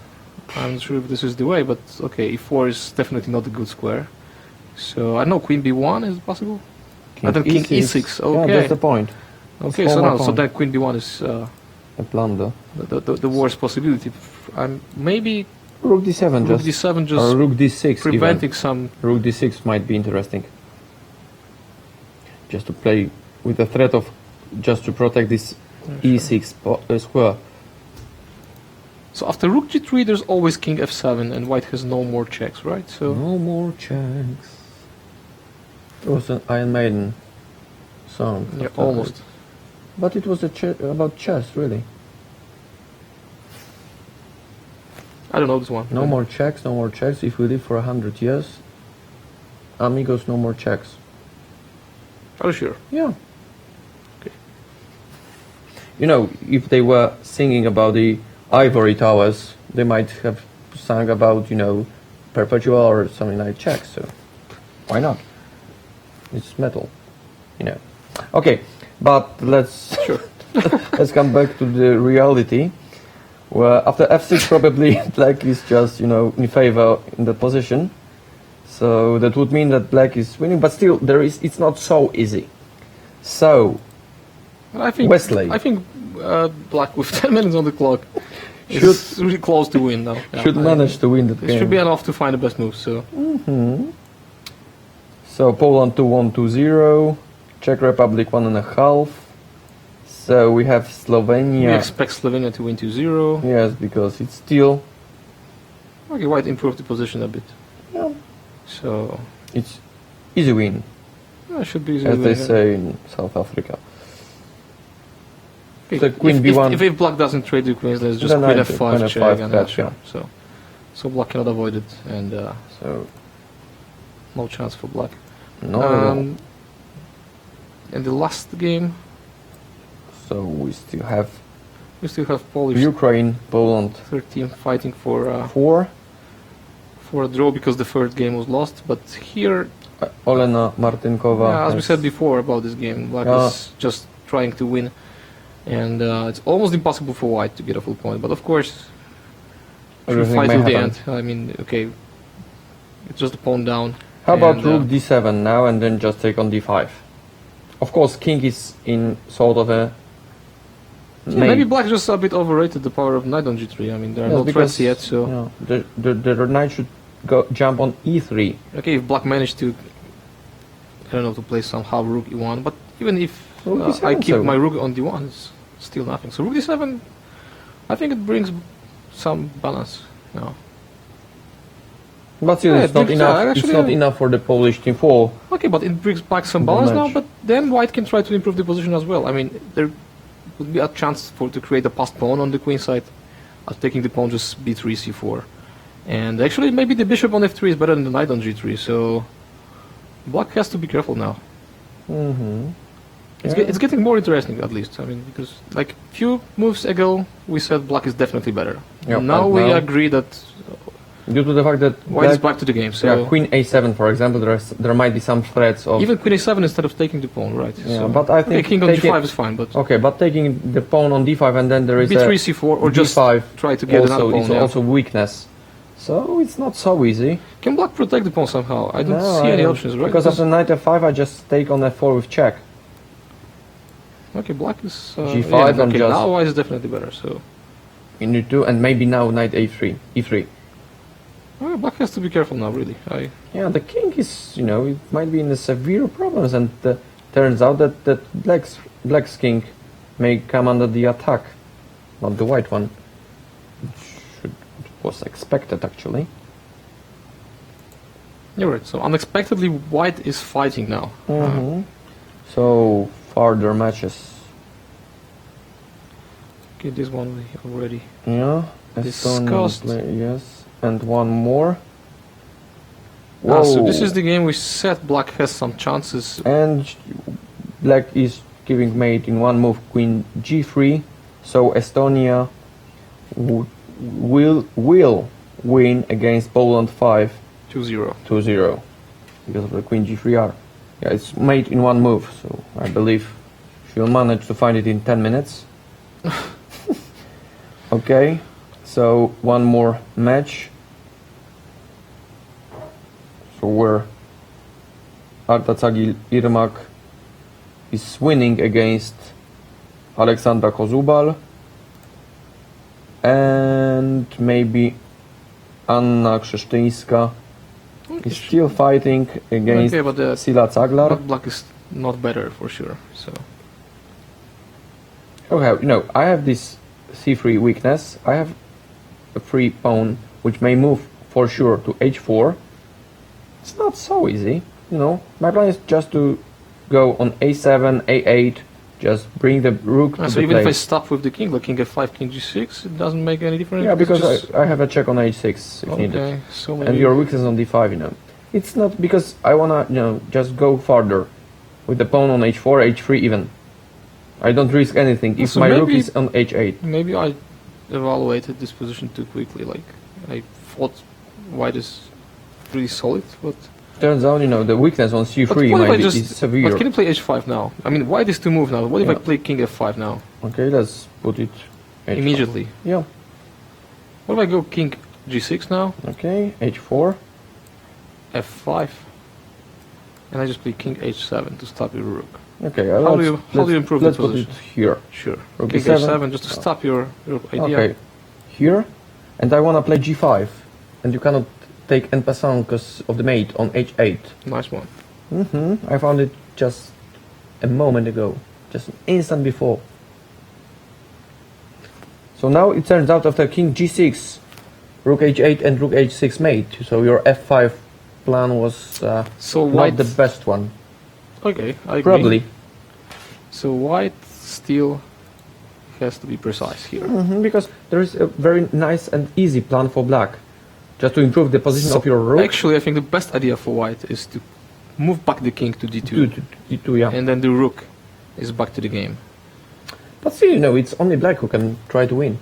I'm not sure if this is the way, but okay, e4 is definitely not a good square. So I know queen b1 is possible. And then king e6, Yeah, okay. that's the point. Okay, That's so all my now, so point. then queen b1 is A blunder. the worst possibility. Maybe Rook d7 rook just. d7 Or just rook d6 preventing even. some. Rook d6 might be interesting. Just to play with the threat of, just to protect this e6 square. So after rook g3, there's always king f7, and white has no more checks, right? So No more checks. It was an Iron Maiden song. yeah, almost. But it was about chess, really. I don't know this one. No more checks, no more checks. If we live for 100 years, amigos, no more checks. Are you sure? Yeah. Okay. You know, if they were singing about the ivory towers, they might have sung about, you know, perpetual or something like checks. So why not? It's metal, you know. Okay, but let's let's come back to the reality. Well, after f6, probably black is just, you know, in favor in the position. So that would mean that black is winning, but still, it's not so easy. So, I think Wesley. I think black with 10 minutes on the clock is really close to win now. Yeah, should manage to win the It game. should be enough to find the best move. So So Poland 2-1-2-0, Czech Republic 1.5. So we have we Slovenia. expect Slovenia to win 2-0. Yes, because it's still. Okay, white improved the position a bit. Yeah. So It's easy win, it should be easy. as to they win, yeah. say in South Africa. Okay, So queen if, b1. If black doesn't trade the queens, there's just Then queen I f5 queen check f5 and catch, yeah. So black cannot avoid it, and So no chance for black. no. And the last game, So we still have We still have Polish Ukraine, Poland 13 fighting for 4. a draw because the first game was lost. But here, Olena Martynkova. as we has- said before about this game, Black is just trying to win, and it's almost impossible for White to get a full point. But of course, should Everything fight may till the happen. end. I mean, okay, it's just a pawn down. How about and, Rook D7 now and then just take on D5? Of course, King is in sort of a. Yeah, maybe Black just a bit overrated the power of Knight on G3. I mean, there are no threats yet, so the Knight should jump on E3. okay, if Black managed to, I don't know, to play somehow Rook E1, but even if Rook D7 I keep so- my Rook on D1, it's still nothing. So Rook D7, I think it brings some balance now. But still, Yeah, it's not it brings- enough. actually, It's not enough for the Polish team 4. Okay, but it brings back some Good balance now, match. but then White can try to improve the position as well. I mean, there would be a chance to create a passed pawn on the queen side, taking the pawn just B3, C4. And actually, maybe the bishop on F3 is better than the knight on G3, so Black has to be careful now. Mm-hmm. It's getting more interesting, at least. I mean, because like few moves ago, we said Black is definitely better. Yeah, Now and we now- agree that Due to the fact that White is back to the game. So yeah, Queen A7, for example, there might be some threats of. even Queen A7 instead of taking the pawn, right? Yeah, so, but I okay, think King on taking- G5 is fine, but Okay, but taking the pawn on D5 and then there is B3, a C4, or just D5 try to get another also pawn. is Yeah. also weakness. So it's not so easy. Can Black protect the pawn somehow? I don't No, see I any don't. options, right? Because after knight F5, I just take on F4 with check. Okay, Black is G5 yeah, and okay, just- now White is definitely better. So You need to, and maybe now knight A3, E3. Black has to be careful now, really. Yeah, the king is, it might be in a severe problems, and turns out that black's king may come under the attack, not the white one. It was expected, actually. You're right. So unexpectedly, White is fighting now. Mm-hmm. So further matches. Okay, this one we already. Yeah, Discussed. Estonian yes, and one more. So Whoa. this is the game we said Black has some chances. And black is giving mate in one move queen g3, so Estonia will win against Poland 5 2-0. 2-0 because of the queen g3r. Yeah, it's mate in one move, so I believe she'll manage to find it in 10 minutes. Okay, so one more match. So where Artacagi Irmak is winning against Aleksandra Kozubal, and maybe Anna Krzesztyńska is still fighting against Okay, but Sila Zaglar. but Black is not better for sure. So Okay, I have this c3 weakness. I have a free pawn which may move for sure to h4. It's not so easy, My plan is just to go on a7, a8, just bring the rook to so the even if I place. stop with the king, like king f5, king g6, it doesn't make any difference. Yeah, It's because just- I have a check on h6 if needed. okay, so maybe And your weakness on d5, It's not because I wanna, just go further with the pawn on h4, h3 even. I don't risk anything if So my rook maybe- is on h8. maybe I evaluated this position too quickly. Like I thought White is pretty solid, but Turns out, the weakness on c3 what if I might be just? is severe. But can you play h5 now? I mean, White is to move now. What if I Yeah. play king f5 now Okay, let's put it h5. immediately? Yeah. What if I go king g6 now, Okay, h4. f5, and I just play king h7 to stop your rook? Okay, How do you improve the let's put position? it here. Sure. Rook King e7. h7 just to stop your idea. Okay, here, and I wanna play g5, and you cannot take en passant because of the mate on h8. Nice one. I found it just a moment ago, just an instant before. So now it turns out after king g6, rook h8 and rook h6 mate. So your f5 plan was So not White. the best one, Okay, I agree. probably. So White still has to be precise here. Because there is a very nice and easy plan for black, just to improve the position So of your rook. Actually, I think the best idea for White is to move back the king to d2, D2, yeah. and then the rook is back to the game. But still, it's only black who can try to win.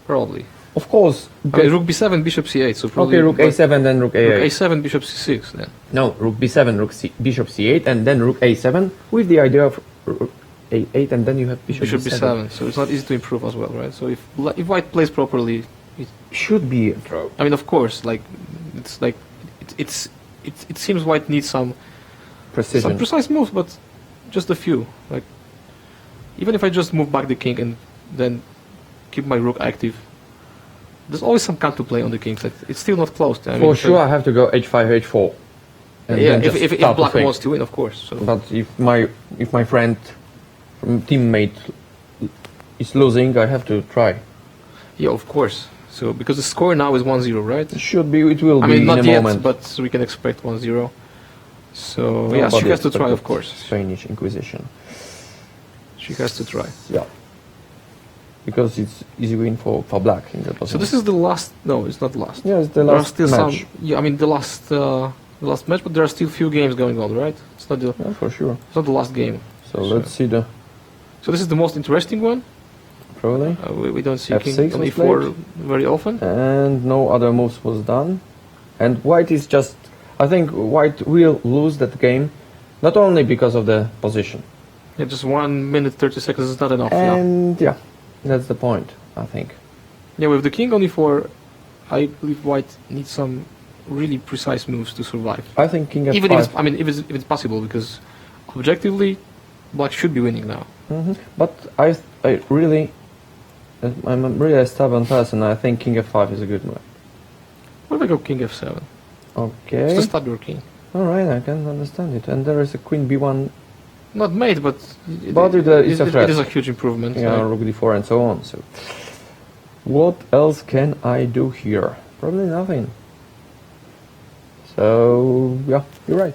Probably. Of course. I mean, rook b7, bishop c8, so probably... Okay, rook a7, then rook a8. Rook a7, bishop c6, then. No, rook b7, bishop c8, and then rook a7, with the idea of rook a8, and then you have bishop b7. So it's not easy to improve as well, right? So if white plays properly, should be a draw. I mean, of course, it seems white needs some Precision. precise moves, but just a few. Like, even if I just move back the king and then keep my rook active, there's always some counterplay on the king. It's still not closed. I mean, For sure, I have to go h5, h4. And yeah, then just if start black to wants to win, of course. So. But if my friend, teammate, is losing, I have to try. Yeah, of course. So because the score now is 1-0, right? It will I be mean, not in a yet, moment. but we can expect 1-0. So Nobody yeah, she has to try, expected of course. Spanish Inquisition. She has to try. Yeah. Because it's easy win for black in the position. So this is the last. No, it's not the last. Yeah, it's the There are last still match. some. Yeah, I mean the last match, but there are still few games going on, right? It's not the. Yeah, for sure. It's not the last game. So let's see the So this is the most interesting one. probably. We don't see F6 king on was e4 very often. And no other moves was done. And white is just. I think white will lose that game, not only because of the position. Yeah, just 1 minute 30 seconds is not enough. Yeah. And yeah, that's the point. I think. Yeah, with the king on e4, I believe white needs some really precise moves to survive. I think king f5. Even if it's possible, because objectively, black should be winning now. But I'm really a stubborn person. I think king f5 is a good move. What if I go king f7? Okay. Just stab your king. All right, I can understand it. And there is a queen b1. Not mate, but It's a threat. It is a huge improvement. Yeah, rook d4 and so on. So, what else can I do here? Probably nothing. So yeah, you're right.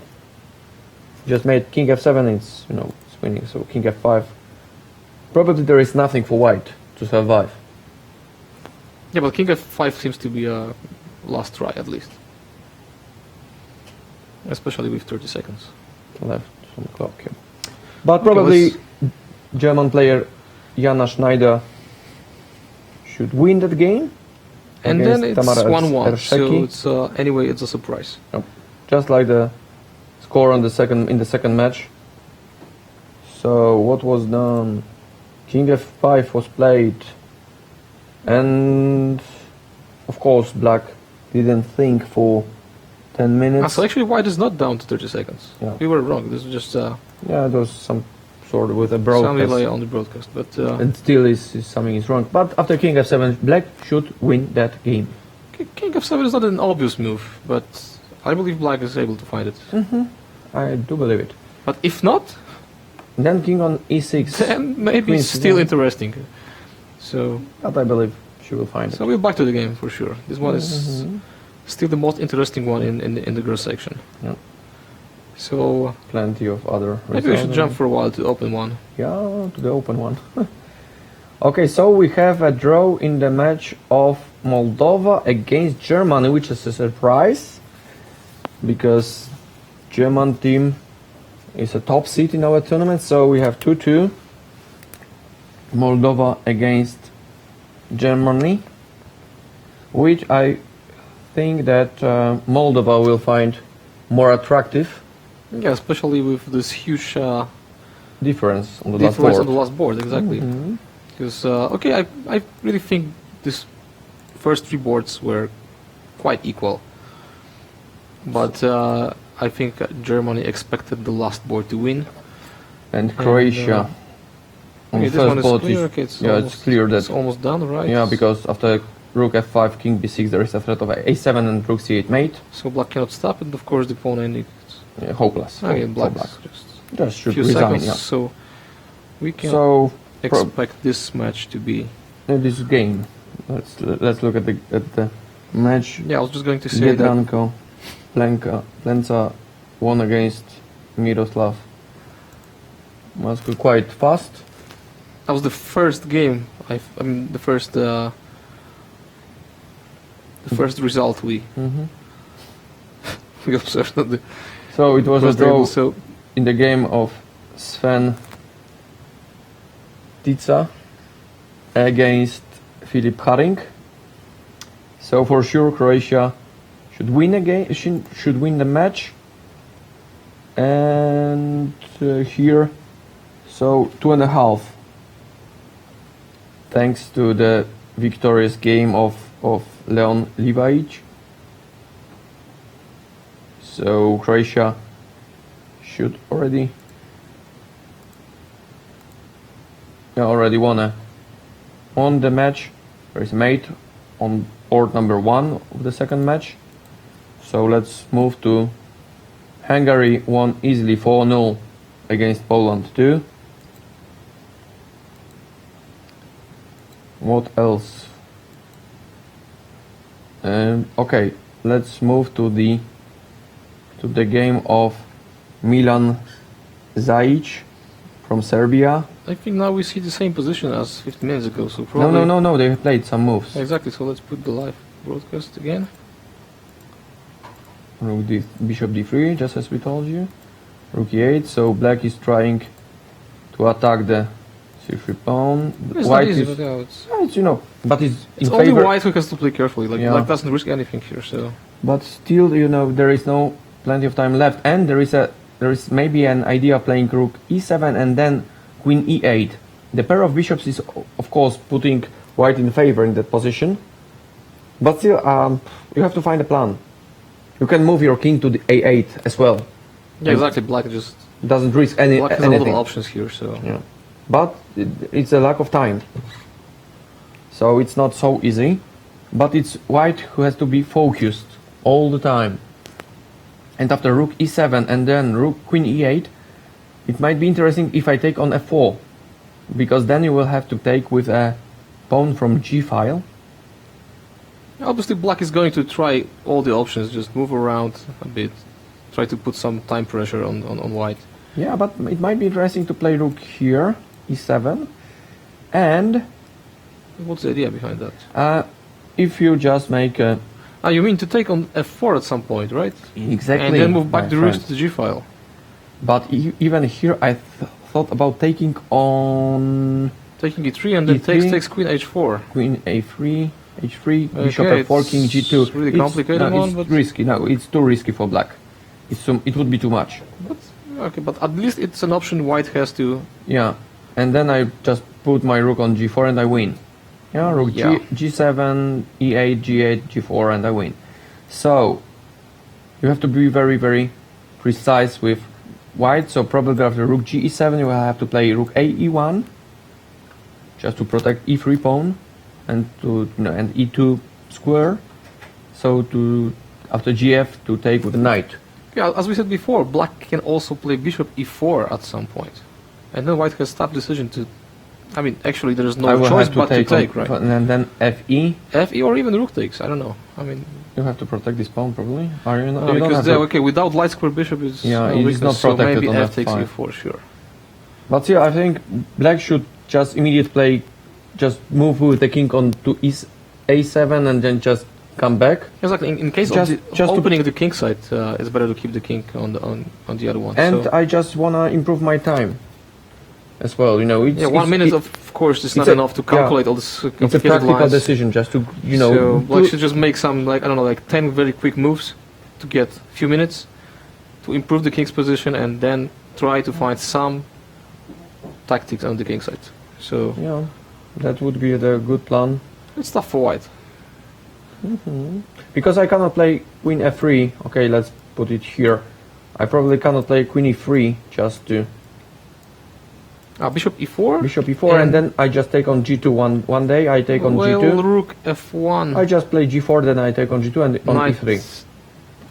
Just made king f7. It's it's winning. So king f5. Probably there is nothing for white to survive. Yeah, but king f5 seems to be a last try at least, especially with 30 seconds. Left some clock here. But probably German player Jana Schneider should win that game. And then against it's Tamara 1-1. So Ersheki. it's anyway, it's a surprise. Just like the score on in the second match. So what was done? King f5 was played, and of course black didn't think for 10 minutes. So actually, white is not down to 30 seconds. Yeah. We were wrong. This is just Yeah, there was some sort of with a some broadcast. delay on the broadcast. But And still something is wrong. But after king f7, black should win that game. king f7 is not an obvious move, but I believe black is able to find it. I do believe it. But if not, Then king on e6. then maybe Queen it's still c7. interesting. So But I believe she will find it. we're back to the game for sure. This one is still the most interesting one in the girls section. Yeah. So Plenty of other maybe we should results. jump for a while to open one. Yeah, to the open one. Okay, so we have a draw in the match of Moldova against Germany, which is a surprise because German team is a top seed in our tournament. So we have 2-2. Moldova against Germany, which I think that Moldova will find more attractive. Yeah, especially with this huge Difference on the last difference board. on the last board, exactly. Because I really think this first three boards were quite equal, but I think Germany expected the last board to win. And Croatia on Okay, the this one first is board clear. is, Okay, it's yeah, almost, it's clear that it's almost done, right? yeah, because after rook f5, king b6, there is a threat of a7 and rook c8 mate. So black cannot stop, and of course the pawn ending. Hopeless. Okay, for black black. just Should few resign. seconds. Yeah. So we can So expect this match to be. this game. Let's look at the match. Yeah, I was just going to say that. Biedranko, Plenca won against Miroslav. Was quite fast. That was the first game. I mean, the first result we observed on the So it was a first draw table. So in the game of Sven Tica against Filip Haring. So for sure Croatia should win again. Should win the match. And here, so 2.5. Thanks to the victorious game of Leon Livajic. So Croatia should already won the match. There is mate on board number 1 of the second match. So let's move to Hungary won easily 4-0 against Poland 2. What else? Okay, let's move to the game of Milan Zajic from Serbia. I think now we see the same position as 15 minutes ago, so probably... No, they played some moves. Exactly, so let's put the live broadcast again. Rook bishop d3, just as we told you. Rook e8, so black is trying to attack the c3 pawn. It's White not easy, is, but yeah, it's but it's in only favor. white who has to play carefully, like Yeah. black doesn't risk anything here, so... But still, there is plenty of time left, and there is maybe an idea of playing rook e7 and then queen e8. The pair of bishops is of course putting white in favor in that position, but still, you have to find a plan. You can move your king to the a8 as well. Yeah, exactly, black just... Doesn't risk Black has a lot of anything. options here, so... Yeah, but it's a lack of time, so it's not so easy. But it's white who has to be focused all the time. And after rook e7 and then rook queen e8, it might be interesting if I take on f4, because then you will have to take with a pawn from g file. Obviously black is going to try all the options, just move around a bit, try to put some time pressure on white. Yeah, but it might be interesting to play rook here, e7, and What's the idea behind that? if you just make a... You mean to take on f4 at some point, right? Exactly. And then move back my the rook friend. to the g file. But even here I thought about taking on Taking e3 and then E3. takes queen h4. queen a3, h3, bishop Okay, f4, king g2. it's really complicated one, it's but- risky. No, it's too risky for black. It would be too much. But at least it's an option white has to... Yeah, and then I just put my rook on g4 and I win. Yeah, rook Yeah. g7, e8, g8, g4, and I win. So you have to be very, very precise with white. So probably after rook ge7, you will have to play rook a e1, just to protect e3 pawn, and and e2 square. So after gf to take with the knight. Yeah, as we said before, black can also play bishop e4 at some point. And then white has tough decision to... I mean, actually there is I no will choice have but to take, on, right? And then fe. Fe or even rook takes, I don't know. I mean... You have to protect this pawn probably. Or you don't because have there, to. okay, without light square bishop is Yeah, no it is weakness, not so protected maybe on f takes f5. e4, sure. But still, I think black should just immediately play, just move with the king on to a7 and then just come back. Exactly. In case Just- of just to opening the king side, it's better to keep the king on the other one. And so, I just wanna improve my time as well. It's, yeah, 1 minute it- of course is not a- enough to yeah, calculate all this It's a complicated practical lines. decision, just to So black do- should just make some like 10 very quick moves to get a few minutes to improve the king's position and then try to find some tactics on the king side. So Yeah, that would be the good plan. it's tough for white. Because I cannot play queen f3. Okay, let's put it here. I probably cannot play queen e3 just to Bishop e4. bishop e4 and then I just take on g2 one day. I take on well, g2. rook f1. I just play g4, then I take on g2 and on Knight e3.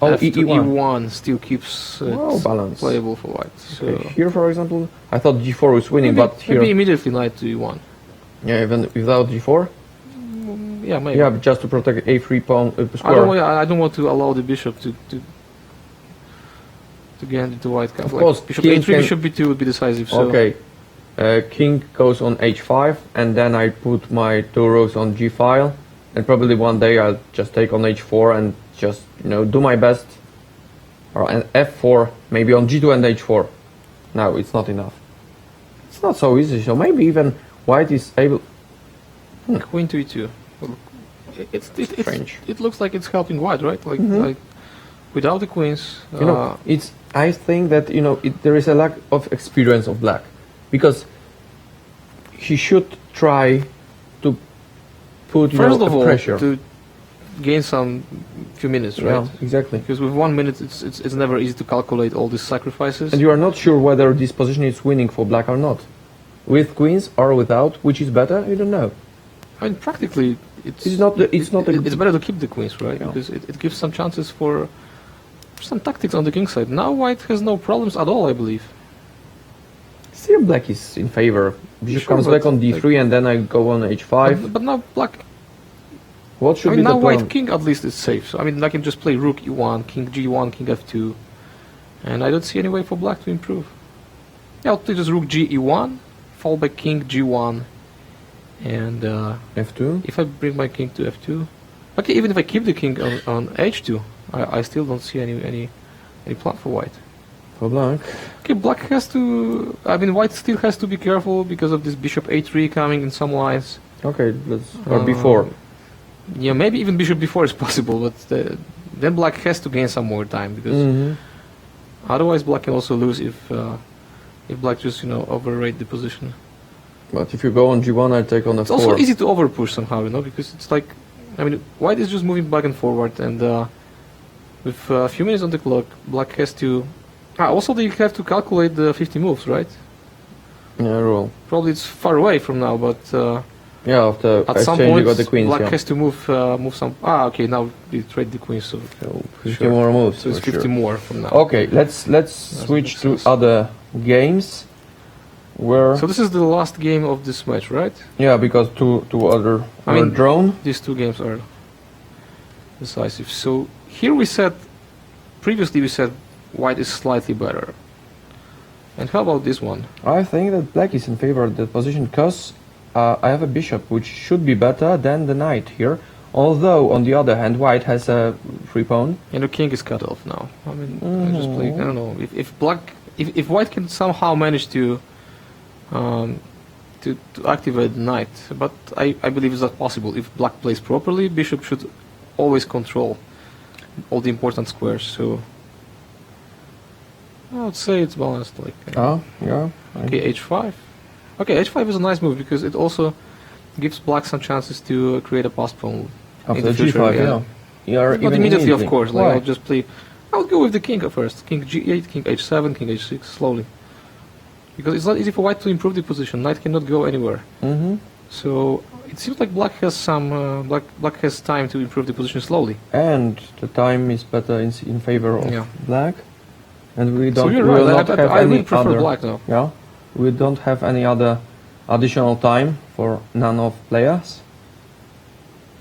Oh, f to e1. e1 still keeps it Wow, balance. playable for white. So Okay, here, for example, I thought g4 was winning, maybe, but here, maybe immediately knight to e1. yeah, even without g4, Yeah, maybe. yeah, just to protect a3 pawn I square. don't want to allow the bishop to get into white camp. Of course, bishop king a3, can- bishop b2 would be decisive. So Okay, king goes on h5, and then I put my two rows on g file, and probably one day I'll just take on h4 and just do my best. Or an f4, maybe on g2 and h4. No, it's not enough. It's not so easy. So maybe even white is able... Queen to e2. Well, Strange. it looks like it's helping white, right? Like, Mhm. like without the queens. You know, I think that, you know, there is a lack of experience of black. Because he should try to put, you first know, of a all, pressure. to gain some few minutes, right? Yeah, exactly. Because with 1 minute, it's never easy to calculate all these sacrifices. And you are not sure whether this position is winning for black or not. With queens or without, which is better, you don't know. I mean, practically, it's It's better to keep the queens, right? Yeah. Because it gives some chances for some tactics on the king side. Now white has no problems at all, I believe. Still black is in favor. Bishop Sure, comes but back on d3 and then I go on h5. But now black. What should I mean, be now the plan? white king at least is safe. So I mean, I can just play rook e1, king g1, king f2, and I don't see any way for black to improve. Yeah, I'll play just rook g e1, fall back king g1, and f2? if I bring my king to f2, okay, even if I keep the king on h2, I still don't see any plan for white. For black. Okay, black has to. I mean, white still has to be careful because of this bishop a3 coming in some lines. Okay, let's... or before. Yeah, maybe even bishop before is possible, but then black has to gain some more time because Mhm. otherwise black can also lose if black just overrate the position. But if you go on g1, I take on It's f4. also easy to overpush somehow, because it's like, I mean, white is just moving back and forward, and with a few minutes on the clock, black has to. Also, they have to calculate the 50 moves, right? Yeah, rule. Probably it's far away from now, but Yeah, after at some exchange point, you got the queens, black yeah. has to move some. Okay, now they trade the queens, so So 50 sure. more moves. So it's for 50 sure. more from now. Okay, let's switch makes to sense. other games. Where... So this is the last game of this match, right? yeah, because two other I were mean- drawn. These two games are decisive. So here previously we said white is slightly better. And how about this one? I think that black is in favor of that position because I have a bishop which should be better than the knight here. Although, on the other hand, white has a free pawn. And the king is cut off now. I mean, I just play. I don't know if white can somehow manage to activate the knight, but I believe it's not possible. If black plays properly, bishop should always control all the important squares. So I would say it's balanced. Like Yeah. okay, h5. Okay, h5 is a nice move because it also gives black some chances to create a pass pawn. After in the future, g5, yeah. yeah. You are Not even immediately, of course. Like Why? I'll just play. I'll go with the king at first. King g8, king h7, king h6, slowly. Because it's not easy for white to improve the position. Knight cannot go anywhere. Mm-hmm. So it seems like black has some black has time to improve the position slowly. And the time is better in favor of Yeah. black. And we So don't. you're we will right. not have I any really prefer other. black now. Yeah. We don't have any other additional time for none of players.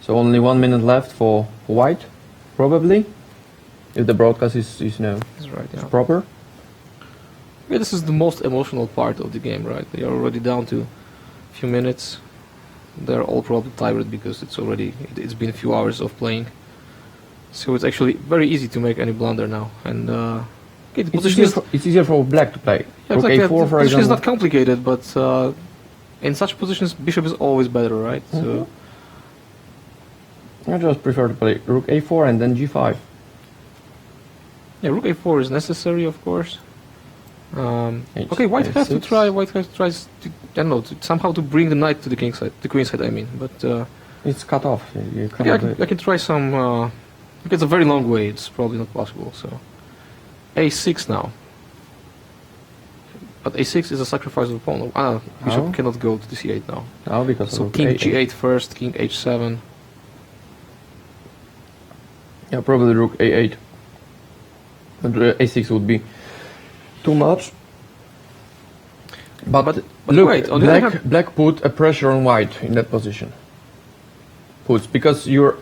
So only 1 minute left for white, probably, if the broadcast is That's right. Yeah. proper. Yeah, this is the most emotional part of the game, right? They are already down to a few minutes. They're all probably tired because it's been a few hours of playing. So it's actually very easy to make any blunder now. And okay, the position is It's easier for black to play. yeah, Rook exactly. a4, The for position is example. not complicated, but in such positions, bishop is always better, right? So I just prefer to play rook a4 and then g5. yeah, rook a4 is necessary, of course. H- Okay, white has to h6. try. White has to try to, I don't know, to somehow to bring the knight to the king side, the queen side. I mean, but It's cut off. You okay, cannot do it. I can try some. It's a very long way. It's probably not possible. So, a6 now. But a6 is a sacrifice of the pawn. Bishop How? cannot go to the c8 now. Now because So of king a8. g8 first, king h7. Yeah, probably rook a8. And a6 would be too much. But look, wait, on the other hand- black put a pressure on white in that position. Puts because you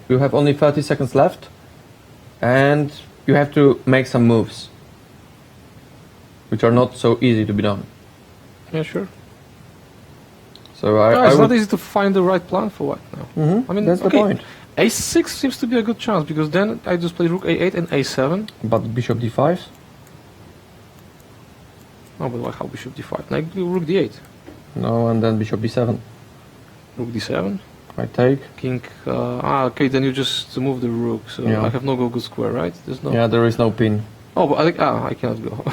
have only 30 seconds left, and you have to make some moves, which are not so easy to be done. Yeah, sure. So It's I not would. easy to find the right plan for white now. Mhm, I mean, that's okay. the point. a6 seems to be a good chance because then I just play rook a8 and a7. But bishop d5. Oh, but how bishop d5? Now I do rook d8. No, and then bishop b7. Rook d7. I take. King. Okay, then you just move the rook. So Yeah. I have no go good square, right? There's no. Yeah, there is no pin. Oh, but I think I cannot go.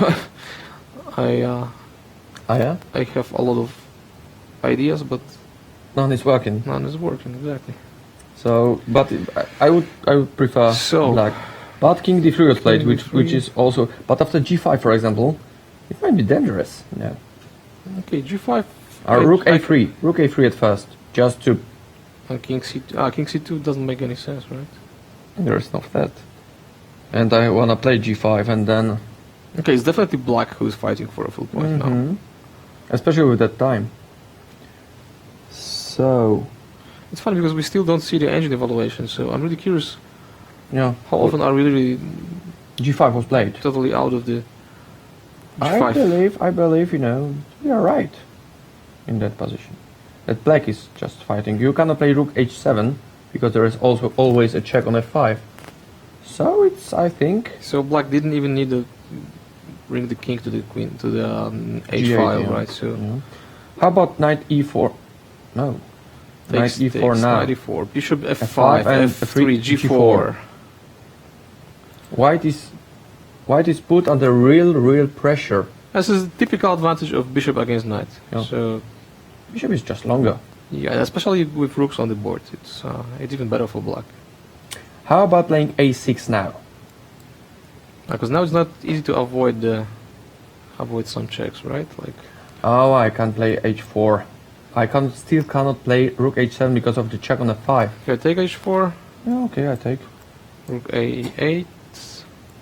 Ah, yeah? I have a lot of ideas, but None is working. none is working exactly. So, but I would prefer So- black. But king d3 was played, King which d3. is also. But after g5, for example, it might be dangerous. Yeah. Okay, g5. Rook a3. Rook a3 at first, just to. And king c2. King c2 doesn't make any sense, right? There is no threat. And I wanna play g5 and then. Okay, it's definitely black who is fighting for a full point now. Mhm. Especially with that time. So. It's funny because we still don't see the engine evaluation, so I'm really curious Yeah. how often are we really g5 was played. totally out of the I g5. believe, we are right in that position. That black is just fighting. You cannot play rook h7 because there is also always a check on f5. So it's, I think, So black didn't even need to bring the king to the queen to the h G8, file, yeah. right? So yeah. How about knight e4? No. takes, Knight e4 takes now. knight e4, bishop f5, F5 and f3, G4. g4. White is put under real pressure. This is the typical advantage of bishop against knight. Yeah. So Bishop is just longer. yeah, especially with rooks on the board, it's even better for black. How about playing a6 now? Because now it's not easy to avoid some checks, right? Like Oh, I can't play h4. I still cannot play rook h7 because of the check on f5. okay, take h4, Yeah, okay, I take. rook a8,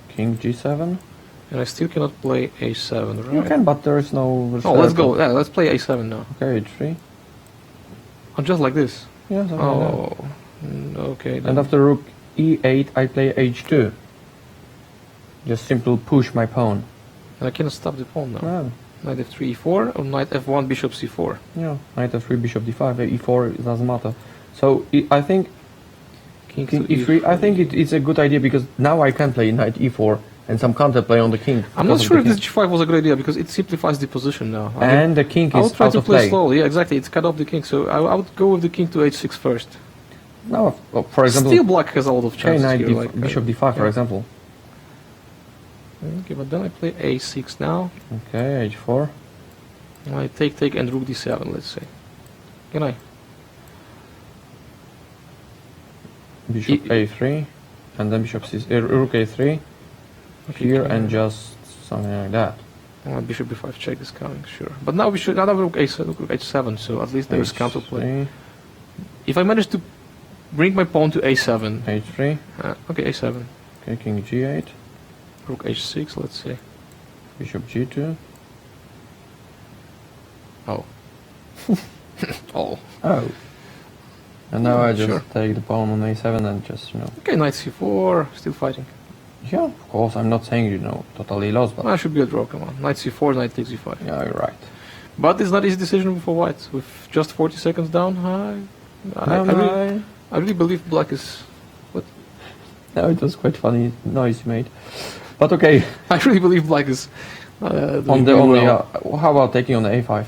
King g7. and I still cannot play a7, right? You can, but there is no. Oh, let's go. Yeah, let's play a7 now. Okay, h3. Oh, just like this. Yeah, something like that. Oh, okay. And Then. after rook e8, I play h2. Just simple push my pawn. And I cannot stop the pawn now. No. Knight f3, e4, or knight f1, bishop c4. Yeah, knight f3, bishop d5, e4, it doesn't matter. So I think King king to e3. I think it's a good idea because now I can play knight e4 and some counterplay on the king. I'm not because of sure the if this king. g5 was a good idea because it simplifies the position now. And the king I is would try out to of play play. slowly. Yeah, exactly. It's cut off the king, so I would go with the king to h6 first. Now, for example, Still black has a lot of okay, chances knight here. Like, bishop d5, for yeah. example. Okay, but then I play a6 now. Okay, h4. I take and rook d7, let's say. Can I? Bishop a3, and then bishop rook a3 Okay, here, can and I? just something like that. Bishop b5 check is coming, sure. But now we should now rook h7, so at least there is counterplay. h3, If I manage to bring my pawn to a7, h3. okay, a7, Okay, king g8, rook h6, let's say. bishop g2. Oh. Oh. Oh. And now I just Sure. take the pawn on a7 and just, Okay, knight c4, still fighting. Yeah, of course, I'm not saying, totally lost, but I should be a draw, come on. Knight c4, knight takes e5. yeah, you're right. But it's not easy decision for white. With just 40 seconds down, I really believe black is... No, it was quite funny noise you made. But okay, I really believe black is... on the only, how about taking on the a5?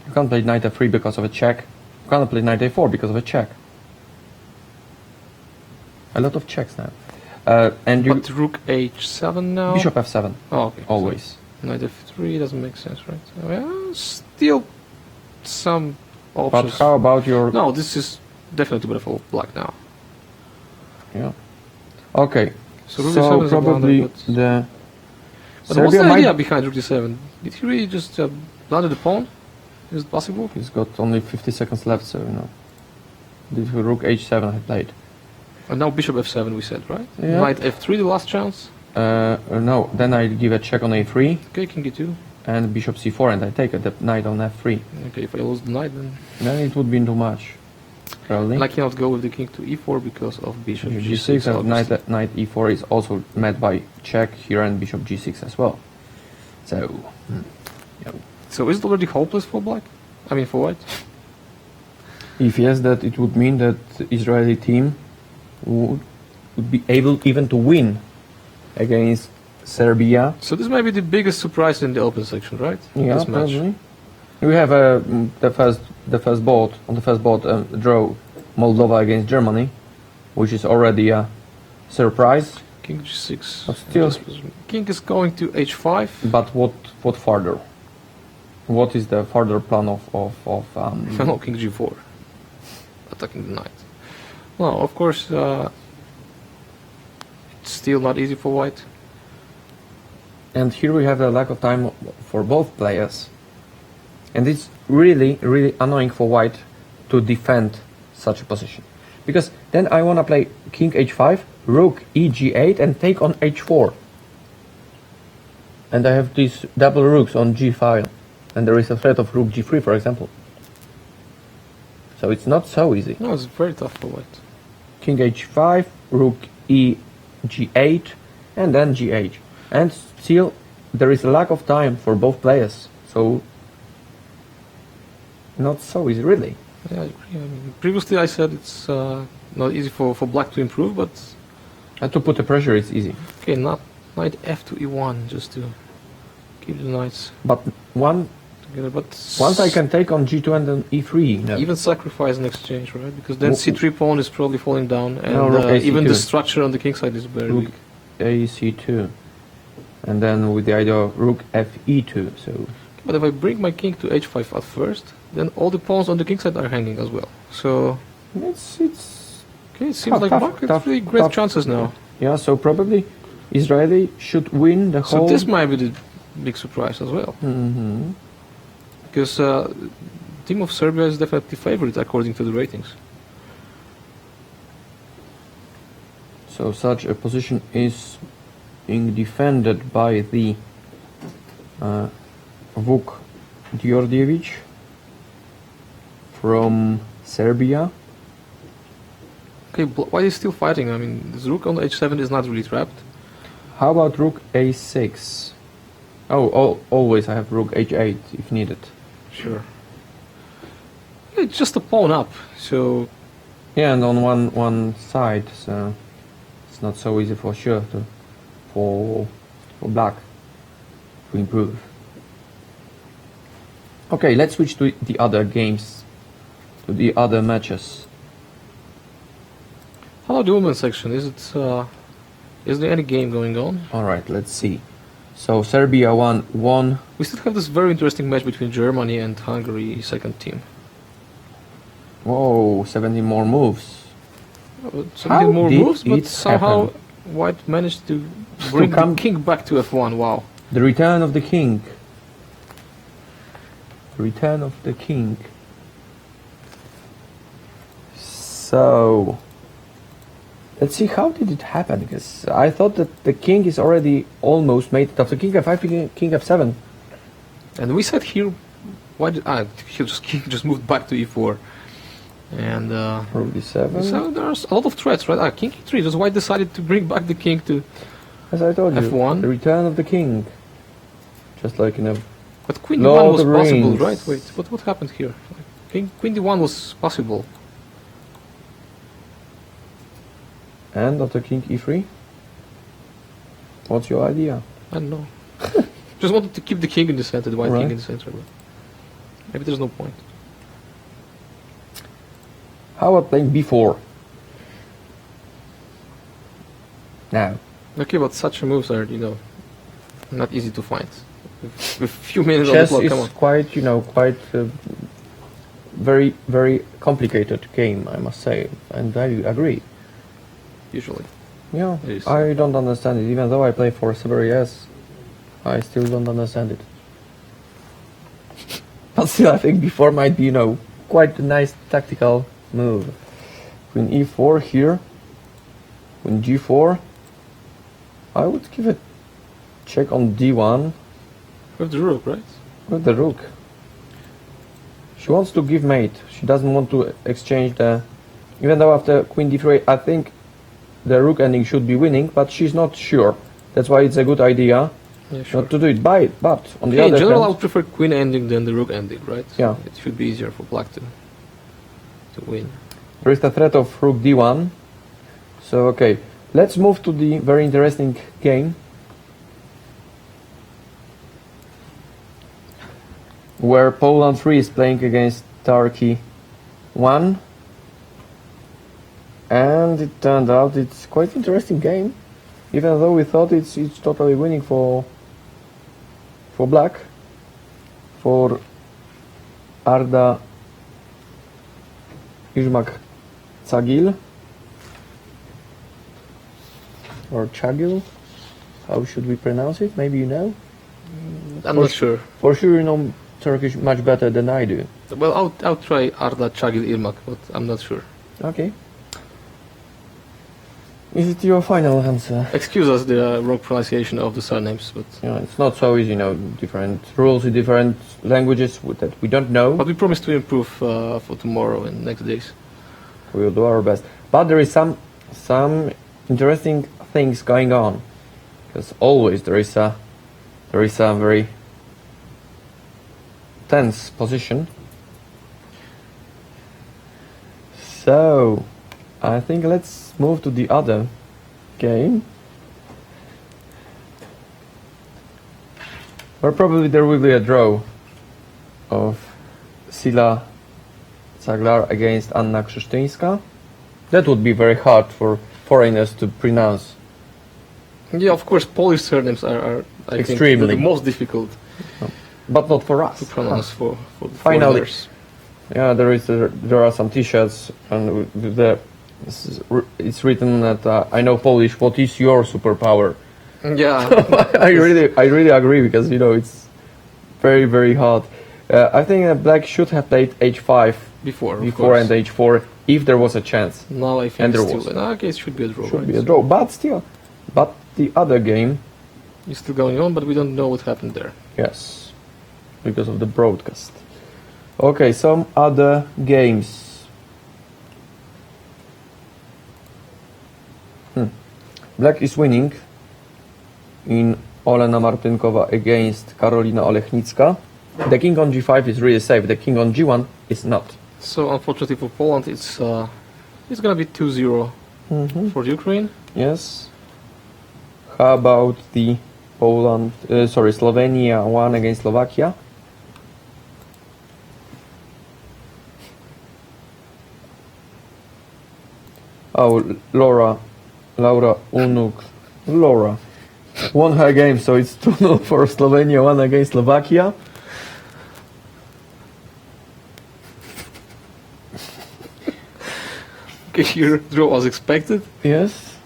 You can't play knight f3 because of a check. You can't play knight a4 because of a check. A lot of checks now. And you But rook h7 now? bishop f7 Oh, okay. always. So knight f3 doesn't make sense, right? So, yeah, still some But options. how about your? No, this is definitely better for black now. Yeah. Okay. So rook d7 is a probably blunder, but... the But what's Serbia the idea might. behind rook d7? Did he really just blunder the pawn? Is it possible? He's got only 50 seconds left, so Did rook h7 had played? And now bishop f7 we said, right? Yeah. Knight f3 the last chance. No. Then I give a check on a3 Okay, king e2. and bishop c4, and I take the knight on f3. Okay, if I lose the knight then... Then it would be too much. Probably. And I cannot go with the king to e4 because of bishop g6 and obviously. knight e4 is also met by check here and bishop g6 as well. So, yeah. So is it already hopeless for black? I mean for white? If yes, that it would mean that the Israeli team would be able even to win against Serbia. So this might be the biggest surprise in the open section, right? Yeah, This match. probably. We have the first board on the first board draw Moldova against Germany, which is already a surprise. King g6. But still- King is going to h5. But what further? What is the further plan of No, king g4. Attacking the knight. Well, of course, it's still not easy for white. And here we have a lack of time for both players. And it's really, really annoying for white to defend such a position. Because then I want to play king h5, rook eg8 and take on h4. And I have these double rooks on g file. And there is a threat of rook g3, for example. So it's not so easy. No, it's very tough for white. King h5, rook eg8, and then g8. And still, there is a lack of time for both players. So, not so easy, really. Yeah, I agree. I mean, previously I said it's not easy for black to improve, but And to put the pressure, it's easy. okay, not knight f to e1 just to keep the knights But together. But once I can take on g2 and then e3, no. even sacrifice an exchange, right? Because then W- c3 pawn is probably falling down, and No, rook even the AC2. structure on the king side is very Rook weak. ac2. And then with the idea of rook fe2, so... But if I bring my king to h5 at first, then all the pawns on the king side are hanging as well. So It's okay, it seems like Mark has really great chances now. Yeah, so probably Israeli should win the So whole... this might be the big surprise as well, Mhm. because team of Serbia is definitely favorite according to the ratings. So such a position is being defended by the Vuk Djordjevic from Serbia. Okay, why is still fighting? I mean, this rook on h7 is not really trapped. How about rook a6? Always I have rook h8 if needed. Sure. It's just a pawn up, so Yeah, and on one side, so it's not so easy for sure for black to improve. Okay, let's switch to the other games, to the other matches. how about the women's section? Is there any game going on? All right, let's see. So Serbia won. We still have this very interesting match between Germany and Hungary second team. Whoa, 70 more moves. 17 more did moves, but it somehow happen? White managed to bring come- the king back to f1. Wow. The return of the king. The return of the king. So let's see, how did it happen? Because I thought that the king is already almost made it after king f5, king f7. And we said here, why did king just moved back to e4, and Rook d7. so there's a lot of threats, right? King e3. Just White decided to bring back the king to, As I told you, F1. the return of the king. Just like in a... but queen Lord d1 was of the possible, Rings. right? Wait, what happened here? Queen d1 was possible. And after king e3? What's your idea? I don't know. Just wanted to keep the king in the center, the white Right. king in the center. But maybe there's no point. How about playing b4? Now. Okay, but such moves are, not easy to find. With a few minutes on Chess the clock, come on. is quite very, very complicated game, I must say, and I agree. Usually. Yeah, It is. I don't understand it. Even though I play for several years, I still don't understand it. But still, I think before might be, quite a nice tactical move. Queen e4 here, queen g4. I would give a check on d1 With the rook, right? with the rook. She wants to give mate. She doesn't want to exchange the... Even though after queen d3, I think the rook ending should be winning, but she's not sure. That's why it's a good idea Yeah, sure. not to do it. But on the Okay, in other general, I hand, would prefer queen ending than the rook ending, right? Yeah. It should be easier for black to win. there is the threat of rook d1. So okay, let's move to the very interesting game. where Poland 3 is playing against Turkey 1. And it turned out it's quite interesting game, even though we thought it's totally winning for black, for Arda Izmak Cagil or Chagil. How should we pronounce it? Maybe you know. I'm not sure. For sure, you know Turkish much better than I do. Well, I'll try Arda Chagil Irmak, but I'm not sure. Okay. Is it your final answer? Excuse us the wrong pronunciation of the surnames, but It's not so easy, different rules in different languages that we don't know. we promise to improve for tomorrow and next days. We will do our best. But there is some interesting things going on, because always there is a very tense position. So I think let's move to the other game, where probably there will be a draw of Sila Zaglar against Anna Krzysztyńska. That would be very hard for foreigners to pronounce. Yeah, of course, Polish surnames are I Extremely. think, the most difficult But not for us. to pronounce for the Finally. foreigners. Yeah, there are some T-shirts, and it's written that I know Polish. What is your superpower? Yeah, I really agree, because it's very, very hard. I think that Black should have played H5 before and H4 if there was a chance. Now I think And there it's was. still, in our case, should be a draw. Should right? be a draw, but still. But the other game, It's still going on, but we don't know what happened there. yes, because of the broadcast. Okay, some other games. Black is winning in Olena Martynkova against Karolina Olechnicka. The king on g5 is really safe. The king on g1 is not. So unfortunately for Poland, it's gonna be 2-0 for Ukraine. Yes. How about the Slovenia 1 against Slovakia? Oh, Laura Unuk. Laura won her game, so it's 2-0 for Slovenia, 1 against Slovakia. Okay, here draw as expected. Yes.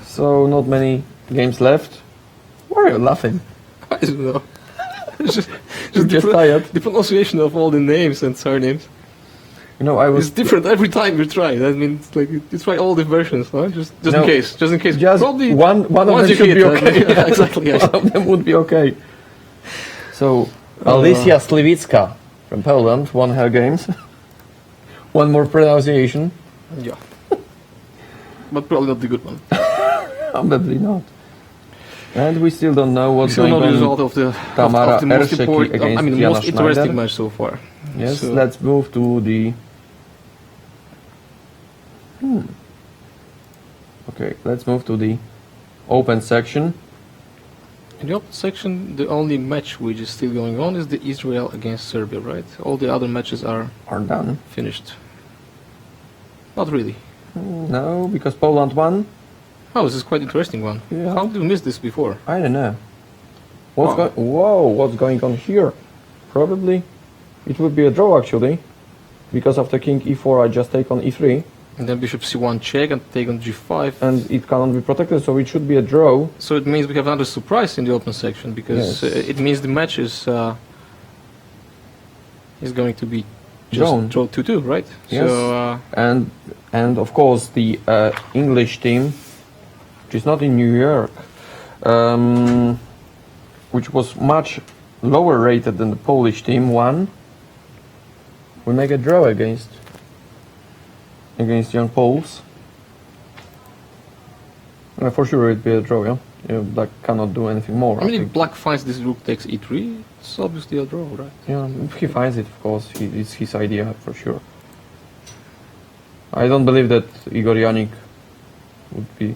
So not many games left. Why are you laughing? I don't know. just You're just tired. The pronunciation of all the names and surnames I was is different every time you try. That means like you try all the versions, huh? Just No. in case. Just in case. Just Probably one of once them you should hit, be okay. Yeah, exactly. One of them would be okay. So Alicia Slivicka from Poland won her games. One more pronunciation. Yeah. But probably not the good one. Probably not. And we still don't know We what's still going know the on. result of the Tamara of the most Erszeki important, against the Jana most interesting Schneider. match so far. Yes, So- let's move to the. Okay, let's move to the open section. In the open section, the only match which is still going on is the Israel against Serbia, right? All the other matches are Are done. finished. Not really. No, because Poland won. Oh, this is quite interesting one. Yeah. How did we miss this before? I don't know. Wow. What's going on here? Probably it would be a draw actually, because after king e4 I just take on e3 And then bishop c1 check and take on g5. and it cannot be protected, so it should be a draw. So it means we have another surprise in the open section because Yes. it means the match is going to be Drawn. just draw 2-2, right? Yes. So And of course the English team, which is not in New York, which was much lower rated than the Polish team, won. We make a draw against young Poles. For sure it'd be a draw, yeah? Black cannot do anything more. I mean, think. if Black finds this rook takes e3, it's obviously a draw, right? Yeah, if he finds it, of course, it's his idea for sure. I don't believe that Igor Janik would be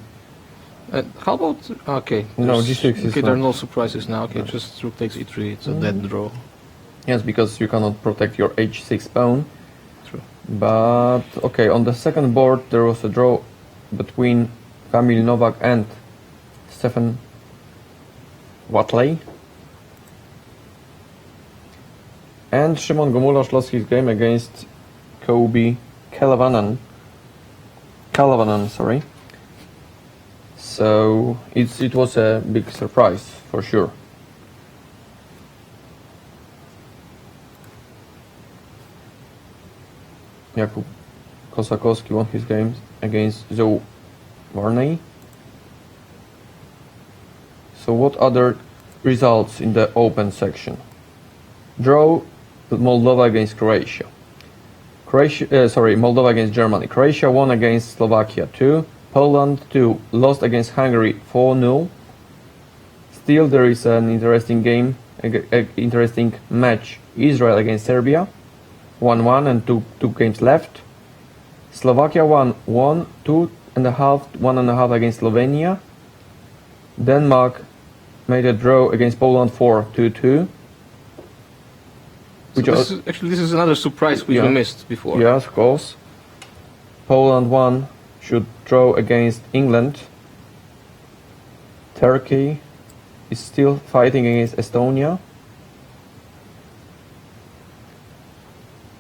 How about... Okay. No, there's- G6 is Okay, there are not. no surprises now. Okay, just rook takes e3. It's a dead draw. Yes, because you cannot protect your h6 pawn. True. But okay, on the second board there was a draw between Kamil Novak and Stefan Watley. And Szymon Gomularz lost his game against Kobe Kalavanen. Sorry. So it was a big surprise for sure. Jakub Kosakowski won his games against Zoe Varney. So what other results in the open section? Draw Moldova against Croatia. Moldova against Germany. Croatia won against Slovakia 2. Poland 2 lost against Hungary 4-0. Still there is an interesting game, interesting match. Israel against Serbia 1-1 and two games left. Slovakia won 2.5, 1.5 against Slovenia. Denmark made a draw against Poland 4-2. So this is another surprise which we missed before. Yes, of course. Poland won, should draw against England. Turkey is still fighting against Estonia.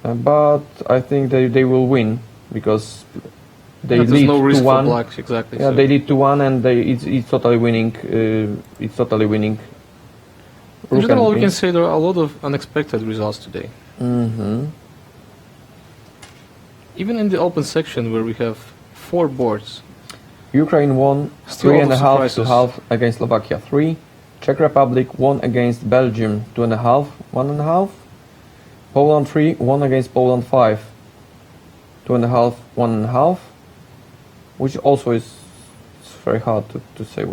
But I think they will win because they There's lead no risk for 2-1. blacks, exactly. Yeah, so. they lead 2-1 and it's totally winning. It's totally winning. In Rook general, and we can king. say there are a lot of unexpected results today. Even in the open section where we have 4 boards. Ukraine won Still a lot of 3.5 to surprises. half against Slovakia 3. Czech Republic won against Belgium 2.5, 1.5. Poland 3 won against Poland 5, 2.5, 1.5. Which also is it's very hard to say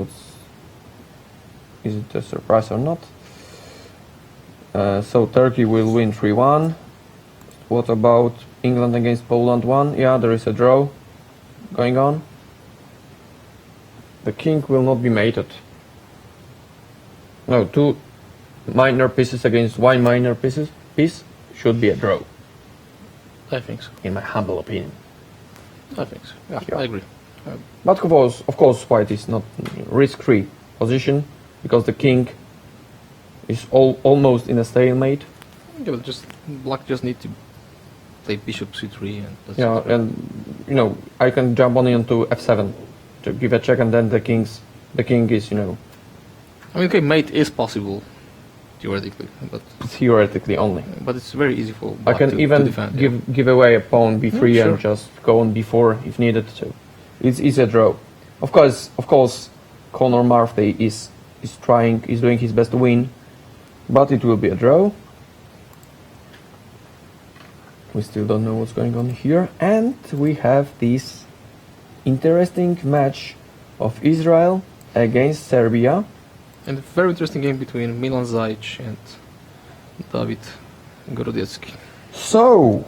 is it a surprise or not. So Turkey will win 3-1. What about England against Poland 1? Yeah, there is a draw going on. The king will not be mated. No, 2 minor pieces against 1 minor piece should be a draw, I think so. in my humble opinion. I think so. Yeah, Yeah. I agree. But of course, white is not risk-free position because the king is almost in a stalemate. Yeah, but black just need to play bishop c3 and that's Yeah, it. and I can jump only onto f7 to give a check, and then the king is I mean, okay, mate is possible, theoretically, theoretically only. but it's very easy for I black can to even defend. yeah. give away a pawn b3 Yeah, and sure. just go on b4 if needed. So it's a draw. Of course, Conor Murphy is doing his best to win, but it will be a draw. We still don't know what's going on here, and we have this interesting match of Israel against Serbia. And a very interesting game between Milan Zajic and David Gorodziecki. So,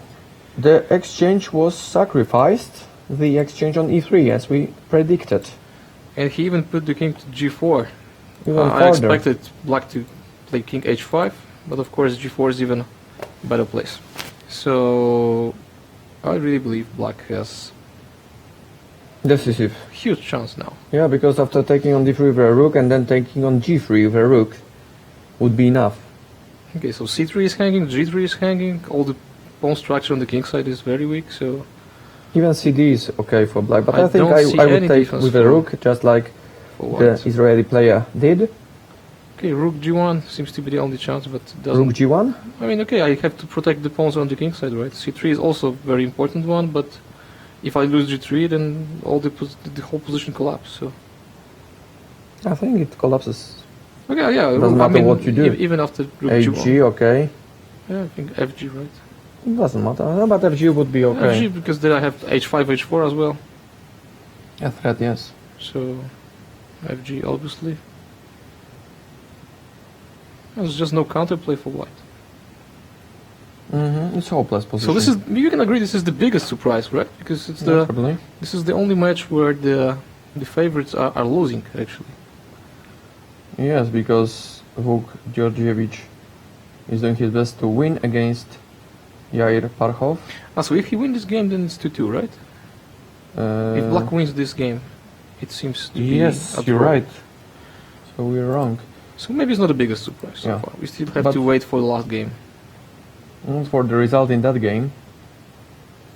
the exchange was sacrificed, the exchange on e3 as we predicted. And he even put the king to g4. Even I further. expected black to play king h5, but of course g4 is even a better place. So I really believe black has Decisive. huge chance now. Yeah, because after taking on d3 with a rook and then taking on g3 with a rook would be enough. Okay, so c3 is hanging, g3 is hanging, all the pawn structure on the king side is very weak, so Even cd is okay for black, but I I think don't see I would any take defense with a for- rook, just like for the white. Israeli player did. Okay, rook g1 seems to be the only chance, but it Rook doesn't... g1. I mean, okay, I have to protect the pawns on the king side, right? c3 is also a very important one, but if I lose g3, then all the whole position collapse, so... I think it collapses. Okay, yeah, Doesn't I matter mean, what you do. Even after rook Hg, g1. okay. Yeah, I think fg, right? It doesn't matter. No, but fg would be okay. Fg, because then I have h5, h4 as well. A threat, yes. So, fg, obviously. There's just no counterplay for white. It's hopeless position. So this is, you can agree, this is the biggest surprise, right? Because it's Probably. this is the only match where the the favorites are losing actually. Yes, because Vuk Georgievich is doing his best to win against Yair Parkhov. So if he wins this game, then it's 2-2, right? If Black wins this game, it seems to be yes, a you're draw. right. So we're wrong. So maybe it's not the biggest surprise so Yeah. far. We still have But- to wait for the last game. And for the result in that game,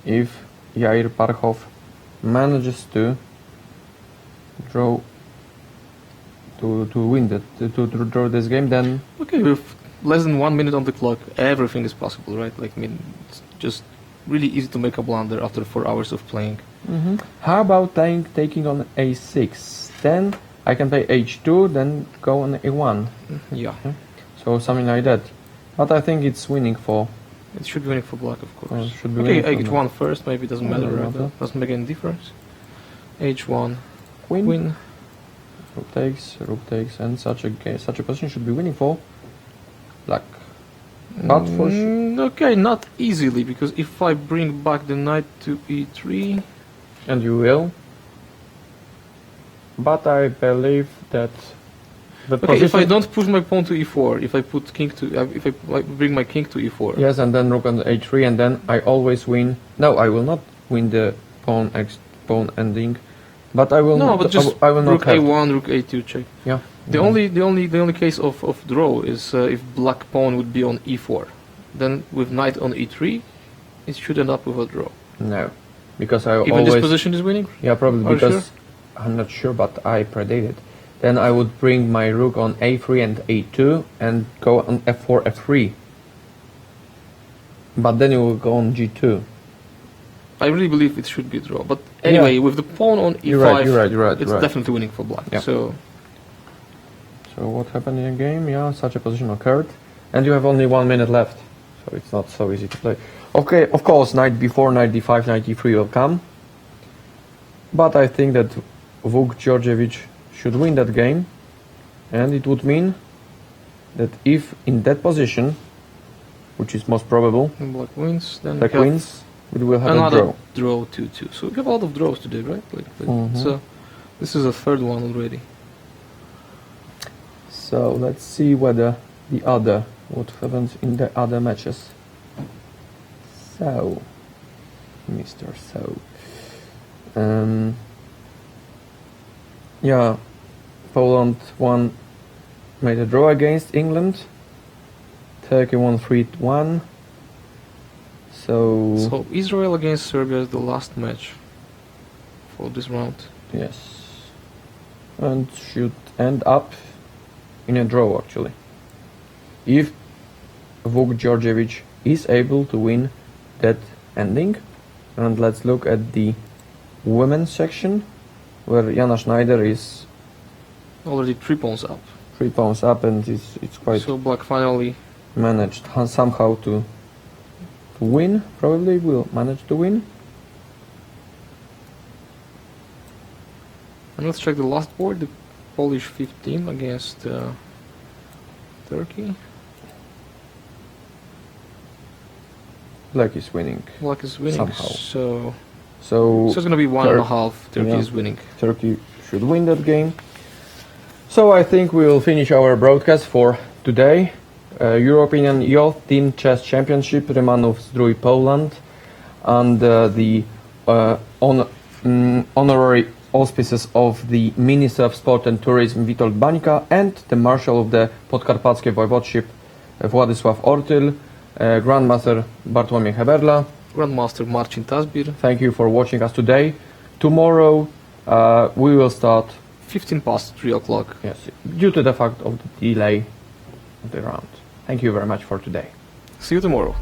if Yair Parkhov manages to draw to win that to draw this game, then Okay, with less than 1 minute on the clock, everything is possible, right? Like, I mean, it's just really easy to make a blunder after 4 hours of playing. how about taking on a6? Then I can play h2, then go on a1. Yeah, So something like that. But I think it's winning for. it should be winning for Black, of course. Should be Okay, winning for h1 first, maybe it doesn't matter, doesn't right? matter. Doesn't make any difference. h1, Queen. win. Rook takes, and such a position should be winning for Black. But for Okay, not easily, because if I bring back the knight to e3, and you will. But I believe that the okay, position. if I don't push my pawn to e4, if I put king to, if I like, bring my king to e4, Yes, and then rook on a3, and then I always win. No, I will not win the pawn ending, but I will. no, not, but just I will not rook have. a1, rook a2 check. Yeah. The only case of draw is if black pawn would be on e4, then with knight on e3, it should end up with a draw. No, because I Even always. this position is winning. Yeah, probably Are you because I'm not sure, but I predicted. Then I would bring my rook on a3 and a2 and go on f4, f3. But then you will go on g2. I really believe it should be a draw. But anyway, with the pawn on e5, You're right. it's definitely winning for black. Yeah. So So what happened in the game? Yeah, such a position occurred, and you have only 1 minute left, so it's not so easy to play. Okay, of course, knight b4, knight d5, knight e3 will come, but I think that Vuk Georgievich should win that game, and it would mean that if in that position, which is most probable, black wins, then black we have wins, we will have a another draw. 2-2. So we have a lot of draws today, right? Mhm. So this is a third one already. So let's see whether what happens in the other matches. So, Mr. So, yeah, Poland made a draw against England. Turkey won 3-1. So Israel against Serbia is the last match for this round. Yes, and should end up in a draw actually. If Vuk Georgievich is able to win that ending, and let's look at the women's section, where Jana Schneider is Already 3 pawns up. 3 pawns up, and it's quite So black finally. managed somehow to win. Probably will manage to win. And let's check the last board. The Polish 15 against Turkey. Black is winning. Black is winning. Somehow. So it's gonna be 1.5. Turkey yeah. is winning. Turkey should win that game. So I think we will finish our broadcast for today. European Youth Team Chess Championship, Rymanow, Zdroj, Poland, and the honorary auspices of the Minister of Sport and Tourism Witold Bańka and the Marshal of the Podkarpackie Voivodeship Władysław Ortyl, Grandmaster Bartłomiej Heberla. Grandmaster Marcin Tasbir. Thank you for watching us today. Tomorrow we will start, 15 past 3 o'clock. yes, due to the fact of the delay of the round. Thank you very much for today. See you tomorrow.